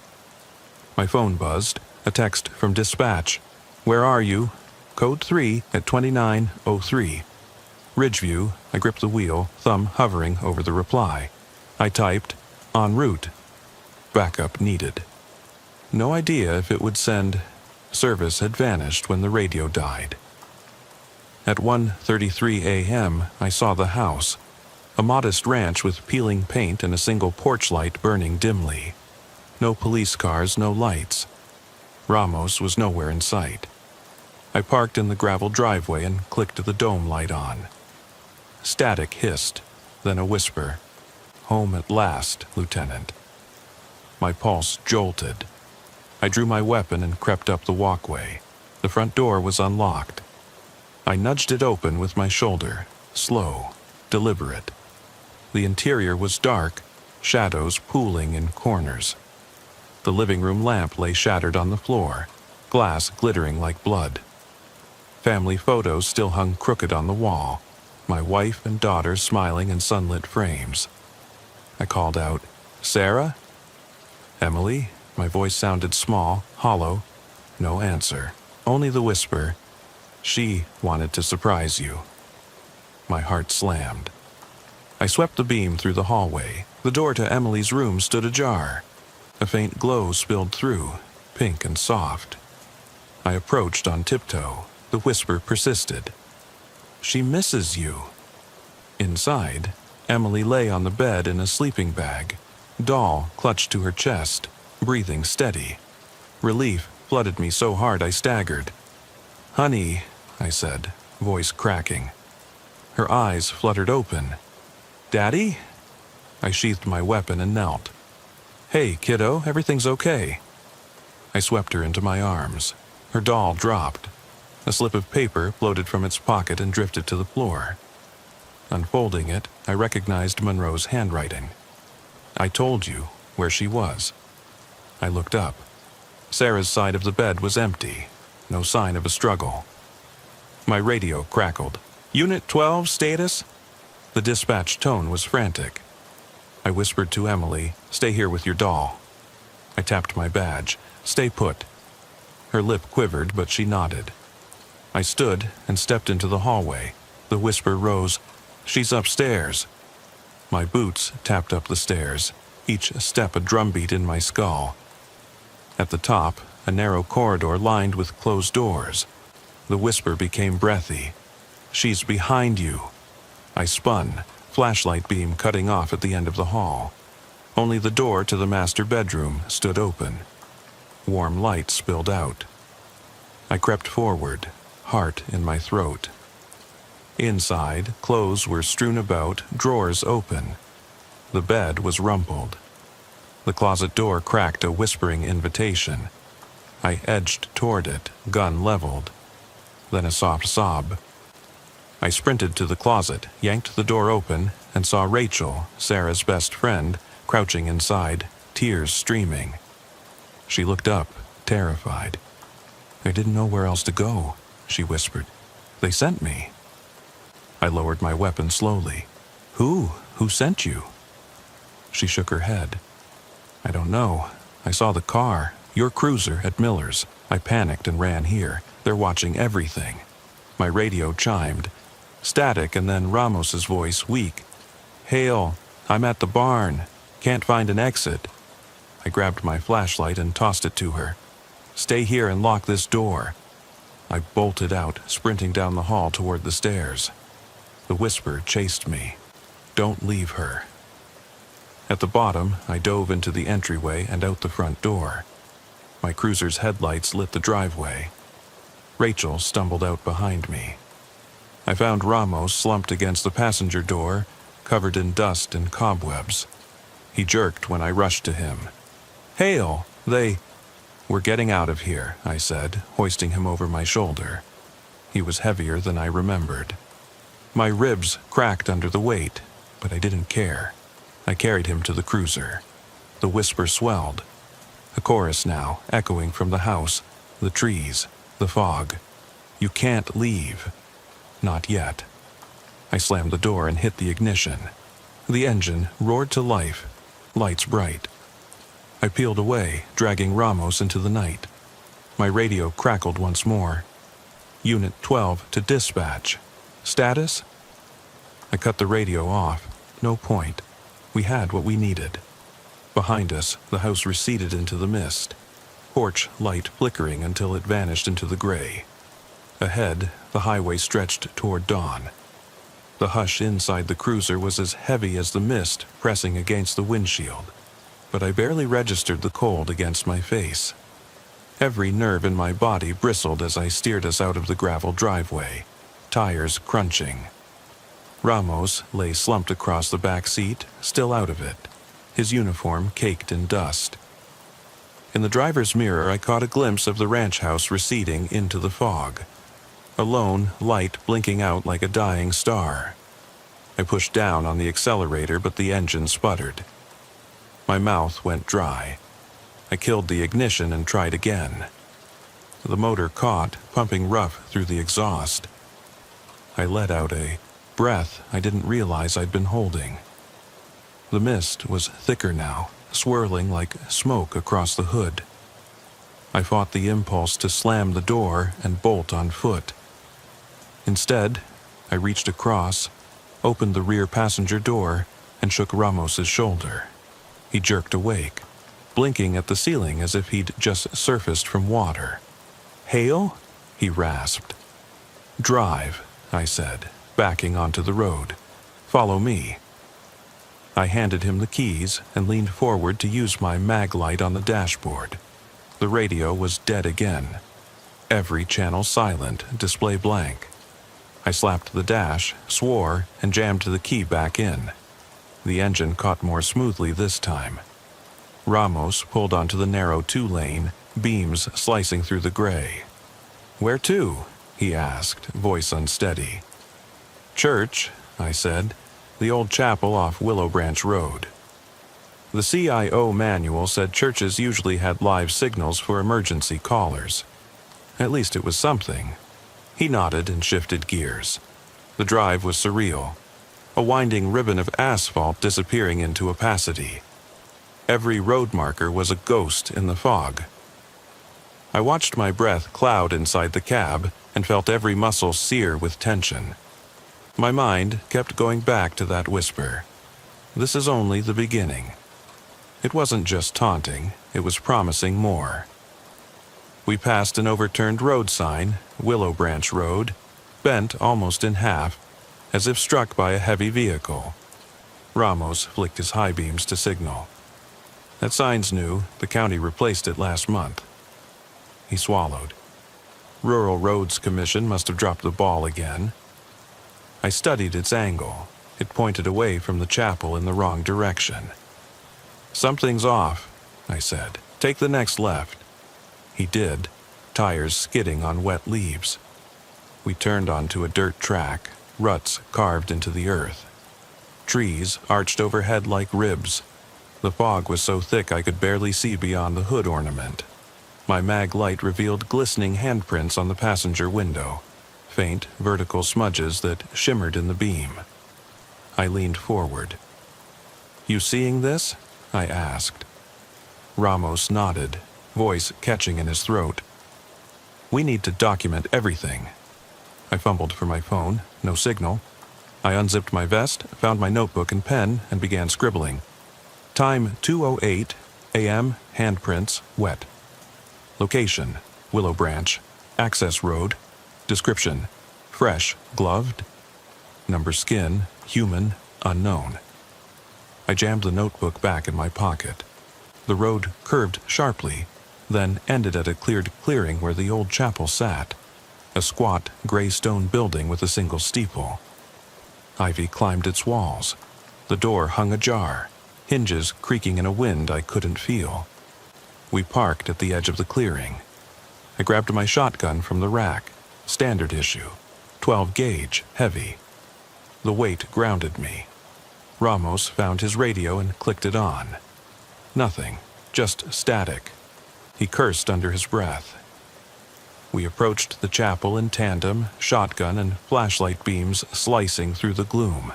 My phone buzzed, a text from dispatch. "Where are you? Code 3 at 2903. Ridgeview." I gripped the wheel, thumb hovering over the reply. I typed, "En route. Backup needed." No idea if it would send. Service had vanished when the radio died. At 1:33 a.m., I saw the house, a modest ranch with peeling paint and a single porch light burning dimly. No police cars, no lights. Ramos was nowhere in sight. I parked in the gravel driveway and clicked the dome light on. Static hissed, then a whisper. "Home at last, Lieutenant." My pulse jolted. I drew my weapon and crept up the walkway. The front door was unlocked. I nudged it open with my shoulder, slow, deliberate. The interior was dark, shadows pooling in corners. The living room lamp lay shattered on the floor, glass glittering like blood. Family photos still hung crooked on the wall, my wife and daughter smiling in sunlit frames. I called out, "Sarah?" "Emily?" My voice sounded small, hollow. No answer, only the whisper, "She wanted to surprise you." My heart slammed. I swept the beam through the hallway. The door to Emily's room stood ajar. A faint glow spilled through, pink and soft. I approached on tiptoe. The whisper persisted. "She misses you." Inside, Emily lay on the bed in a sleeping bag, doll clutched to her chest, breathing steady. Relief flooded me so hard I staggered. "Honey," I said, voice cracking. Her eyes fluttered open. "Daddy?" I sheathed my weapon and knelt. "Hey, kiddo, everything's okay." I swept her into my arms. Her doll dropped. A slip of paper floated from its pocket and drifted to the floor. Unfolding it, I recognized Monroe's handwriting. "I told you where she was." I looked up. Sarah's side of the bed was empty. No sign of a struggle. My radio crackled. "Unit 12, status?" The dispatch tone was frantic. I whispered to Emily, "Stay here with your doll." I tapped my badge. "Stay put." Her lip quivered, but she nodded. I stood and stepped into the hallway. The whisper rose, "She's upstairs." My boots tapped up the stairs, each step a drumbeat in my skull. At the top, a narrow corridor lined with closed doors. The whisper became breathy. "She's behind you." I spun, flashlight beam cutting off at the end of the hall. Only the door to the master bedroom stood open. Warm light spilled out. I crept forward, heart in my throat. Inside, clothes were strewn about, drawers open. The bed was rumpled. The closet door cracked a whispering invitation. I edged toward it, gun leveled. Then a soft sob. I sprinted to the closet, yanked the door open, and saw Rachel, Sarah's best friend, crouching inside, tears streaming. She looked up, terrified. "I didn't know where else to go," she whispered. "They sent me." I lowered my weapon slowly. Who sent you?" She shook her head. "I don't know. I saw the car, your cruiser, at Miller's. I panicked and ran here. They're watching everything." My radio chimed. Static, and then Ramos's voice, weak. "Hale, I'm at the barn. Can't find an exit." I grabbed my flashlight and tossed it to her. "Stay here and lock this door." I bolted out, sprinting down the hall toward the stairs. The whisper chased me. "Don't leave her." At the bottom, I dove into the entryway and out the front door. My cruiser's headlights lit the driveway. Rachel stumbled out behind me. I found Ramos slumped against the passenger door, covered in dust and cobwebs. He jerked when I rushed to him. "Hale, We're getting out of here," I said, hoisting him over my shoulder. He was heavier than I remembered. My ribs cracked under the weight, but I didn't care. I carried him to the cruiser. The whisper swelled. A chorus now, echoing from the house, the trees, the fog. "You can't leave." Not yet. I slammed the door and hit the ignition. The engine roared to life, lights bright. I peeled away, dragging Ramos into the night. My radio crackled once more. "Unit 12 to dispatch. Status?" I cut the radio off. No point. We had what we needed. Behind us, the house receded into the mist. Porch light flickering until it vanished into the gray. Ahead, the highway stretched toward dawn. The hush inside the cruiser was as heavy as the mist pressing against the windshield, but I barely registered the cold against my face. Every nerve in my body bristled as I steered us out of the gravel driveway, tires crunching. Ramos lay slumped across the back seat, still out of it, his uniform caked in dust. In the driver's mirror, I caught a glimpse of the ranch house receding into the fog, a lone light blinking out like a dying star. I pushed down on the accelerator, but the engine sputtered. My mouth went dry. I killed the ignition and tried again. The motor caught, pumping rough through the exhaust. I let out a breath I didn't realize I'd been holding. The mist was thicker now, swirling like smoke across the hood. I fought the impulse to slam the door and bolt on foot. Instead, I reached across, opened the rear passenger door, and shook Ramos's shoulder. He jerked awake, blinking at the ceiling as if he'd just surfaced from water. Hail? He rasped. Drive, I said, backing onto the road. Follow me. I handed him the keys and leaned forward to use my mag light on the dashboard. The radio was dead again. Every channel silent, display blank. I slapped the dash, swore, and jammed the key back in. The engine caught more smoothly this time. Ramos pulled onto the narrow two-lane, beams slicing through the gray. Where to? He asked, voice unsteady. Church, I said. The old chapel off Willow Branch Road. The CIO manual said churches usually had live signals for emergency callers. At least it was something. He nodded and shifted gears. The drive was surreal. A winding ribbon of asphalt disappearing into opacity. Every road marker was a ghost in the fog. I watched my breath cloud inside the cab and felt every muscle sear with tension. My mind kept going back to that whisper. This is only the beginning. It wasn't just taunting, it was promising more. We passed an overturned road sign, Willow Branch Road, bent almost in half, as if struck by a heavy vehicle. Ramos flicked his high beams to signal. That sign's new, the county replaced it last month. He swallowed. Rural Roads Commission must have dropped the ball again. I studied its angle. It pointed away from the chapel in the wrong direction. Something's off, I said. Take the next left. He did, tires skidding on wet leaves. We turned onto a dirt track, ruts carved into the earth. Trees arched overhead like ribs. The fog was so thick I could barely see beyond the hood ornament. My mag light revealed glistening handprints on the passenger window, faint vertical smudges that shimmered in the beam. I leaned forward. You seeing this? I asked. Ramos nodded, voice catching in his throat. We need to document everything. I fumbled for my phone, no signal. I unzipped my vest, found my notebook and pen, and began scribbling. Time 2:08 a.m., handprints, wet. Location, Willow Branch, access road. Description, fresh, gloved. Number skin, human, unknown. I jammed the notebook back in my pocket. The road curved sharply, then ended at a cleared clearing where the old chapel sat, a squat gray stone building with a single steeple. Ivy climbed its walls. The door hung ajar, hinges creaking in a wind I couldn't feel. We parked at the edge of the clearing. I grabbed my shotgun from the rack, standard issue, 12 gauge, heavy. The weight grounded me. Ramos found his radio and clicked it on. Nothing, just static. He cursed under his breath. We approached the chapel in tandem, shotgun and flashlight beams slicing through the gloom.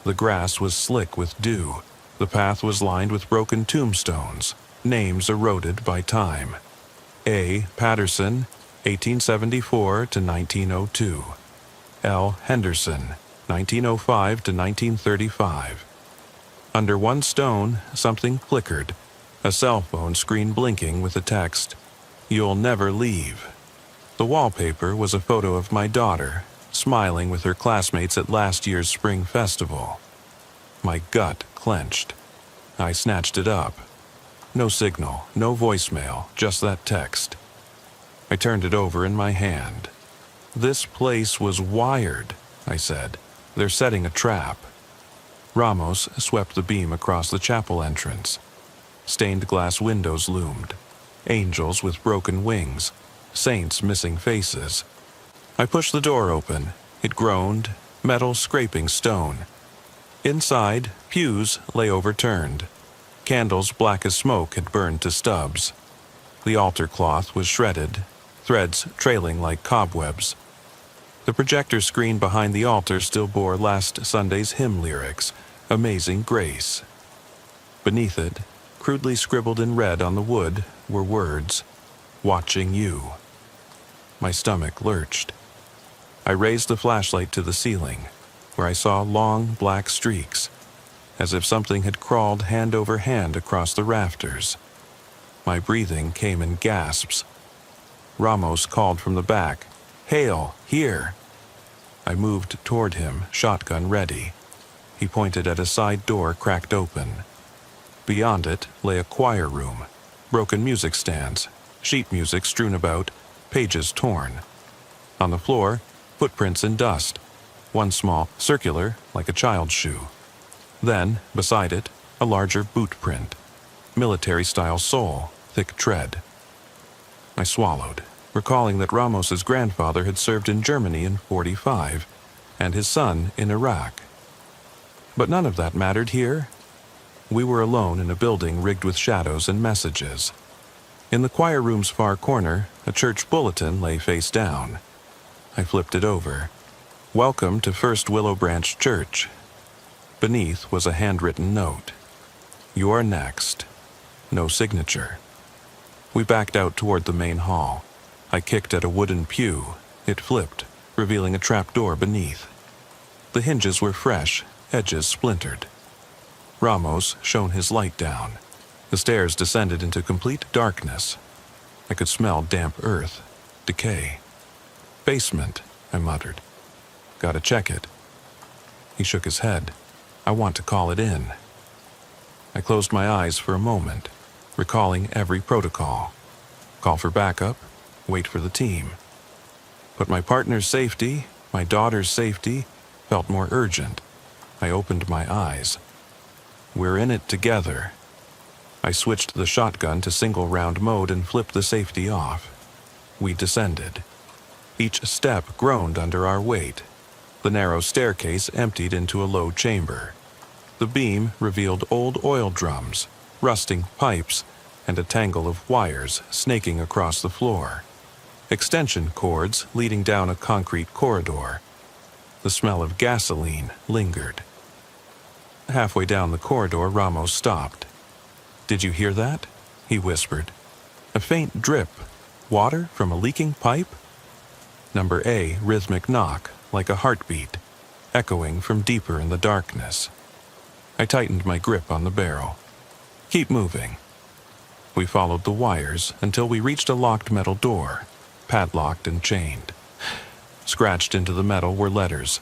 The grass was slick with dew. The path was lined with broken tombstones, names eroded by time. A. Patterson, 1874 to 1902. L. Henderson, 1905 to 1935. Under one stone, something flickered, a cell phone screen blinking with the text, "You'll never leave." The wallpaper was a photo of my daughter, smiling with her classmates at last year's spring festival. My gut clenched. I snatched it up. No signal, no voicemail, just that text. I turned it over in my hand. This place was wired, I said. They're setting a trap. Ramos swept the beam across the chapel entrance. Stained glass windows loomed. Angels with broken wings. Saints missing faces. I pushed the door open. It groaned, metal scraping stone. Inside, pews lay overturned. Candles black as smoke had burned to stubs. The altar cloth was shredded, threads trailing like cobwebs. The projector screen behind the altar still bore last Sunday's hymn lyrics, "Amazing Grace." Beneath it, crudely scribbled in red on the wood, were words, "Watching you." My stomach lurched. I raised the flashlight to the ceiling, where I saw long black streaks, as if something had crawled hand over hand across the rafters. My breathing came in gasps. Ramos called from the back, "Hale, here!" I moved toward him, shotgun ready. He pointed at a side door cracked open. Beyond it lay a choir room, broken music stands, sheet music strewn about, pages torn. On the floor, footprints in dust, one small, circular, like a child's shoe. Then, beside it, a larger boot print, military-style sole, thick tread. I swallowed, recalling that Ramos's grandfather had served in Germany in '45, and his son in Iraq. But none of that mattered here. We were alone in a building rigged with shadows and messages. In the choir room's far corner, a church bulletin lay face down. I flipped it over. "Welcome to First Willow Branch Church." Beneath was a handwritten note. "You're next." No signature. We backed out toward the main hall. I kicked at a wooden pew. It flipped, revealing a trapdoor beneath. The hinges were fresh, edges splintered. Ramos shone his light down. The stairs descended into complete darkness. I could smell damp earth, decay. "Basement," I muttered. "Gotta check it." He shook his head. "I want to call it in." I closed my eyes for a moment, recalling every protocol. Call for backup, wait for the team. But my partner's safety, my daughter's safety, felt more urgent. I opened my eyes. We're in it together. I switched the shotgun to single-round mode and flipped the safety off. We descended. Each step groaned under our weight. The narrow staircase emptied into a low chamber. The beam revealed old oil drums, rusting pipes, and a tangle of wires snaking across the floor. Extension cords leading down a concrete corridor. The smell of gasoline lingered. Halfway down the corridor, Ramos stopped. "Did you hear that?" he whispered. "A faint drip. Water from a leaking pipe?" Number A rhythmic knock, like a heartbeat, echoing from deeper in the darkness. I tightened my grip on the barrel. "Keep moving." We followed the wires until we reached a locked metal door, padlocked and chained. Scratched into the metal were letters,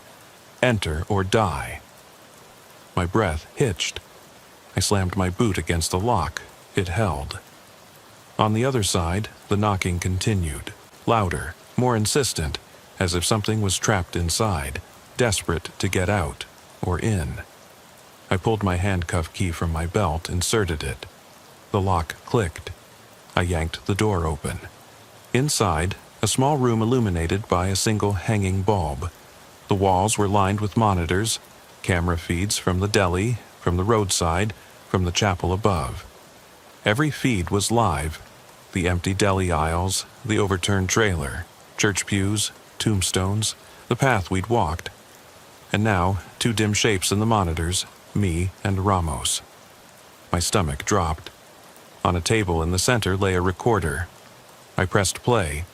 "Enter or die." My breath hitched. I slammed my boot against the lock. It held. On the other side, the knocking continued, louder, more insistent, as if something was trapped inside, desperate to get out, or in. I pulled my handcuff key from my belt, inserted it. The lock clicked. I yanked the door open. Inside, a small room illuminated by a single hanging bulb. The walls were lined with monitors, camera feeds from the deli, from the roadside, from the chapel above. Every feed was live. The empty deli aisles, the overturned trailer, church pews, tombstones, the path we'd walked. And now, two dim shapes in the monitors, me and Ramos. My stomach dropped. On a table in the center lay a recorder. I pressed play.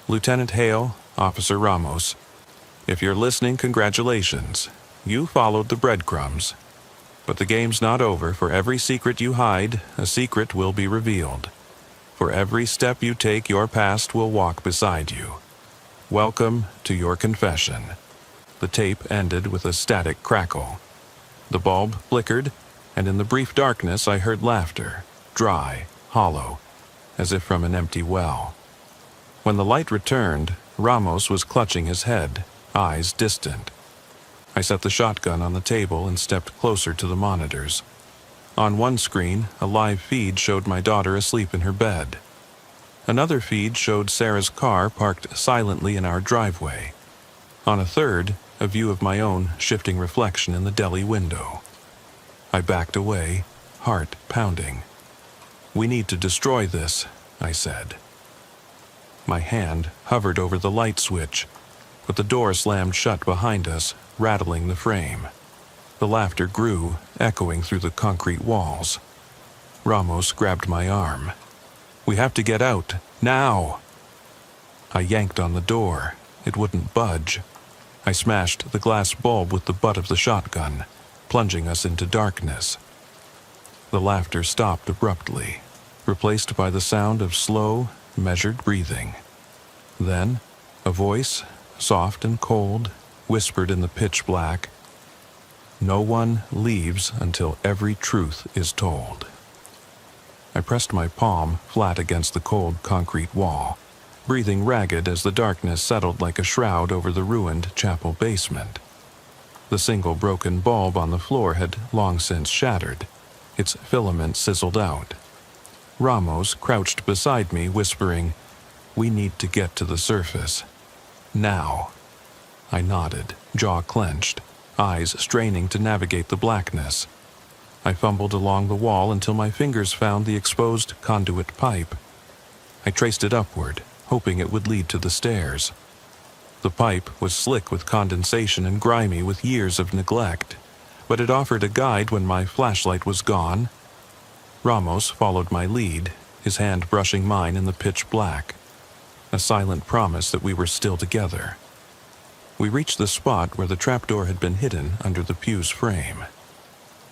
"Lieutenant Hale, Officer Ramos. If you're listening, congratulations. You followed the breadcrumbs. But the game's not over. For every secret you hide, a secret will be revealed. For every step you take, your past will walk beside you. Welcome to your confession." The tape ended with a static crackle. The bulb flickered, and in the brief darkness I heard laughter, dry, hollow, as if from an empty well. When the light returned, Ramos was clutching his head, eyes distant. I set the shotgun on the table and stepped closer to the monitors. On one screen, a live feed showed my daughter asleep in her bed. Another feed showed Sarah's car parked silently in our driveway. On a third, a view of my own shifting reflection in the deli window. I backed away, heart pounding. "We need to destroy this," I said. My hand hovered over the light switch, but the door slammed shut behind us, rattling the frame. The laughter grew, echoing through the concrete walls. Ramos grabbed my arm. "We have to get out, now!" I yanked on the door. It wouldn't budge. I smashed the glass bulb with the butt of the shotgun, plunging us into darkness. The laughter stopped abruptly, replaced by the sound of slow, measured breathing. Then, a voice, soft and cold, whispered in the pitch black, "No one leaves until every truth is told." I pressed my palm flat against the cold concrete wall, breathing ragged as the darkness settled like a shroud over the ruined chapel basement. The single broken bulb on the floor had long since shattered, its filament sizzled out. Ramos crouched beside me, whispering, "We need to get to the surface. Now." I nodded, jaw clenched, eyes straining to navigate the blackness. I fumbled along the wall until my fingers found the exposed conduit pipe. I traced it upward, hoping it would lead to the stairs. The pipe was slick with condensation and grimy with years of neglect, but it offered a guide when my flashlight was gone. Ramos followed my lead, his hand brushing mine in the pitch black, a silent promise that we were still together. We reached the spot where the trapdoor had been hidden under the pew's frame.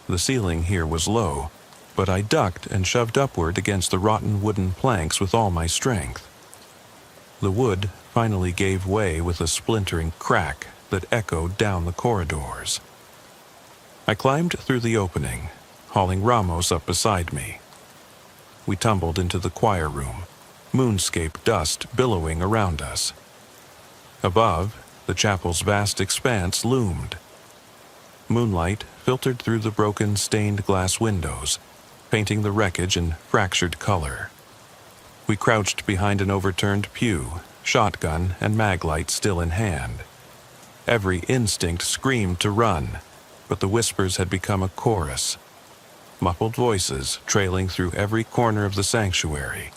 The ceiling here was low, but I ducked and shoved upward against the rotten wooden planks with all my strength. The wood finally gave way with a splintering crack that echoed down the corridors. I climbed through the opening, hauling Ramos up beside me. We tumbled into the choir room, moonscape dust billowing around us. Above, the chapel's vast expanse loomed. Moonlight filtered through the broken stained glass windows, painting the wreckage in fractured color. We crouched behind an overturned pew, shotgun and maglite still in hand. Every instinct screamed to run, but the whispers had become a chorus. Muffled voices trailing through every corner of the sanctuary,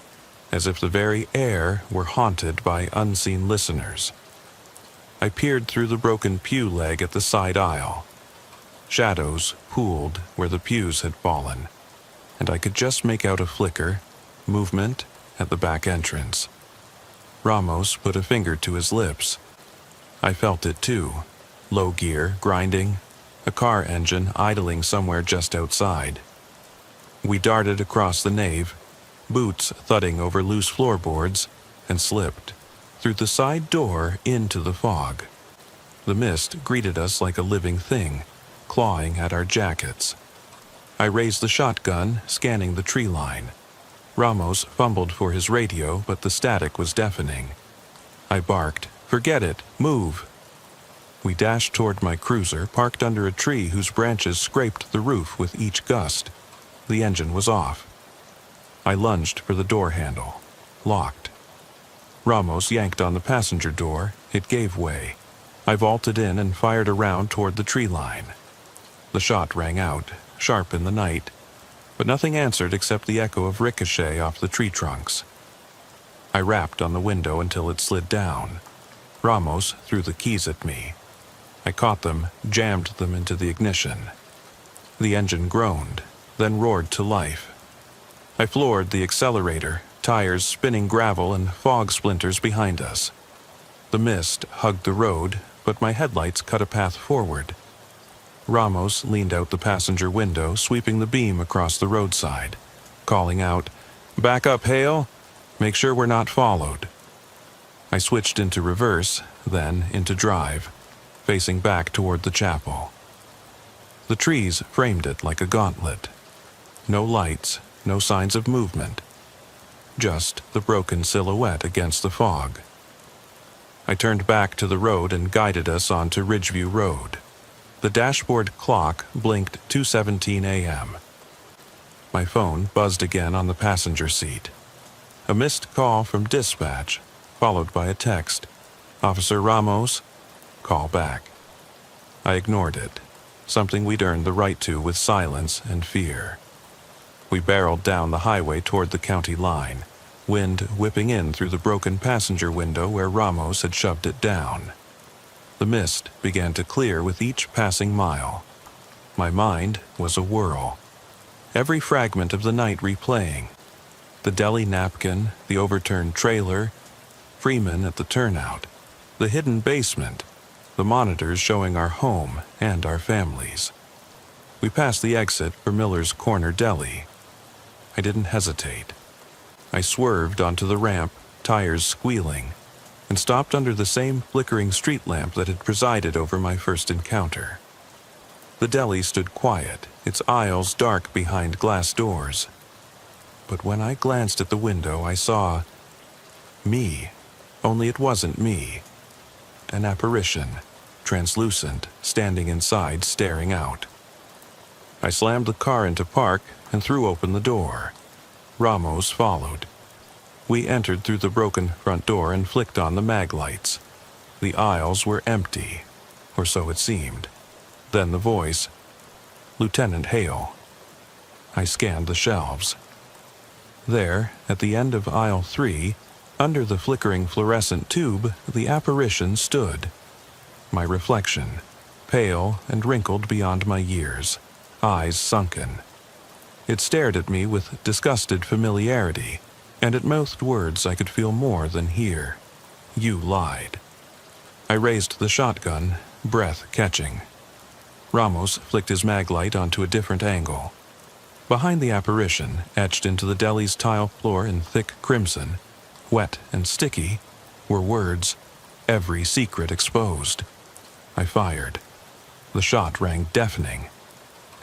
as if the very air were haunted by unseen listeners. I peered through the broken pew leg at the side aisle. Shadows pooled where the pews had fallen, and I could just make out a flicker, movement at the back entrance. Ramos put a finger to his lips. I felt it too, low gear grinding, a car engine idling somewhere just outside. We darted across the nave, boots thudding over loose floorboards, and slipped through the side door into the fog. The mist greeted us like a living thing, clawing at our jackets. I raised the shotgun, scanning the tree line. Ramos fumbled for his radio, but the static was deafening. I barked, "Forget it, move!" We dashed toward my cruiser, parked under a tree whose branches scraped the roof with each gust. The engine was off. I lunged for the door handle. Locked. Ramos yanked on the passenger door. It gave way. I vaulted in and fired around toward the tree line. The shot rang out, sharp in the night, but nothing answered except the echo of ricochet off the tree trunks. I rapped on the window until it slid down. Ramos threw the keys at me. I caught them, jammed them into the ignition. The engine groaned, then roared to life. I floored the accelerator, tires spinning gravel and fog splinters behind us. The mist hugged the road, but my headlights cut a path forward. Ramos leaned out the passenger window, sweeping the beam across the roadside, calling out, "Back up, Hale! Make sure we're not followed." I switched into reverse, then into drive, facing back toward the chapel. The trees framed it like a gauntlet. No lights, no signs of movement. Just the broken silhouette against the fog. I turned back to the road and guided us onto Ridgeview Road. The dashboard clock blinked 2:17 a.m. My phone buzzed again on the passenger seat. A missed call from dispatch, followed by a text. "Officer Ramos, call back." I ignored it, something we'd earned the right to with silence and fear. We barreled down the highway toward the county line, wind whipping in through the broken passenger window where Ramos had shoved it down. The mist began to clear with each passing mile. My mind was a whirl. Every fragment of the night replaying. The deli napkin, the overturned trailer, Freeman at the turnout, the hidden basement, the monitors showing our home and our families. We passed the exit for Miller's Corner Deli. I didn't hesitate. I swerved onto the ramp, tires squealing, and stopped under the same flickering street lamp that had presided over my first encounter. The deli stood quiet, its aisles dark behind glass doors. But when I glanced at the window, I saw me, only it wasn't me. An apparition, translucent, standing inside, staring out. I slammed the car into park and threw open the door. Ramos followed. We entered through the broken front door and flicked on the mag lights. The aisles were empty, or so it seemed. Then the voice, "Lieutenant Hale." I scanned the shelves. There, at the end of aisle 3, under the flickering fluorescent tube, the apparition stood. My reflection, pale and wrinkled beyond my years, eyes sunken. It stared at me with disgusted familiarity, and it mouthed words I could feel more than hear. "You lied." I raised the shotgun, breath catching. Ramos flicked his mag light onto a different angle. Behind the apparition, etched into the deli's tile floor in thick crimson, wet and sticky, were words, "Every secret exposed." I fired. The shot rang deafening.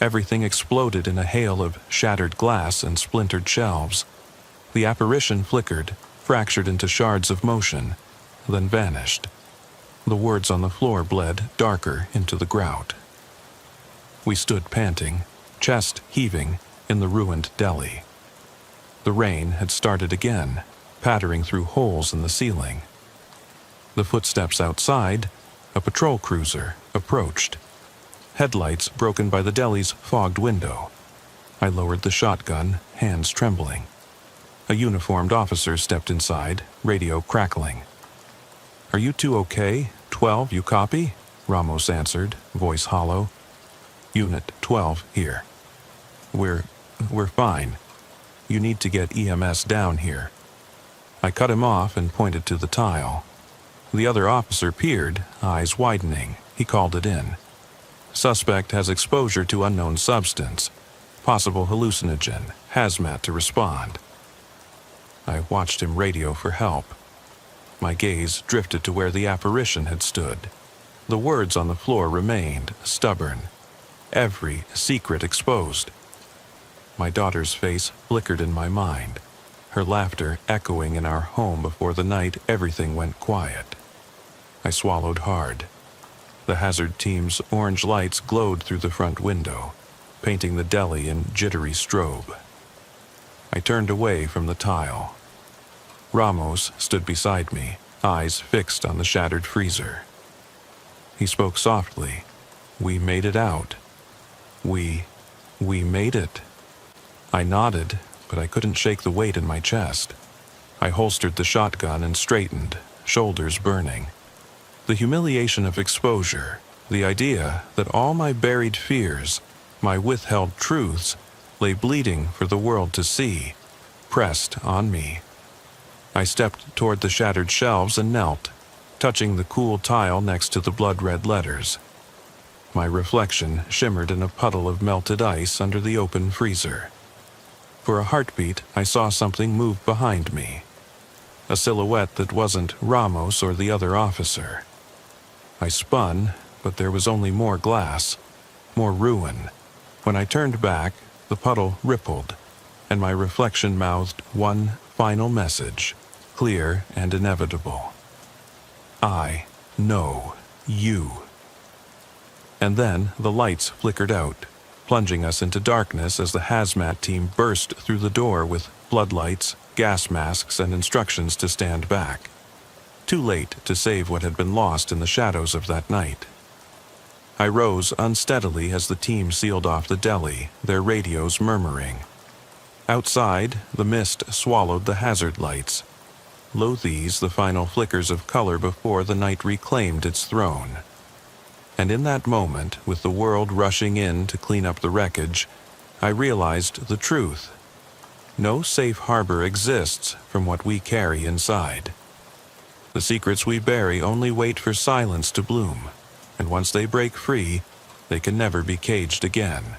Everything exploded in a hail of shattered glass and splintered shelves. The apparition flickered, fractured into shards of motion, then vanished. The words on the floor bled darker into the grout. We stood panting, chest heaving, in the ruined deli. The rain had started again, pattering through holes in the ceiling. The footsteps outside, a patrol cruiser, approached. Headlights broken by the deli's fogged window. I lowered the shotgun, hands trembling. A uniformed officer stepped inside, radio crackling. "Are you two okay? 12, you copy?" Ramos answered, voice hollow. "Unit 12 here. We're fine. You need to get EMS down here." I cut him off and pointed to the tile. The other officer peered, eyes widening. He called it in. "Suspect has exposure to unknown substance. Possible hallucinogen. Hazmat to respond." I watched him radio for help. My gaze drifted to where the apparition had stood. The words on the floor remained, stubborn. "Every secret exposed." My daughter's face flickered in my mind, her laughter echoing in our home before the night everything went quiet. I swallowed hard. The hazard team's orange lights glowed through the front window, painting the deli in jittery strobe. I turned away from the tile. Ramos stood beside me, eyes fixed on the shattered freezer. He spoke softly. "We made it out. We made it." I nodded, but I couldn't shake the weight in my chest. I holstered the shotgun and straightened, shoulders burning. The humiliation of exposure, the idea that all my buried fears, my withheld truths, lay bleeding for the world to see, pressed on me. I stepped toward the shattered shelves and knelt, touching the cool tile next to the blood-red letters. My reflection shimmered in a puddle of melted ice under the open freezer. For a heartbeat, I saw something move behind me. A silhouette that wasn't Ramos or the other officer. I spun, but there was only more glass, more ruin. When I turned back, the puddle rippled, and my reflection mouthed one final message, clear and inevitable. "I know you." And then the lights flickered out, plunging us into darkness as the hazmat team burst through the door with floodlights, gas masks, and instructions to stand back. Too late to save what had been lost in the shadows of that night. I rose unsteadily as the team sealed off the deli, their radios murmuring. Outside, the mist swallowed the hazard lights. Lo these, the final flickers of color before the night reclaimed its throne. And in that moment, with the world rushing in to clean up the wreckage, I realized the truth. No safe harbor exists from what we carry inside. The secrets we bury only wait for silence to bloom, and once they break free, they can never be caged again.